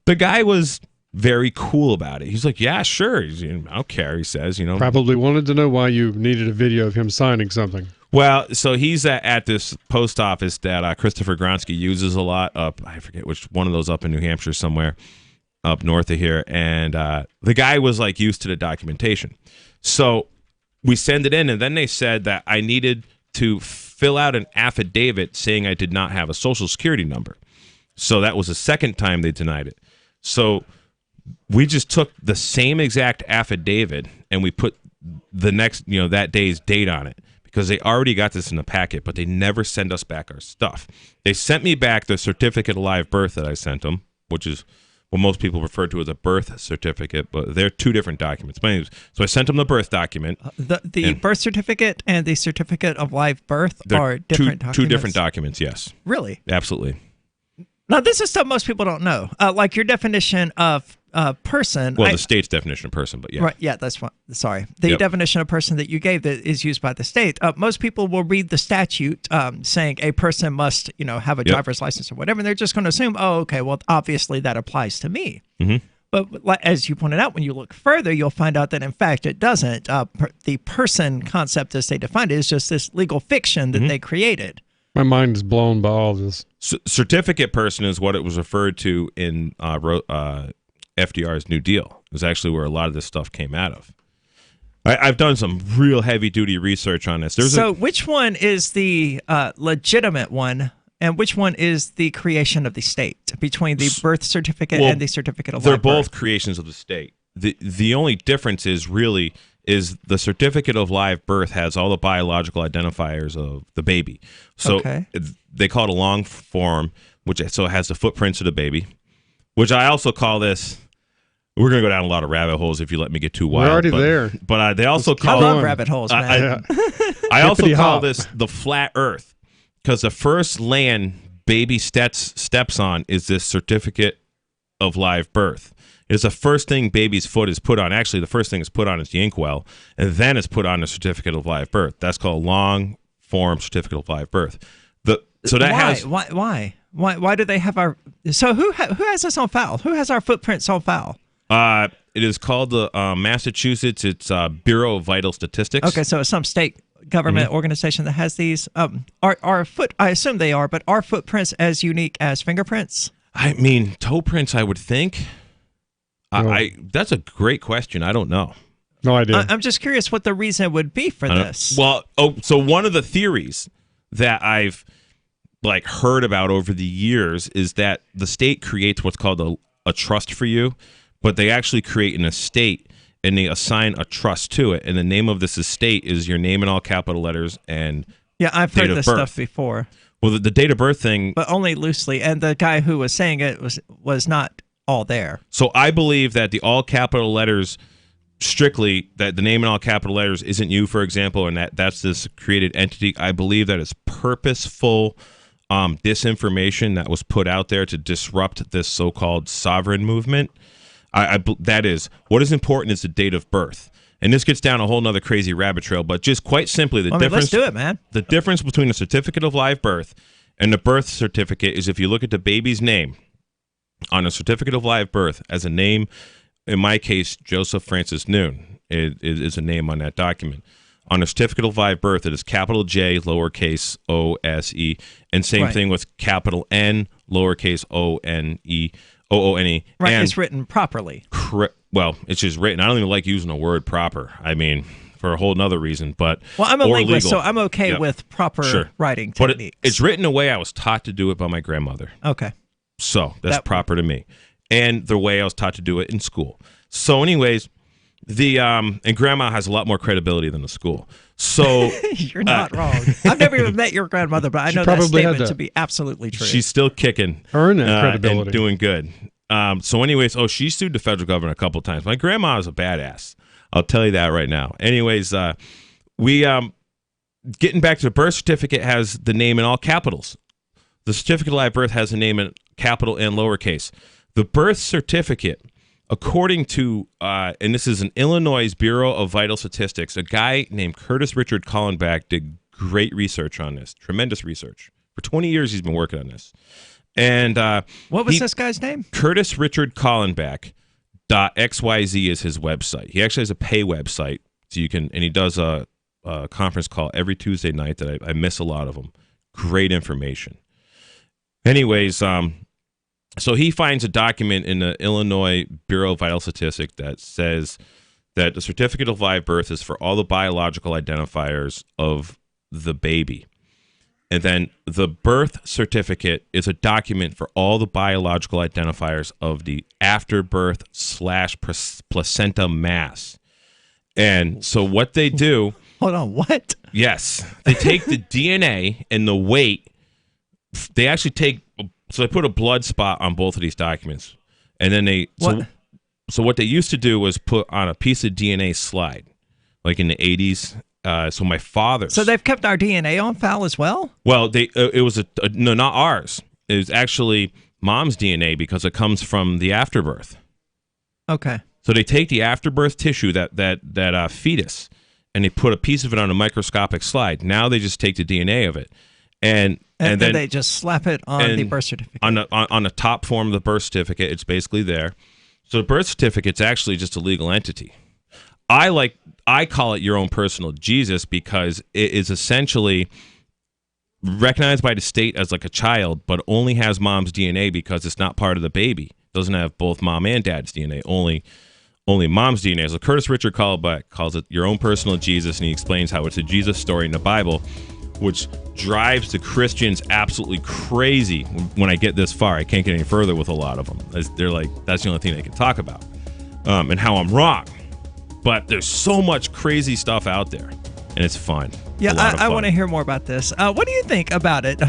the guy was very cool about it. He's like, yeah, sure. I don't care, he says. Probably wanted to know why you needed a video of him signing something. Well, so he's at this post office that Christopher Gronsky uses a lot up, I forget which one of those, up in New Hampshire somewhere, up north of here. And the guy was like used to the documentation. So we send it in, and then they said that I needed to fill out an affidavit saying I did not have a social security number. So that was the second time they denied it. So we just took the same exact affidavit and we put the next, that day's date on it, because they already got this in the packet, but they never send us back our stuff. They sent me back the certificate of live birth that I sent them, which is what most people refer to as a birth certificate, but they're two different documents. But anyways, so I sent them the birth document. The birth certificate and the certificate of live birth are different documents? Two different documents, yes. Really? Absolutely. Now, this is stuff most people don't know. Like your definition of person. Well, the state's definition of person, but yeah. Right, yeah, that's fine. Sorry. The definition of person that you gave that is used by the state. Most people will read the statute saying a person must, have a driver's license or whatever, and they're just going to assume, oh, okay, well, obviously that applies to me. Mm-hmm. But as you pointed out, when you look further, you'll find out that, in fact, it doesn't. The person concept, as they defined it, is just this legal fiction that they created. My mind is blown by all this. Certificate person is what it was referred to in FDR's New Deal. It was actually where a lot of this stuff came out of. I've done some real heavy-duty research on this. Which one is the legitimate one, and which one is the creation of the state, between the birth certificate and the certificate of live birth? They're both creations of the state. The only difference is the certificate of live birth has all the biological identifiers of the baby. So they call it a long form, which it has the footprints of the baby, which I also call this. We're going to go down a lot of rabbit holes if you let me get too wild. We're already there. But they also call I love rabbit holes, man. I also call this the flat earth, because the first land baby steps on is this certificate of live birth. It's the first thing baby's foot is put on. Actually, the first thing is put on is the inkwell, and then it's put on the certificate of live birth. That's called long form certificate of live birth. Why do they have our? So who has this on file? Who has our footprints on file? It is called the Massachusetts. It's Bureau of Vital Statistics. Okay, so it's some state government organization that has these. I assume they are, but are footprints as unique as fingerprints? I mean, toe prints, I would think. That's a great question. I don't know. No idea. I'm just curious what the reason would be for this. Well, so one of the theories that I've heard about over the years is that the state creates what's called a trust for you, but they actually create an estate and they assign a trust to it. And the name of this estate is your name in all capital letters and I've heard this stuff before. Well, the date of birth thing, but only loosely. And the guy who was saying it was not all there. So I believe that the all capital letters, strictly that the name in all capital letters isn't you, for example, and that's this created entity. I believe that it's purposeful disinformation that was put out there to disrupt this so-called sovereign movement. That is, what is important is the date of birth. And this gets down a whole nother crazy rabbit trail, but just quite simply, difference. Let's do it, man. The difference between a certificate of live birth and the birth certificate is if you look at the baby's name on a certificate of live birth as a name, in my case, Joseph Francis Noon is a name on that document. On a certificate of live birth, it is capital J, lowercase O-S-E, and same thing with capital N, lowercase O-N-E, O-O-N-E. Right, and it's written properly. Well, it's just written. I don't even like using the word proper. I mean, for a whole nother reason, but I'm a linguist, legal. so I'm okay with proper writing techniques. But it's written the way I was taught to do it by my grandmother. Okay. So that's proper to me. And the way I was taught to do it in school. So anyways, and grandma has a lot more credibility than the school. So you're not wrong. I've never even met your grandmother, but I know that statement to be absolutely true. She's still kicking. Earn that credibility. And doing good. So anyways, she sued the federal government a couple times. My grandma is a badass. I'll tell you that right now. Anyways, we getting back to the birth certificate has the name in all capitals. The certificate of live birth has the name in capital and lowercase. The birth certificate, according to, and this is an Illinois Bureau of Vital Statistics, a guy named Curtis Richard Collenbach did great research on this, tremendous research. For 20 years, he's been working on this. And what was this guy's name? Curtis Richard Collenbach. .xyz is his website. He actually has a pay website, so you can, and he does a conference call every Tuesday night that I miss a lot of them. Great information. Anyways, so he finds a document in the Illinois Bureau of Vital Statistics that says that the certificate of live birth is for all the biological identifiers of the baby. And then the birth certificate is a document for all the biological identifiers of the afterbirth / placenta mass. And so what they do... Hold on, what? Yes. They take the DNA and the weight. They actually take... So they put a blood spot on both of these documents. And then they... So what they used to do was put on a piece of DNA slide, like in the 80s. So my father's. So they've kept our DNA on file as well? Well, it was no, not ours. It was actually mom's DNA because it comes from the afterbirth. Okay. So they take the afterbirth tissue, that fetus, and they put a piece of it on a microscopic slide. Now they just take the DNA of it, and then they just slap it on the birth certificate. On the top form of the birth certificate, it's basically there. So the birth certificate's actually just a legal entity. I call it your own personal Jesus because it is essentially recognized by the state as like a child, but only has mom's DNA because it's not part of the baby. It doesn't have both mom and dad's DNA, only mom's DNA. So Curtis Richard Collenbach calls it your own personal Jesus, and he explains how it's a Jesus story in the Bible, which drives the Christians absolutely crazy when I get this far. I can't get any further with a lot of them. They're like, that's the only thing they can talk about, and how I'm wrong. But there's so much crazy stuff out there, and it's fun. Yeah, I want to hear more about this. What do you think about it?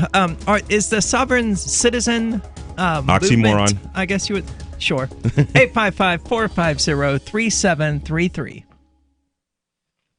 Is the sovereign citizen oxymoron? Movement, I guess you would. Sure. 855-450-3733.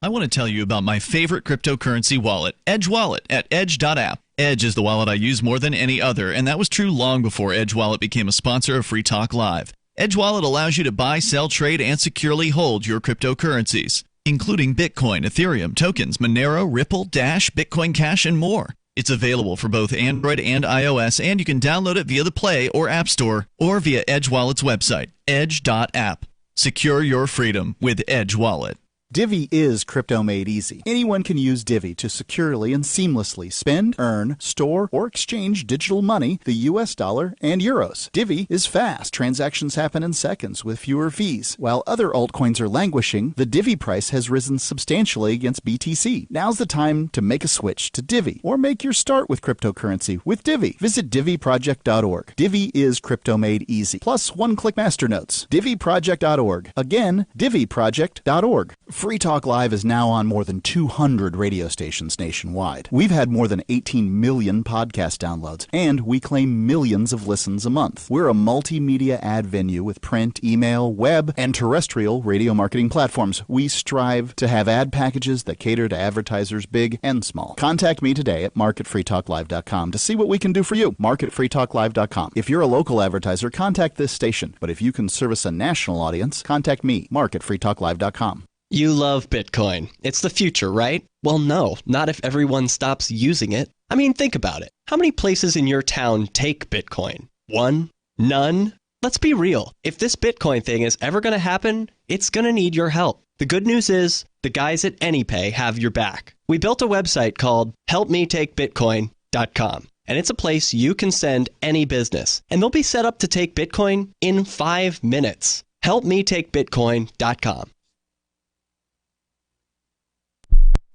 I want to tell you about my favorite cryptocurrency wallet, Edge Wallet, at edge.app. Edge is the wallet I use more than any other, and that was true long before Edge Wallet became a sponsor of Free Talk Live. Edge Wallet allows you to buy, sell, trade, and securely hold your cryptocurrencies, including Bitcoin, Ethereum, tokens, Monero, Ripple, Dash, Bitcoin Cash, and more. It's available for both Android and iOS, and you can download it via the Play or App Store or via Edge Wallet's website, edge.app. Secure your freedom with Edge Wallet. Divvy is crypto made easy. Anyone can use Divvy to securely and seamlessly spend, earn, store, or exchange digital money, the US dollar, and euros. Divvy is fast. Transactions happen in seconds with fewer fees. While other altcoins are languishing, the Divvy price has risen substantially against BTC. Now's the time to make a switch to Divvy or make your start with cryptocurrency with Divvy. Visit DivvyProject.org. Divvy is crypto made easy. Plus one-click masternodes. DivvyProject.org. Again, DivvyProject.org. Free Talk Live is now on more than 200 radio stations nationwide. We've had more than 18 million podcast downloads, and we claim millions of listens a month. We're a multimedia ad venue with print, email, web, and terrestrial radio marketing platforms. We strive to have ad packages that cater to advertisers big and small. Contact me today at mark@freetalklive.com to see what we can do for you. mark@freetalklive.com. If you're a local advertiser, contact this station. But if you can service a national audience, contact me, mark@freetalklive.com. You love Bitcoin. It's the future, right? Well, no, not if everyone stops using it. I mean, think about it. How many places in your town take Bitcoin? One? None? Let's be real. If this Bitcoin thing is ever going to happen, it's going to need your help. The good news is, the guys at AnyPay have your back. We built a website called helpmetakebitcoin.com, and it's a place you can send any business, and they'll be set up to take Bitcoin in 5 minutes. helpmetakebitcoin.com.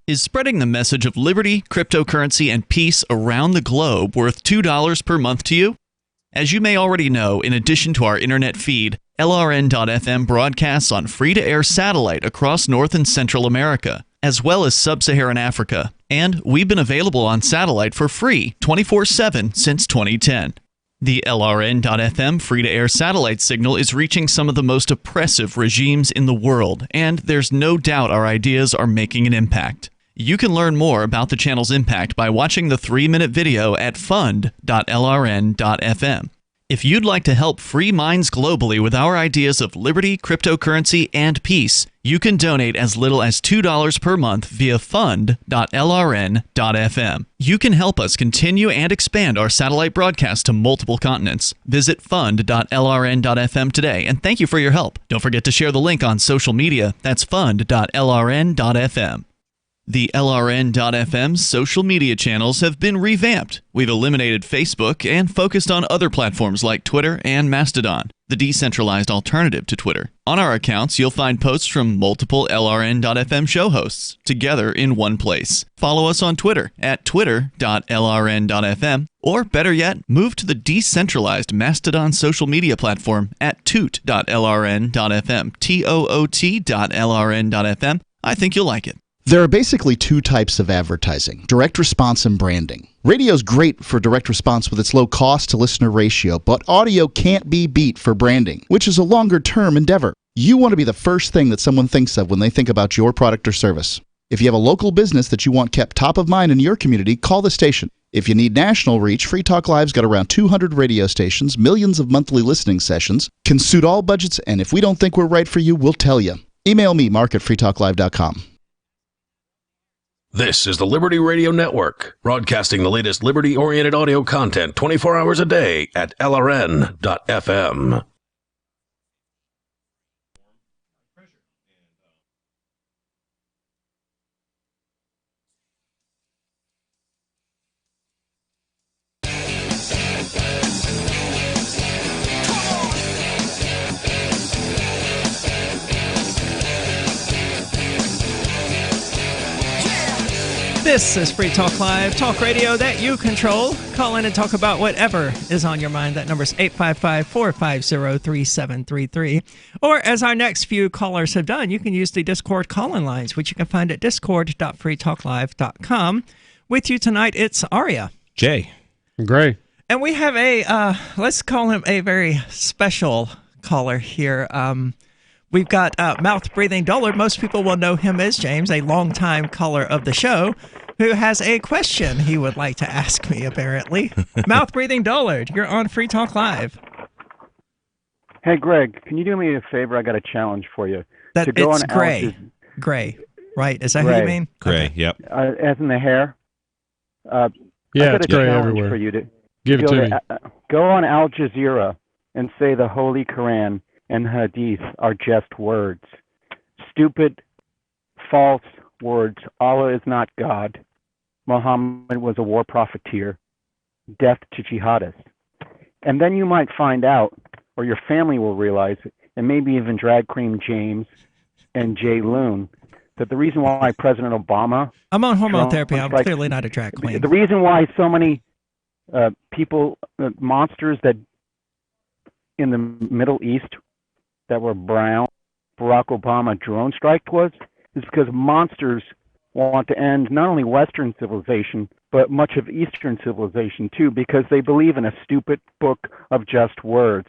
Is spreading the message of liberty, cryptocurrency, and peace around the globe worth $2 per month to you? As you may already know, in addition to our internet feed, LRN.FM broadcasts on free-to-air satellite across North and Central America, as well as Sub-Saharan Africa. And we've been available on satellite for free 24/7 since 2010. The LRN.FM free-to-air satellite signal is reaching some of the most oppressive regimes in the world, and there's no doubt our ideas are making an impact. You can learn more about the channel's impact by watching the 3-minute video at fund.lrn.fm. If you'd like to help free minds globally with our ideas of liberty, cryptocurrency, and peace, you can donate as little as $2 per month via fund.lrn.fm. You can help us continue and expand our satellite broadcast to multiple continents. Visit fund.lrn.fm today, and thank you for your help. Don't forget to share the link on social media. That's fund.lrn.fm. The LRN.FM social media channels have been revamped. We've eliminated Facebook and focused on other platforms like Twitter and Mastodon, the decentralized alternative to Twitter. On our accounts, you'll find posts from multiple LRN.FM show hosts together in one place. Follow us on Twitter at twitter.lrn.fm, or better yet, move to the decentralized Mastodon social media platform at toot.lrn.fm, toot.lrn.fm. I think you'll like it. There are basically two types of advertising, direct response and branding. Radio's great for direct response with its low cost to listener ratio, but audio can't be beat for branding, which is a longer-term endeavor. You want to be the first thing that someone thinks of when they think about your product or service. If you have a local business that you want kept top of mind in your community, call the station. If you need national reach, Free Talk Live's got around 200 radio stations, millions of monthly listening sessions, can suit all budgets, and if we don't think we're right for you, we'll tell you. Email me, mark@freetalklive.com. This is the Liberty Radio Network, broadcasting the latest liberty-oriented audio content 24 hours a day at LRN.FM. This is Free Talk Live, talk radio that you control. Call in and talk about whatever is on your mind. That number is 855-450-3733. Or as our next few callers have done, you can use the Discord call-in lines, which you can find at discord.freetalklive.com. With you tonight, it's Aria. Jay. Gray. And we have a, let's call him a very special caller here. We've got Mouth Breathing Dullard. Most people will know him as James, a longtime caller of the show, who has a question he would like to ask me, apparently. Mouth Breathing Dullard, you're on Free Talk Live. Hey, Greg, can you do me a favor? I got a challenge for you. It's Gray. Gray, right? Is that who you mean? Gray, okay. Yep. As in the hair? Yeah, it's gray everywhere. For you to Give it to me. Go on Al Jazeera and say the Holy Quran and Hadith are just words. Stupid, false words. Allah is not God. Muhammad was a war profiteer. Death to jihadists. And then you might find out, or your family will realize, and maybe even Drag Cream James and Jay Loon, that the reason why President Obama... I'm on hormone therapy. I'm clearly not a drag queen. The reason why so many people, monsters that in the Middle East that were brown, Barack Obama drone strike was, is because monsters want to end not only Western civilization, but much of Eastern civilization too, because they believe in a stupid book of just words.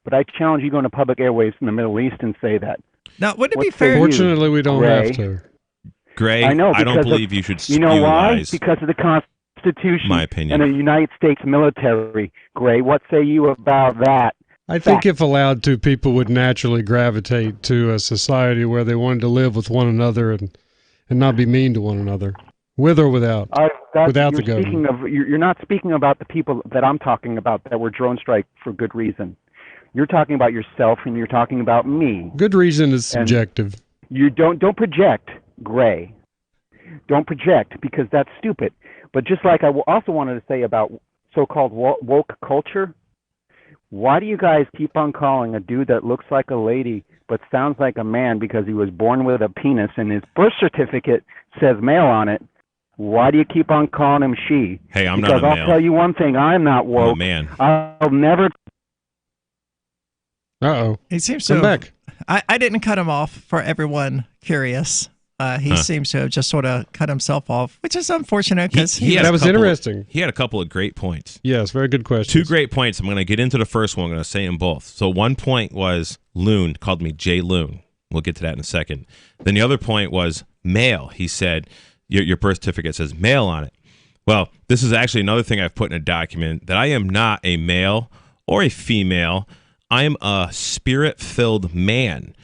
But I challenge you to go into public airways in the Middle East and say that. Now, wouldn't it be fair? Fortunately, we don't have to. Gray, I know, I don't believe you should spew You know why? lies. Because of the Constitution My opinion. and the United States military. Gray, what say you about that? I think if allowed to, people would naturally gravitate to a society where they wanted to live with one another and not be mean to one another, with or without, without the government. You're not speaking about the people that I'm talking about that were drone strike for good reason. You're talking about yourself and you're talking about me. Good reason is subjective. You don't project, Gray. Don't project, because that's stupid. But just like I also wanted to say about so-called woke culture, why do you guys keep on calling a dude that looks like a lady but sounds like a man because he was born with a penis and his birth certificate says male on it, Why do you keep on calling him she? Hey, I'm because not a male. I'll tell you one thing, I'm not woke. I'm a man. I'll never... Uh-oh. He seems Come to back. I didn't cut him off for everyone curious. He seems to have just sort of cut himself off, which is unfortunate because that was interesting. He had a couple of great points. Yes, very good questions. 2 great points. I'm going to get into the first one. I'm going to say them both. So one point was Loon called me Jay Loon. We'll get to that in a second. Then the other point was male. He said, your birth certificate says male on it. Well, this is actually another thing I've put in a document, that I am not a male or a female. I am a spirit-filled man.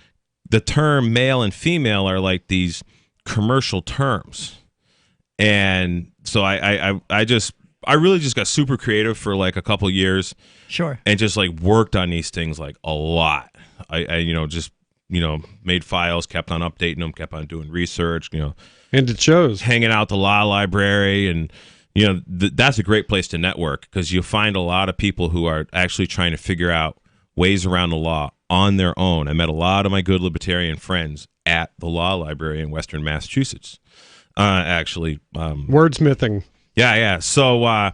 The term male and female are like these commercial terms. And so I really just got super creative for like a couple years. Sure. And just like worked on these things like a lot. I made files, kept on updating them, kept on doing research, and it shows. Hanging out the law library, and that's a great place to network, because you find a lot of people who are actually trying to figure out ways around the law on their own. I met a lot of my good libertarian friends at the law library in Western Massachusetts. Wordsmithing. Yeah. So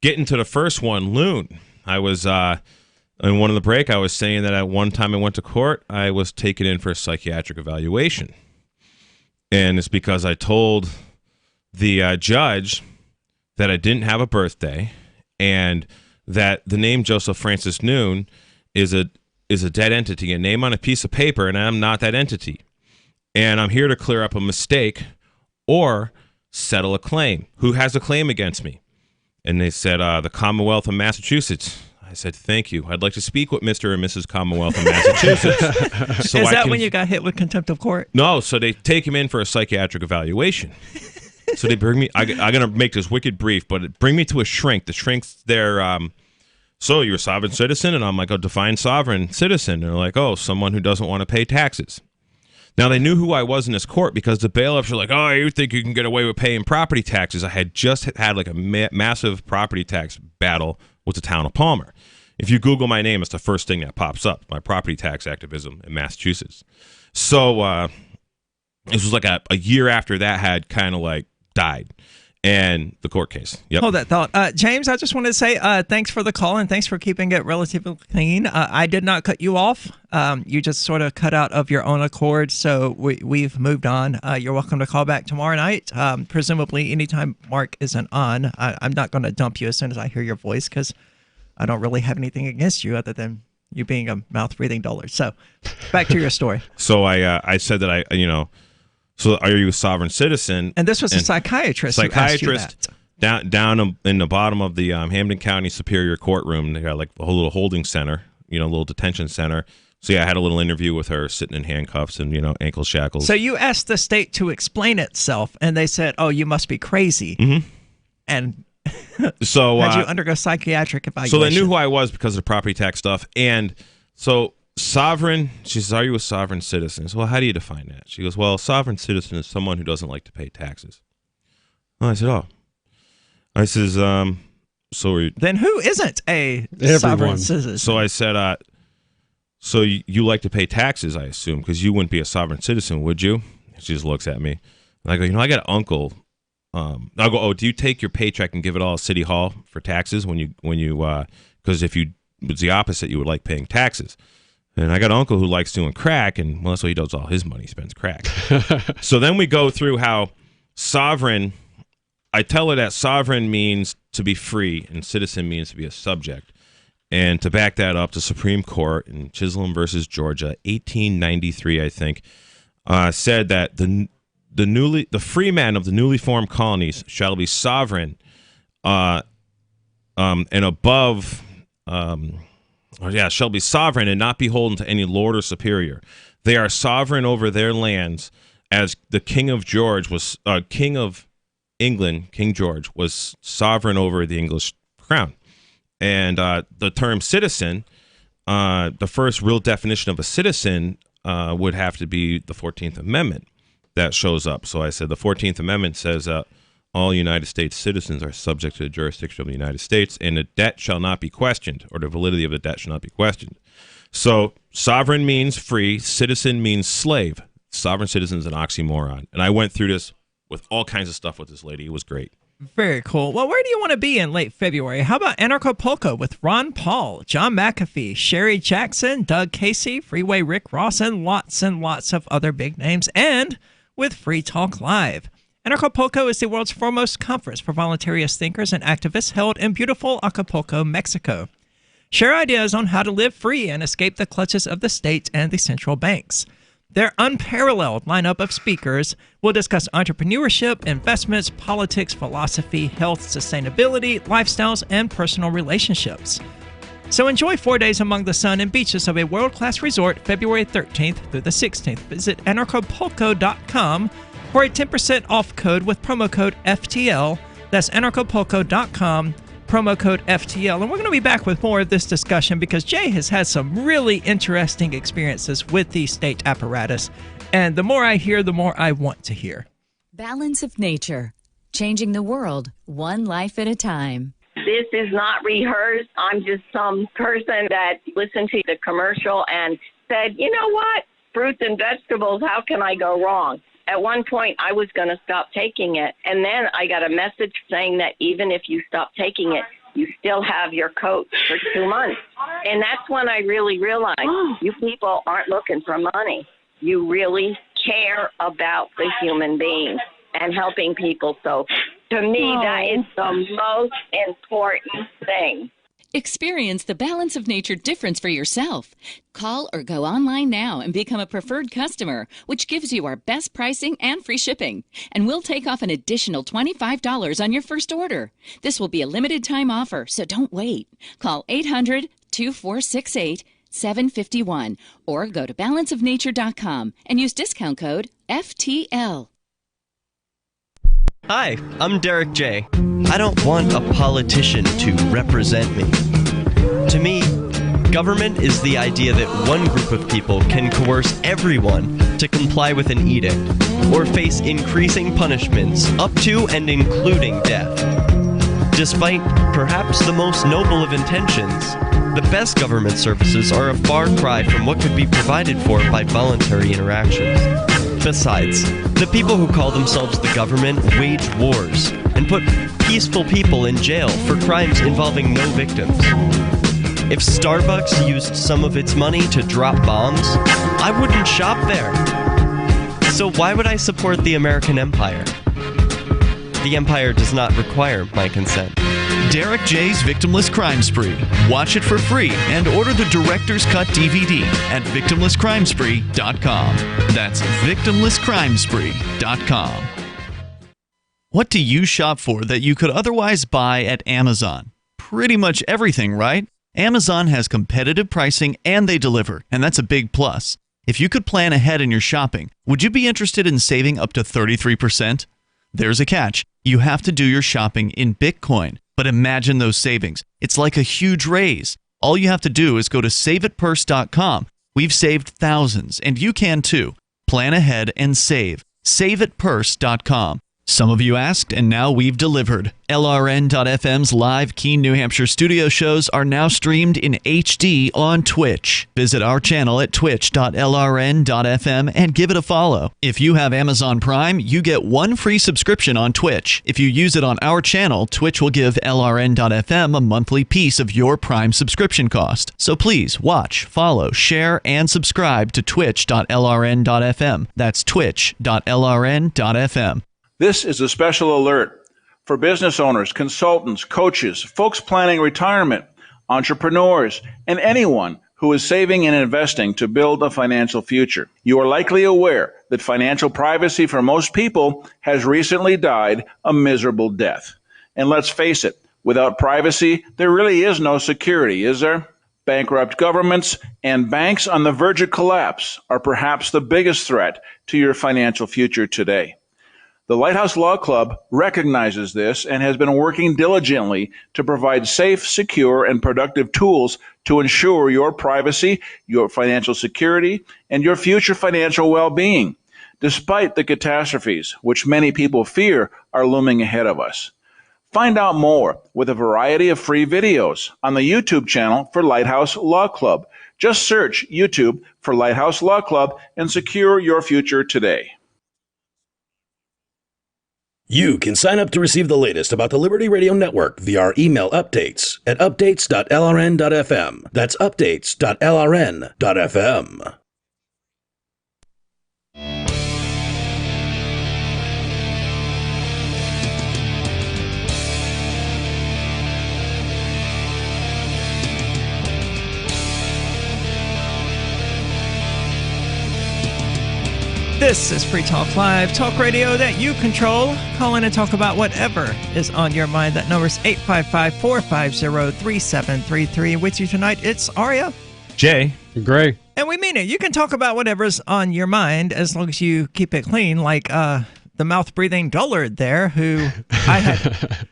getting to the first one, Loon. I was in one of the break, I was saying that at one time I went to court, I was taken in for a psychiatric evaluation. And it's because I told the judge that I didn't have a birthday, and that the name Joseph Francis Noon is a dead entity, a name on a piece of paper, and I'm not that entity. And I'm here to clear up a mistake or settle a claim. Who has a claim against me? And they said, the Commonwealth of Massachusetts. I said, thank you. I'd like to speak with Mr. and Mrs. Commonwealth of Massachusetts. So is that when you got hit with contempt of court? No, so they take him in for a psychiatric evaluation. So they bring me, I'm going to make this wicked brief, but bring me to a shrink. The shrink's there, so you're a sovereign citizen? And I'm like, define sovereign citizen. And they're like, someone who doesn't want to pay taxes. Now, they knew who I was in this court, because the bailiffs were like, you think you can get away with paying property taxes? I had just had like a massive property tax battle with the town of Palmer. If you Google my name, it's the first thing that pops up, my property tax activism in Massachusetts. So this was like a year after that had kind of like died. And the court case. Yep. Hold that thought. James, I just wanted to say thanks for the call, and thanks for keeping it relatively clean. I did not cut you off. You just sort of cut out of your own accord, so we've moved on. You're welcome to call back tomorrow night, presumably anytime Mark isn't on. I'm not going to dump you as soon as I hear your voice, because I don't really have anything against you other than you being a mouth-breathing dullard. So back to your story. So I said that so are you a sovereign citizen? And this was a psychiatrist who asked you that. Down in the bottom of the Hampden County Superior Courtroom, they got like a little holding center, a little detention center. So yeah, I had a little interview with her sitting in handcuffs and, ankle shackles. So you asked the state to explain itself, and they said, you must be crazy. Mm-hmm. And so had you undergo psychiatric evaluation? So they knew who I was because of the property tax stuff. And so sovereign, she says, are you a sovereign citizen? So, well, how do you define that? She goes, well, a sovereign citizen is someone who doesn't like to pay taxes. Well, I said, I says, so are you? Then who isn't a sovereign citizen? So I said, so you like to pay taxes, I assume, because you wouldn't be a sovereign citizen, would you? She just looks at me. And I go, I got an uncle. I go, do you take your paycheck and give it all to City Hall for taxes when you because if you it's the opposite, you would like paying taxes. And I got an uncle who likes doing crack, and that's what he does all his money, spends crack. So then we go through how sovereign, I tell her that sovereign means to be free and citizen means to be a subject. And to back that up, the Supreme Court in Chisholm versus Georgia, 1893, I think, said that the freemen of the newly formed colonies shall be sovereign and above... shall be sovereign and not beholden to any lord or superior. They are sovereign over their lands, as the King of George was King of England. King George was sovereign over the English crown. And the term citizen, the first real definition of a citizen would have to be the 14th Amendment that shows up. So I said the 14th Amendment says all United States citizens are subject to the jurisdiction of the United States, and the debt shall not be questioned, or the validity of the debt shall not be questioned. So sovereign means free, citizen means slave. Sovereign citizen is an oxymoron. And I went through this with all kinds of stuff with this lady. It was great. Very cool. Well, where do you want to be in late February? How about Anarchapulco with Ron Paul, John McAfee, Sherry Jackson, Doug Casey, Freeway Rick Ross, and lots of other big names, and with Free Talk Live. Anarchapulco is the world's foremost conference for voluntarist thinkers and activists held in beautiful Acapulco, Mexico. Share ideas on how to live free and escape the clutches of the state and the central banks. Their unparalleled lineup of speakers will discuss entrepreneurship, investments, politics, philosophy, health, sustainability, lifestyles, and personal relationships. So enjoy 4 days among the sun and beaches of a world-class resort February 13th through the 16th. Visit anarchapulco.com for a 10% off code with promo code FTL. That's anarchapulco.com. promo code FTL. And we're going to be back with more of this discussion because Jay has had some really interesting experiences with the state apparatus. And the more I hear, the more I want to hear. Balance of Nature. Changing the world, one life at a time. This is not rehearsed. I'm just some person that listened to the commercial and said, you know what? Fruits and vegetables, how can I go wrong? At one point, I was going to stop taking it, and then I got a message saying that even if you stop taking it, you still have your coat for 2 months. And that's when I really realized you people aren't looking for money. You really care about the human being and helping people. So to me, that is the most important thing. Experience the Balance of Nature difference for yourself. Call or go online now and become a preferred customer, which gives you our best pricing and free shipping. And we'll take off an additional $25 on your first order. This will be a limited time offer, so don't wait. Call 800-2468-751 or go to balanceofnature.com and use discount code FTL. Hi, I'm Derek J. I don't want a politician to represent me. To me, government is the idea that one group of people can coerce everyone to comply with an edict or face increasing punishments up to and including death. Despite perhaps the most noble of intentions, the best government services are a far cry from what could be provided for by voluntary interactions. Besides, the people who call themselves the government wage wars and put peaceful people in jail for crimes involving no victims. If Starbucks used some of its money to drop bombs, I wouldn't shop there. So why would I support the American empire? The empire does not require my consent. Derek J's Victimless Crime Spree. Watch it for free and order the Director's Cut DVD at victimlesscrimespree.com. That's victimlesscrimespree.com. What do you shop for that you could otherwise buy at Amazon? Pretty much everything, right? Amazon has competitive pricing and they deliver, and that's a big plus. If you could plan ahead in your shopping, would you be interested in saving up to 33%? There's a catch. You have to do your shopping in Bitcoin. But imagine those savings. It's like a huge raise. All you have to do is go to saveitpurse.com. We've saved thousands, and you can too. Plan ahead and save. Saveitpurse.com. Some of you asked, and now we've delivered. LRN.FM's live Keene, New Hampshire studio shows are now streamed in HD on Twitch. Visit our channel at twitch.lrn.fm and give it a follow. If you have Amazon Prime, you get one free subscription on Twitch. If you use it on our channel, Twitch will give LRN.FM a monthly piece of your Prime subscription cost. So please watch, follow, share, and subscribe to twitch.lrn.fm. That's twitch.lrn.fm. This is a special alert for business owners, consultants, coaches, folks planning retirement, entrepreneurs, and anyone who is saving and investing to build a financial future. You are likely aware that financial privacy for most people has recently died a miserable death. And let's face it, without privacy, there really is no security, is there? Bankrupt governments and banks on the verge of collapse are perhaps the biggest threat to your financial future today. The Lighthouse Law Club recognizes this and has been working diligently to provide safe, secure, and productive tools to ensure your privacy, your financial security, and your future financial well-being, despite the catastrophes which many people fear are looming ahead of us. Find out more with a variety of free videos on the YouTube channel for Lighthouse Law Club. Just search YouTube for Lighthouse Law Club and secure your future today. You can sign up to receive the latest about the Liberty Radio Network via our email updates at updates.lrn.fm. That's updates.lrn.fm. This is Free Talk Live, talk radio that you control. Call in and talk about whatever is on your mind. That number is 855-450-3733. With you tonight, it's Aria. Jay. Gray. And we mean it. You can talk about whatever's on your mind as long as you keep it clean, like the mouth-breathing dullard there, who I had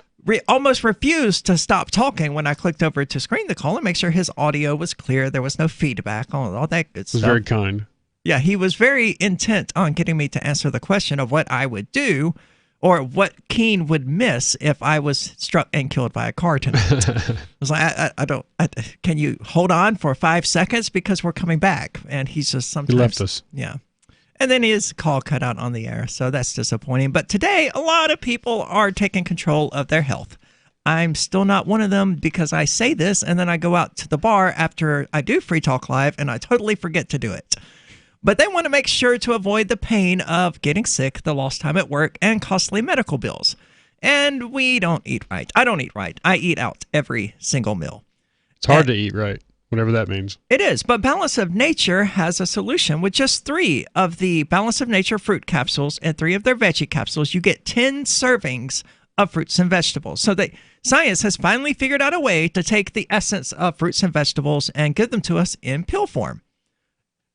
almost refused to stop talking when I clicked over to screen the call and make sure his audio was clear. There was no feedback, all that good stuff. It was very kind. Yeah, he was very intent on getting me to answer the question of what I would do or what Keen would miss if I was struck and killed by a car tonight. I was like, can you hold on for 5 seconds because we're coming back? And he's just sometimes... He left us. Yeah. And then his call cut out on the air, so that's disappointing. But today, a lot of people are taking control of their health. I'm still not one of them because I say this and then I go out to the bar after I do Free Talk Live and I totally forget to do it. But they want to make sure to avoid the pain of getting sick, the lost time at work, and costly medical bills. And we don't eat right. I don't eat right. I eat out every single meal. It's hard to eat right, whatever that means. It is, but Balance of Nature has a solution. With just 3 of the Balance of Nature fruit capsules and 3 of their veggie capsules, you get 10 servings of fruits and vegetables. So science has finally figured out a way to take the essence of fruits and vegetables and give them to us in pill form.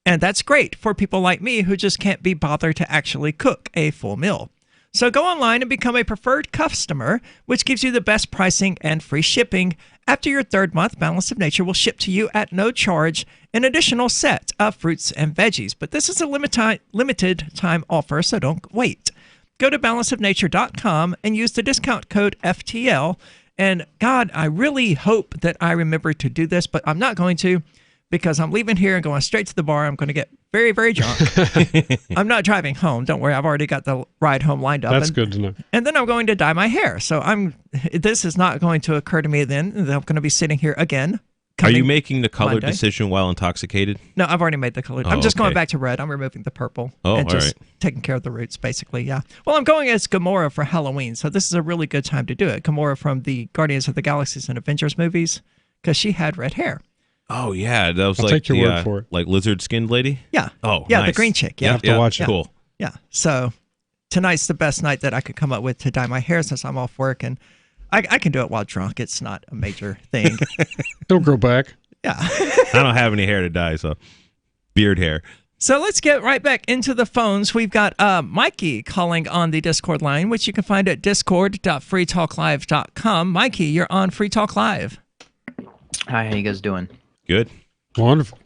And that's great for people like me who just can't be bothered to actually cook a full meal. So go online and become a preferred customer, which gives you the best pricing and free shipping. After your 3rd month, Balance of Nature will ship to you at no charge an additional set of fruits and veggies. But this is a limited time offer, so don't wait. Go to balanceofnature.com and use the discount code FTL. And God, I really hope that I remember to do this, but I'm not going to. Because I'm leaving here and going straight to the bar. I'm going to get very, very drunk. I'm not driving home. Don't worry. I've already got the ride home lined up. That's good to know. And then I'm going to dye my hair. So this is not going to occur to me then. I'm going to be sitting here again. Are you making the color Monday. decision while intoxicated? No, I've already made the color. I'm just going back to red. I'm removing the purple. Oh, and just all right. taking care of the roots, basically, yeah. Well, I'm going as Gamora for Halloween. So this is a really good time to do it. Gamora from the Guardians of the Galaxies and Avengers movies, because she had red hair. Oh yeah, that was I'll like take your word for it. like lizard-skinned lady. Yeah. Oh, yeah, nice. the green chick. Yeah, You have to watch it. Cool. Yeah. So tonight's the best night that I could come up with to dye my hair since I'm off work, and I can do it while drunk. It's not a major thing. It'll grow back. Yeah. I don't have any hair to dye, so beard hair. So let's get right back into the phones. We've got Mikey calling on the Discord line, which you can find at discord.freetalklive.com. Mikey, you're on Free Talk Live. Hi, how you guys doing? Good. Wonderful.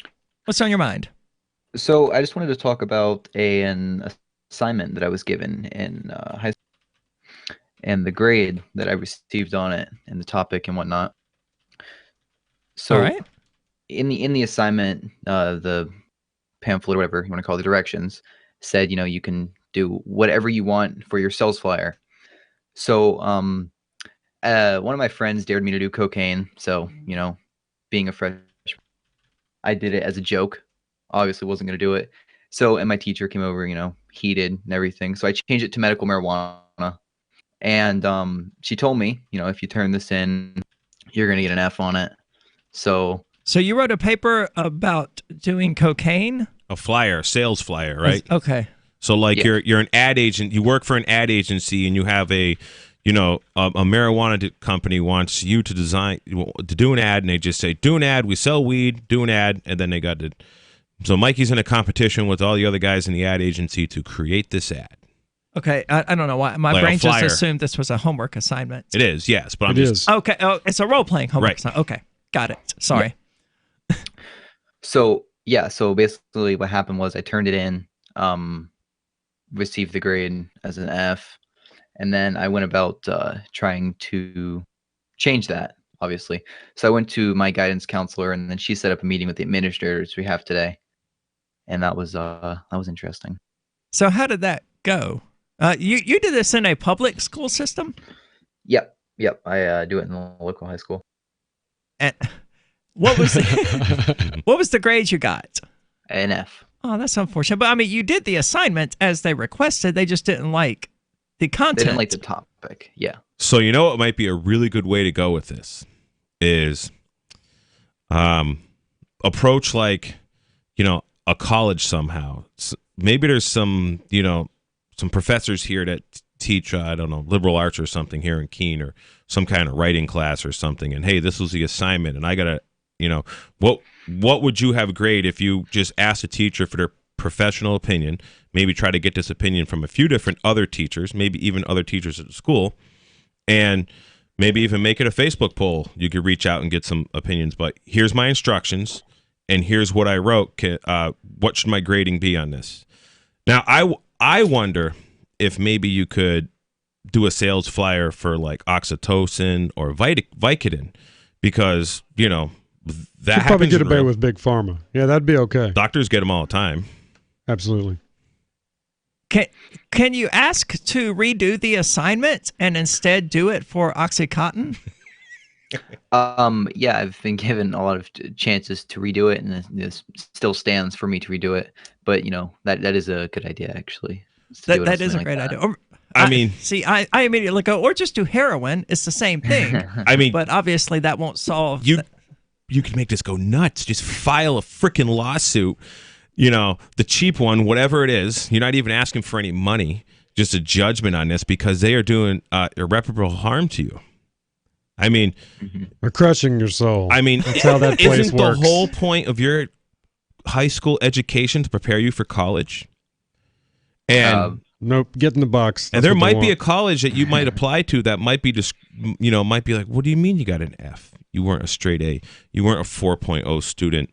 What's on your mind? So I just wanted to talk about an assignment that I was given in high school and the grade that I received on it and the topic and whatnot. So all right. in the assignment, the pamphlet or whatever you want to call the directions said, you can do whatever you want for your sales flyer. So one of my friends dared me to do cocaine. So, being a freshman, I did it as a joke. Obviously wasn't going to do it. So, and my teacher came over, heated and everything. So I changed it to medical marijuana. And she told me, if you turn this in, you're going to get an F on it. So you wrote a paper about doing cocaine? A flyer, sales flyer, right? Okay. So like you're an ad agent, you work for an ad agency and you have a marijuana company wants you to do an ad, and they just say, do an ad, we sell weed, do an ad, and then they got to. So Mikey's in a competition with all the other guys in the ad agency to create this ad. Okay, I don't know why. My Like a brain just flyer. assumed this was a homework assignment. It is, yes, but I'm It just is. Okay, it's a role-playing homework Right. assignment. Okay, got it. Sorry. So basically what happened was I turned it in, received the grade as an F, and then I went about trying to change that, obviously. So I went to my guidance counselor, and then she set up a meeting with the administrators we have today, and that was interesting. So how did that go? You did this in a public school system? Yep. I do it in the local high school. And what was the grade you got? An F. Oh, that's unfortunate. But I mean, you did the assignment as they requested. They just didn't like the content. They didn't like the topic. Yeah. So you know what might be a really good way to go with this is approach like, a college somehow. Maybe there's some professors here that teach, I don't know, liberal arts or something here in Keene, or some kind of writing class or something. And hey, this was the assignment, and I gotta, what would you have grade if you just asked a teacher for their professional opinion, maybe try to get this opinion from a few different other teachers, maybe even other teachers at the school, and maybe even make it a Facebook poll. You could reach out and get some opinions, but here's my instructions, and here's what I wrote. What should my grading be on this? Now, I wonder if maybe you could do a sales flyer for like oxytocin or Vicodin, because, that you probably happens get away with Big Pharma. Yeah, that'd be okay. Doctors get them all the time. Absolutely. Can you ask to redo the assignment and instead do it for Oxycontin? Yeah, I've been given a lot of chances to redo it, and this still stands for me to redo it. But that is a good idea, actually. That is a great idea. I immediately go, or just do heroin. It's the same thing. But obviously that won't solve. You can make this go nuts. Just file a freaking lawsuit. The cheap one, whatever it is. You're not even asking for any money. Just a judgment on this because they are doing irreparable harm to you. They're crushing your soul. That's how that place isn't works. The whole point of your high school education to prepare you for college? And nope, get in the box. And there might be a college that you might apply to that might be just, might be like, what do you mean you got an F? You weren't a straight A. You weren't a 4.0 student.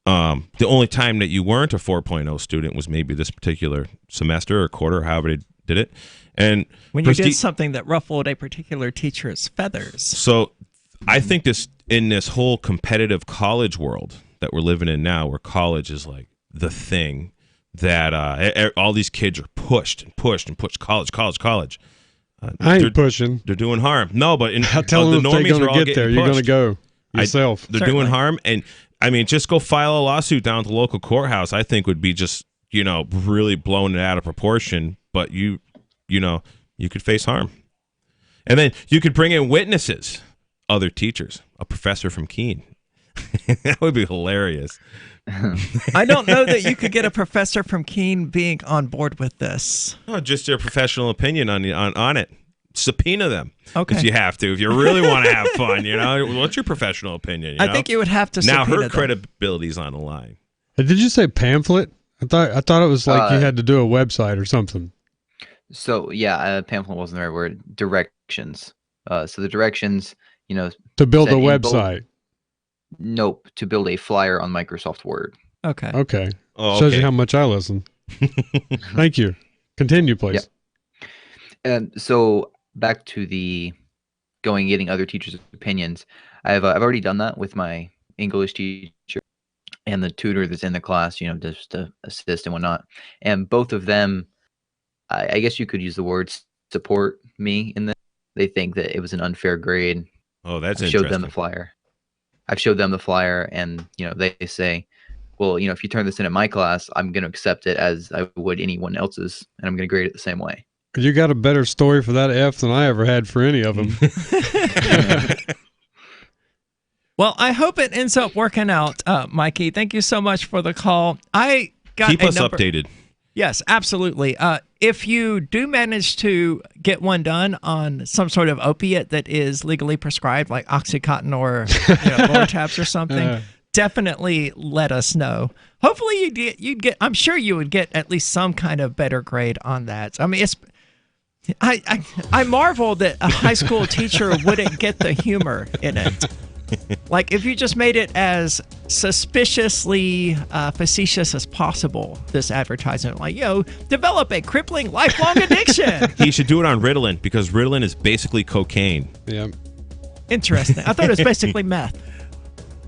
The only time that you weren't a 4.0 student was maybe this particular semester or quarter, however they did it. And when you did something that ruffled a particular teacher's feathers. So I think in this whole competitive college world that we're living in now, where college is like the thing that all these kids are pushed and pushed and pushed. College. I ain't pushing. They're doing harm. No, but I tell them the if they're normies going are all to get there, getting you're going to pushed. go yourself. They're doing harm, and just go file a lawsuit down at the local courthouse. I think would be just really blowing it out of proportion. But you could face harm, and then you could bring in witnesses, other teachers, a professor from Keene. That would be hilarious. I don't know that you could get a professor from Keene being on board with this. Oh, just their professional opinion on it. Subpoena them. Okay. If you have to. If you really want to have fun, what's your professional opinion? I think you would have to subpoena them. Now her them. credibility's on the line. Did you say pamphlet? I thought it was like you had to do a website or something. So yeah, pamphlet wasn't the right word. Directions. So the directions, to build a website. Nope, to build a flyer on Microsoft Word. Okay. Oh, Shows you how much I listen. Thank you. Continue, please. Yeah. So back to the getting other teachers' opinions. I've already done that with my English teacher and the tutor that's in the class, just to assist and whatnot. And both of them, I guess you could use the word support me in this. They think that it was an unfair grade. Oh, that's interesting. I've showed them the flyer, and they say, well, if you turn this in my class, I'm going to accept it as I would anyone else's, and I'm going to grade it the same way. You got a better story for that F than I ever had for any of them. Well, I hope it ends up working out, Mikey. Thank you so much for the call. Keep us updated. Yes, absolutely. If you do manage to get one done on some sort of opiate that is legally prescribed, like Oxycontin or Lortabs or something, definitely let us know. Hopefully you'd get. I'm sure you would get at least some kind of better grade on that. I mean, I marvel that a high school teacher wouldn't get the humor in it. Like, if you just made it as suspiciously facetious as possible, this advertisement, like, develop a crippling lifelong addiction. He should do it on Ritalin, because Ritalin is basically cocaine. Yeah. Interesting. I thought it was basically meth.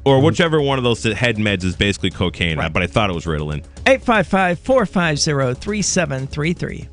Or whichever one of those head meds is basically cocaine, right. But I thought it was Ritalin. 855-450-3733.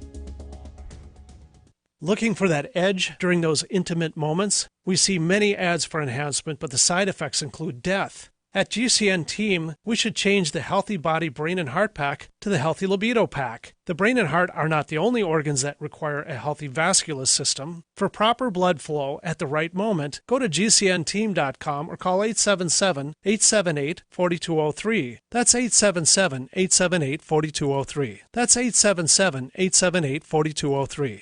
Looking for that edge during those intimate moments? We see many ads for enhancement, but the side effects include death. At GCN Team, we should change the Healthy Body, Brain, and Heart Pack to the Healthy Libido Pack. The brain and heart are not the only organs that require a healthy vascular system. For proper blood flow at the right moment, go to GCNteam.com or call 877-878-4203. That's 877-878-4203. That's 877-878-4203.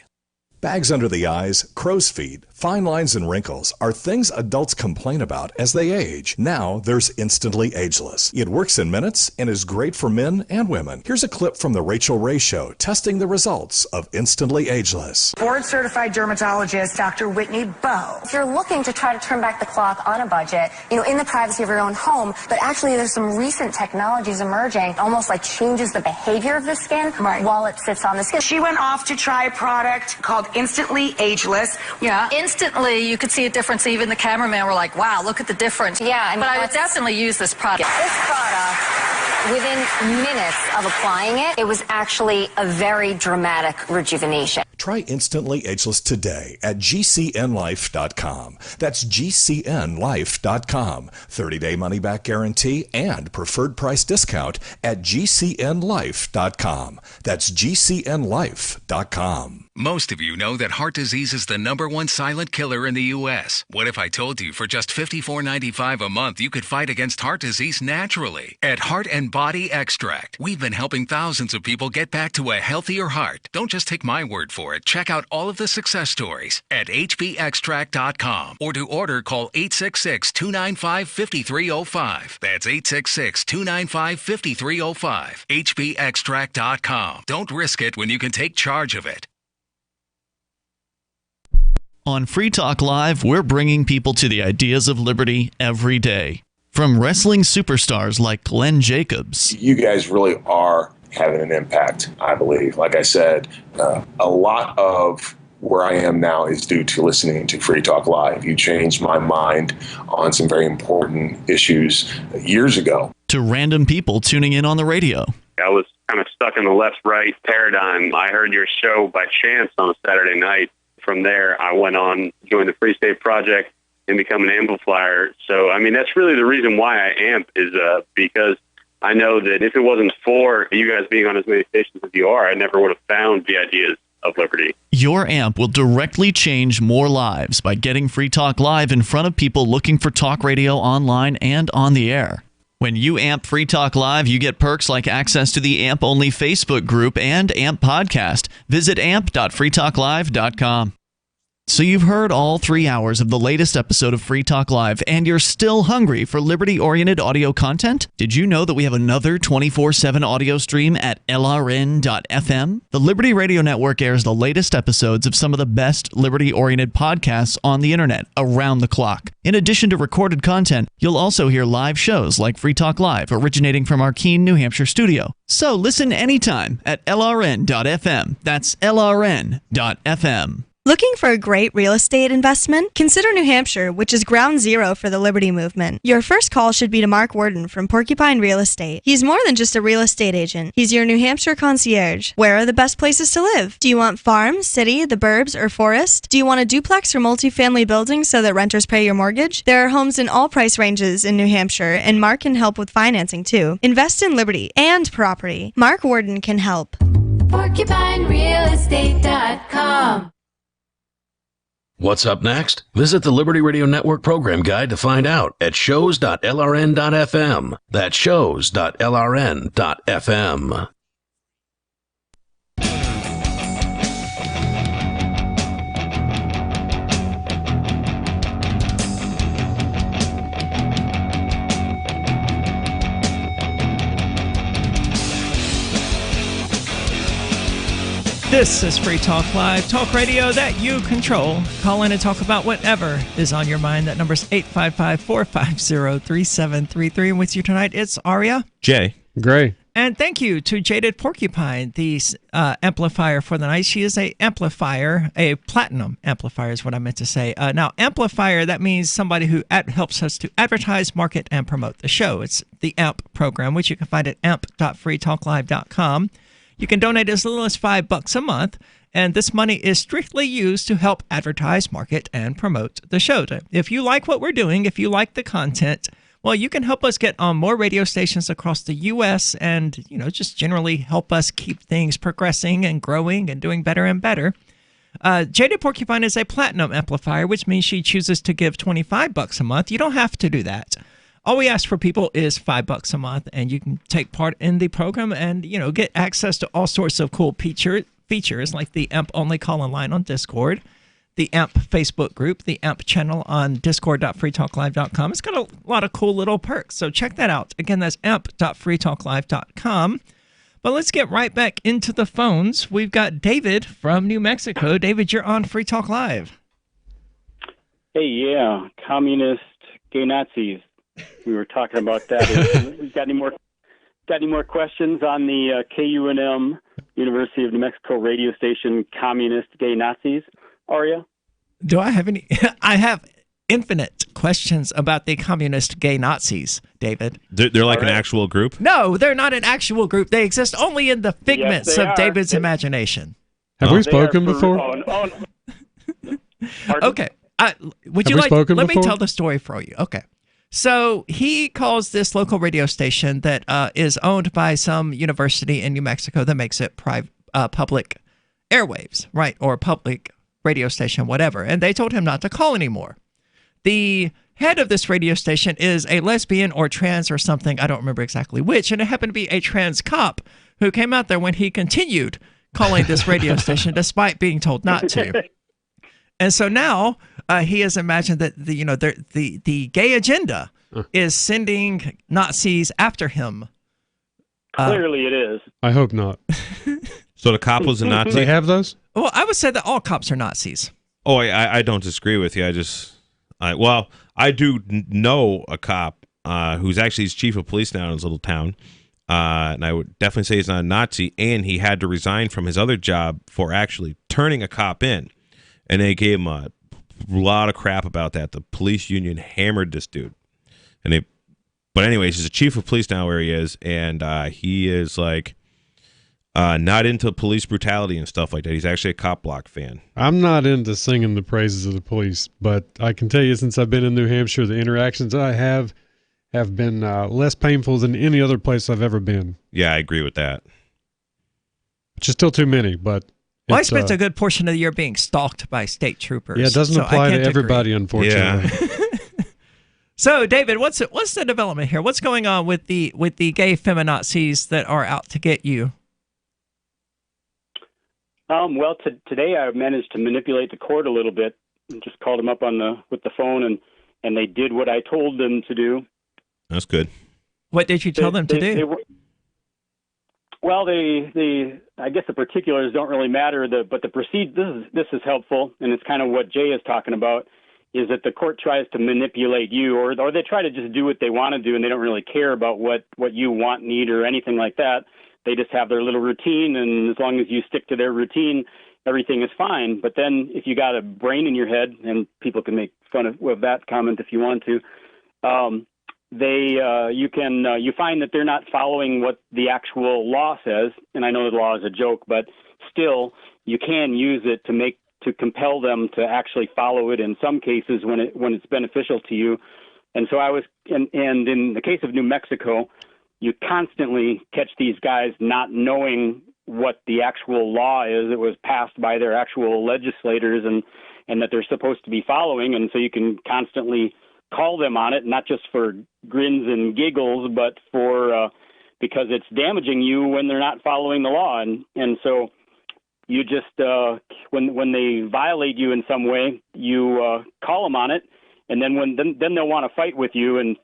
Bags under the eyes, crow's feet, fine lines and wrinkles are things adults complain about as they age. Now there's Instantly Ageless. It works in minutes and is great for men and women. Here's a clip from the Rachel Ray Show testing the results of Instantly Ageless. Board-certified dermatologist Dr. Whitney Bowe. If you're looking to try to turn back the clock on a budget, in the privacy of your own home, but actually there's some recent technologies emerging, almost like changes the behavior of the skin while it sits on the skin. She went off to try a product called Instantly Ageless. Yeah, instantly you could see a difference. Even the cameraman were like, wow, look at the difference. Yeah, but I would definitely use this product. This product, within minutes of applying it, it was actually a very dramatic rejuvenation. Try Instantly Ageless today at GCNlife.com. That's GCNlife.com. 30-day money-back guarantee and preferred price discount at GCNlife.com. That's GCNlife.com. Most of you know that heart disease is the #1 silent killer in the U.S. What if I told you for just $54.95 a month you could fight against heart disease naturally? At Heart and Body Extract, we've been helping thousands of people get back to a healthier heart. Don't just take my word for it. Check out all of the success stories at hbextract.com, or to order, call 866-295-5305. That's 866-295-5305. hbextract.com. Don't risk it when you can take charge of it. On Free Talk Live, we're bringing people to the ideas of liberty every day. From wrestling superstars like Glenn Jacobs. You guys really are having an impact, I believe. Like I said, a lot of where I am now is due to listening to Free Talk Live. You changed my mind on some very important issues years ago. To random people tuning in on the radio. I was kind of stuck in the left-right paradigm. I heard your show by chance on a Saturday night. From there, I went on, joined the Free State Project, and become an amplifier. So, I mean, that's really the reason why I amp is because I know that if it wasn't for you guys being on as many stations as you are, I never would have found the ideas of liberty. Your amp will directly change more lives by getting Free Talk Live in front of people looking for talk radio online and on the air. When you amp Free Talk Live, you get perks like access to the AMP-only Facebook group and AMP podcast. Visit amp.freetalklive.com. So you've heard all 3 hours of the latest episode of Free Talk Live, and you're still hungry for liberty-oriented audio content? Did you know that we have another 24/7 audio stream at LRN.FM? The Liberty Radio Network airs the latest episodes of some of the best liberty-oriented podcasts on the internet around the clock. In addition to recorded content, you'll also hear live shows like Free Talk Live, originating from our Keene, New Hampshire studio. So listen anytime at LRN.FM. That's LRN.FM. Looking for a great real estate investment? Consider New Hampshire, which is ground zero for the Liberty Movement. Your first call should be to Mark Worden from Porcupine Real Estate. He's more than just a real estate agent. He's your New Hampshire concierge. Where are the best places to live? Do you want farm, city, the burbs, or forest? Do you want a duplex or multifamily building so that renters pay your mortgage? There are homes in all price ranges in New Hampshire, and Mark can help with financing too. Invest in liberty and property. Mark Worden can help. PorcupineRealEstate.com. What's up next? Visit the Liberty Radio Network program guide to find out at shows.lrn.fm. That's shows.lrn.fm. This is Free Talk Live, talk radio that you control. Call in and talk about whatever is on your mind. That number's 855-450-3733. And with you tonight, it's Aria. Jay. Gray. And thank you to Jaded Porcupine, the amplifier for the night. She is a amplifier, a platinum amplifier is what I meant to say. Now, amplifier, that means somebody who helps us to advertise, market, and promote the show. It's the AMP program, which you can find at amp.freetalklive.com. You can donate as little as $5 a month, and this money is strictly used to help advertise, market, and promote the show. If you like what we're doing, if you like the content, well, you can help us get on more radio stations across the U.S. and, just generally help us keep things progressing and growing and doing better and better. J.D. Porcupine is a platinum amplifier, which means she chooses to give $25 a month. You don't have to do that. All we ask for people is $5 a month, and you can take part in the program and, get access to all sorts of cool features like the AMP-only call-in line on Discord, the AMP Facebook group, the AMP channel on discord.freetalklive.com. It's got a lot of cool little perks, so check that out. Again, that's amp.freetalklive.com. But let's get right back into the phones. We've got David from New Mexico. David, you're on Free Talk Live. Hey, yeah, communist gay Nazis. We were talking about that. Got any more questions on the KUNM, University of New Mexico radio station, communist gay Nazis? Aria? Do I have any? I have infinite questions about the communist gay Nazis, David. They're like an actual group? No, they're not an actual group. They exist only in the figments of David's imagination. Have we spoken before? Okay. Would you like? Let me tell the story for you. Okay. So he calls this local radio station that is owned by some university in New Mexico that makes it public airwaves, right? Or public radio station, whatever. And they told him not to call anymore. The head of this radio station is a lesbian or trans or something. I don't remember exactly which. And it happened to be a trans cop who came out there when he continued calling this radio station despite being told not to. And so now he has imagined that the gay agenda is sending Nazis after him. Clearly it is. I hope not. So the cop was a Nazi? Do they have those? Well, I would say that all cops are Nazis. Oh, I don't disagree with you. I do know a cop who's actually his chief of police now in his little town. And I would definitely say he's not a Nazi. And he had to resign from his other job for actually turning a cop in. And they gave him a lot of crap about that. The police union hammered this dude. But anyways, he's a chief of police now where he is. And he is like not into police brutality and stuff like that. He's actually a Cop Block fan. I'm not into singing the praises of the police, but I can tell you since I've been in New Hampshire, the interactions I have been less painful than any other place I've ever been. Yeah, I agree with that. Which is still too many, but... Well, I spent a good portion of the year being stalked by state troopers. Yeah, it doesn't apply to everybody, unfortunately. Yeah. So, David, what's the development here? What's going on with the gay feminazis that are out to get you? Well, today I managed to manipulate the court a little bit. Just called them up with the phone, and they did what I told them to do. That's good. What did you tell them to do? Well, I guess the particulars don't really matter. But this is helpful, and it's kind of what Jay is talking about. Is that the court tries to manipulate you, or they try to just do what they want to do, and they don't really care about what you want, need, or anything like that. They just have their little routine, and as long as you stick to their routine, everything is fine. But then if you got a brain in your head, and people can make fun of that comment if you want to, you find that they're not following what the actual law says. And I know the law is a joke, but still you can use it to compel them to actually follow it in some cases when it's beneficial to you. And so and in the case of New Mexico, you constantly catch these guys not knowing what the actual law is that was passed by their actual legislators and that they're supposed to be following. And so you can constantly call them on it, not just for grins and giggles, but because it's damaging you when they're not following the law. And so you just, when they violate you in some way, you call them on it. And then then they'll want to fight with you and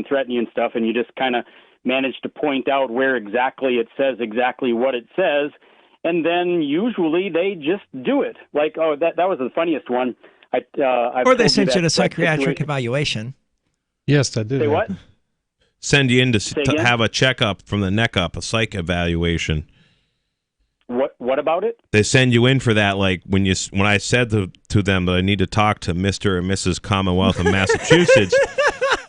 threaten you and stuff. And you just kind of manage to point out where exactly it says exactly what it says. And then usually they just do it. Like, that was the funniest one. Or they sent you to psychiatric evaluation. Yes, I did. Say what? Send you in to have a checkup from the neck up, a psych evaluation. What about it? They send you in for that. Like when I said to them that I need to talk to Mr. and Mrs. Commonwealth of Massachusetts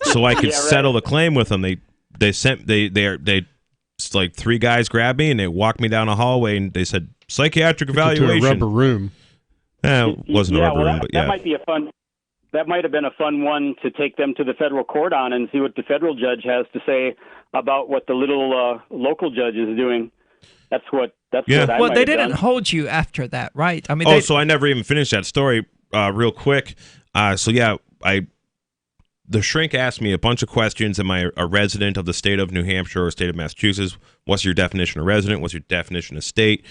so I could settle the claim with them. They like 3 guys grabbed me and they walked me down a hallway and they said psychiatric Took you evaluation. to a rubber room. It wasn't a rubber room, but yeah. That might be a fun. That might have been a fun one to take them to the federal court on and see what the federal judge has to say about what the little local judge is doing. That's what I Well, they might have didn't done. hold you after that, right? I mean, so I never even finished that story. Real quick. The shrink asked me a bunch of questions. Am I a resident of the state of New Hampshire or state of Massachusetts? What's your definition of resident? What's your definition of state?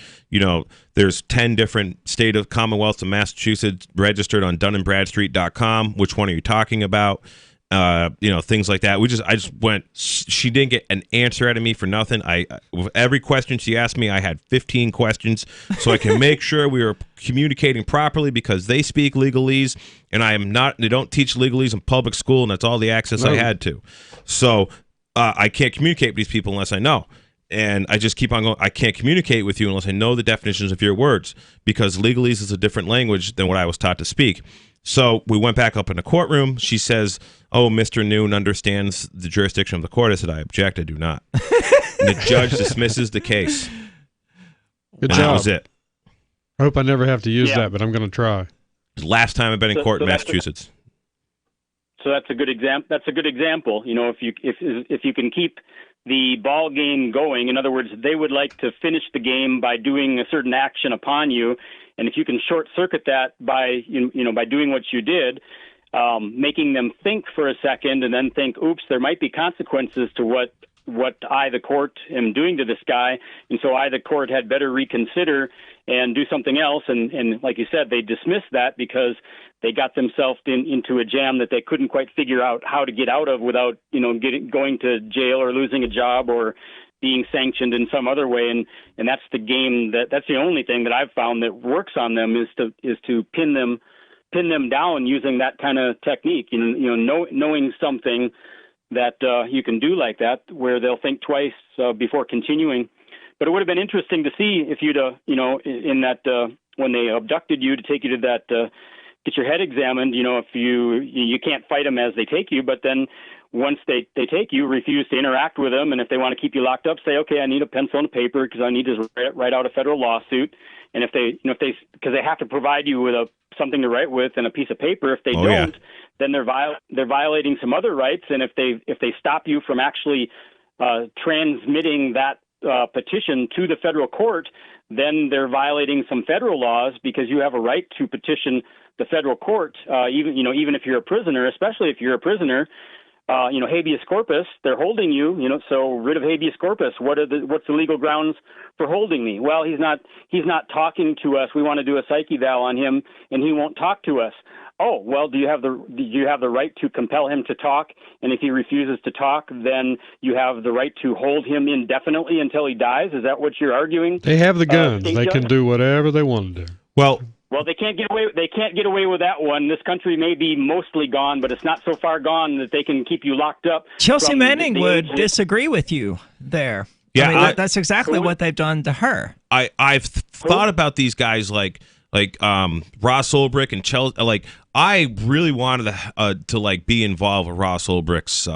There's 10 different state of commonwealths of Massachusetts registered on DunandBradstreet.com. Which one are you talking about? Things like that. I just went. She didn't get an answer out of me for nothing. With every question she asked me, I had 15 questions, so I can make sure we were communicating properly because they speak legalese, and I am not. They don't teach legalese in public school, and that's all the access I had to. So I can't communicate with these people unless I know. And I just keep on going, I can't communicate with you unless I know the definitions of your words because legalese is a different language than what I was taught to speak. So we went back up in the courtroom. She says, "Oh, Mr. Noon understands the jurisdiction of the court." I said, "I object. I do not." And the judge dismisses the case. Good and job. That was it. I hope I never have to use that, but I'm going to try. It's the last time I've been in court in Massachusetts. So that's a good example. That's a good example. If you can keep the ball game going, in other words, they would like to finish the game by doing a certain action upon you, and if you can short circuit that by by doing what you did, making them think for a second and then think, "Oops, there might be consequences to what I, the court, am doing to this guy, and so I, the court, had better reconsider and do something else." And like you said, they dismissed that because they got themselves into a jam that they couldn't quite figure out how to get out of without, going to jail or losing a job or being sanctioned in some other way. And that's the game that's the only thing that I've found that works on them is to pin them down using that kind of technique. Knowing something that you can do like that, where they'll think twice before continuing. But it would have been interesting to see if you'd, in that when they abducted you to take you to that, get your head examined. If you can't fight them as they take you, but then once they take you, refuse to interact with them, and if they want to keep you locked up, say, "Okay, I need a pencil and a paper because I need to write out a federal lawsuit." And if because they have to provide you with something to write with and a piece of paper. If they don't, then they're violating some other rights. And if they stop you from actually transmitting that petition to the federal court, then they're violating some federal laws because you have a right to petition the federal court, even if you're a prisoner, especially if you're a prisoner. Habeas corpus, they're holding you, so writ of habeas corpus. What's the legal grounds for holding me? Well, he's not talking to us. We want to do a psych eval on him, and he won't talk to us. Oh, well, do you have the right to compel him to talk? And if he refuses to talk, then you have the right to hold him indefinitely until he dies? Is that what you're arguing? They have the guns. They judge? can do whatever they want to do. Well, they can't get away. They can't get away with that one. This country may be mostly gone, but it's not so far gone that they can keep you locked up. Chelsea Manning would disagree with you there. Yeah, that's exactly what they've done to her. I've thought about these guys like Ross Ulbricht and Chelsea. Like, I really wanted to be involved with Ross Ulbricht's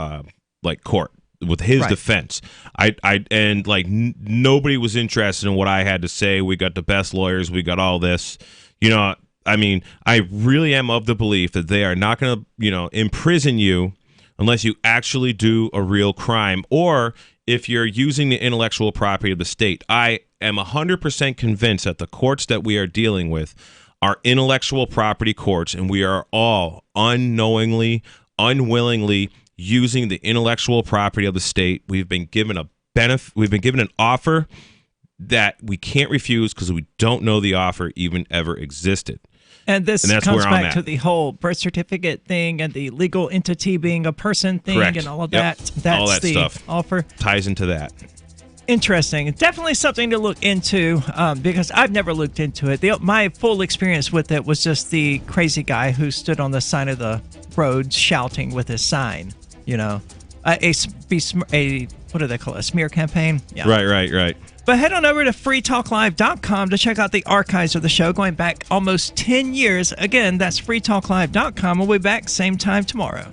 court with his defense. Nobody was interested in what I had to say. We got the best lawyers. We got all this. I really am of the belief that they are not going to, imprison you unless you actually do a real crime, or if you're using the intellectual property of the state. I am 100% convinced that the courts that we are dealing with are intellectual property courts, and we are all unknowingly, unwillingly using the intellectual property of the state. We've been given a benefit. We've been given an offer that we can't refuse because we don't know the offer even ever existed. And this that's comes where I'm back at. to the whole birth certificate thing and the legal entity being a person thing. Correct. And all of Yep. that. That's all that the stuff offer. Ties into that. Interesting. Definitely something to look into because I've never looked into it. My full experience with it was just the crazy guy who stood on the side of the road shouting with his sign. What do they call it? A smear campaign? Yeah. Right. But head on over to freetalklive.com to check out the archives of the show going back almost 10 years. Again, that's freetalklive.com. We'll be back same time tomorrow.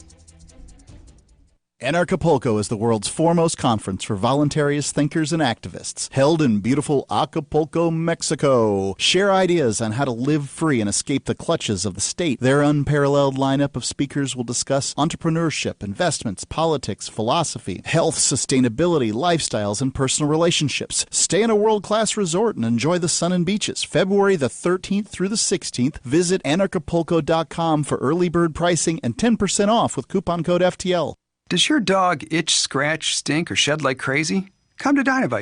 Anarchapulco is the world's foremost conference for voluntariist thinkers and activists, held in beautiful Acapulco, Mexico. Share ideas on how to live free and escape the clutches of the state. Their unparalleled lineup of speakers will discuss entrepreneurship, investments, politics, philosophy, health, sustainability, lifestyles, and personal relationships. Stay in a world-class resort and enjoy the sun and beaches. February the 13th through the 16th, visit anarchapulco.com for early bird pricing and 10% off with coupon code FTL. Does your dog itch, scratch, stink, or shed like crazy? Come to Dynavite.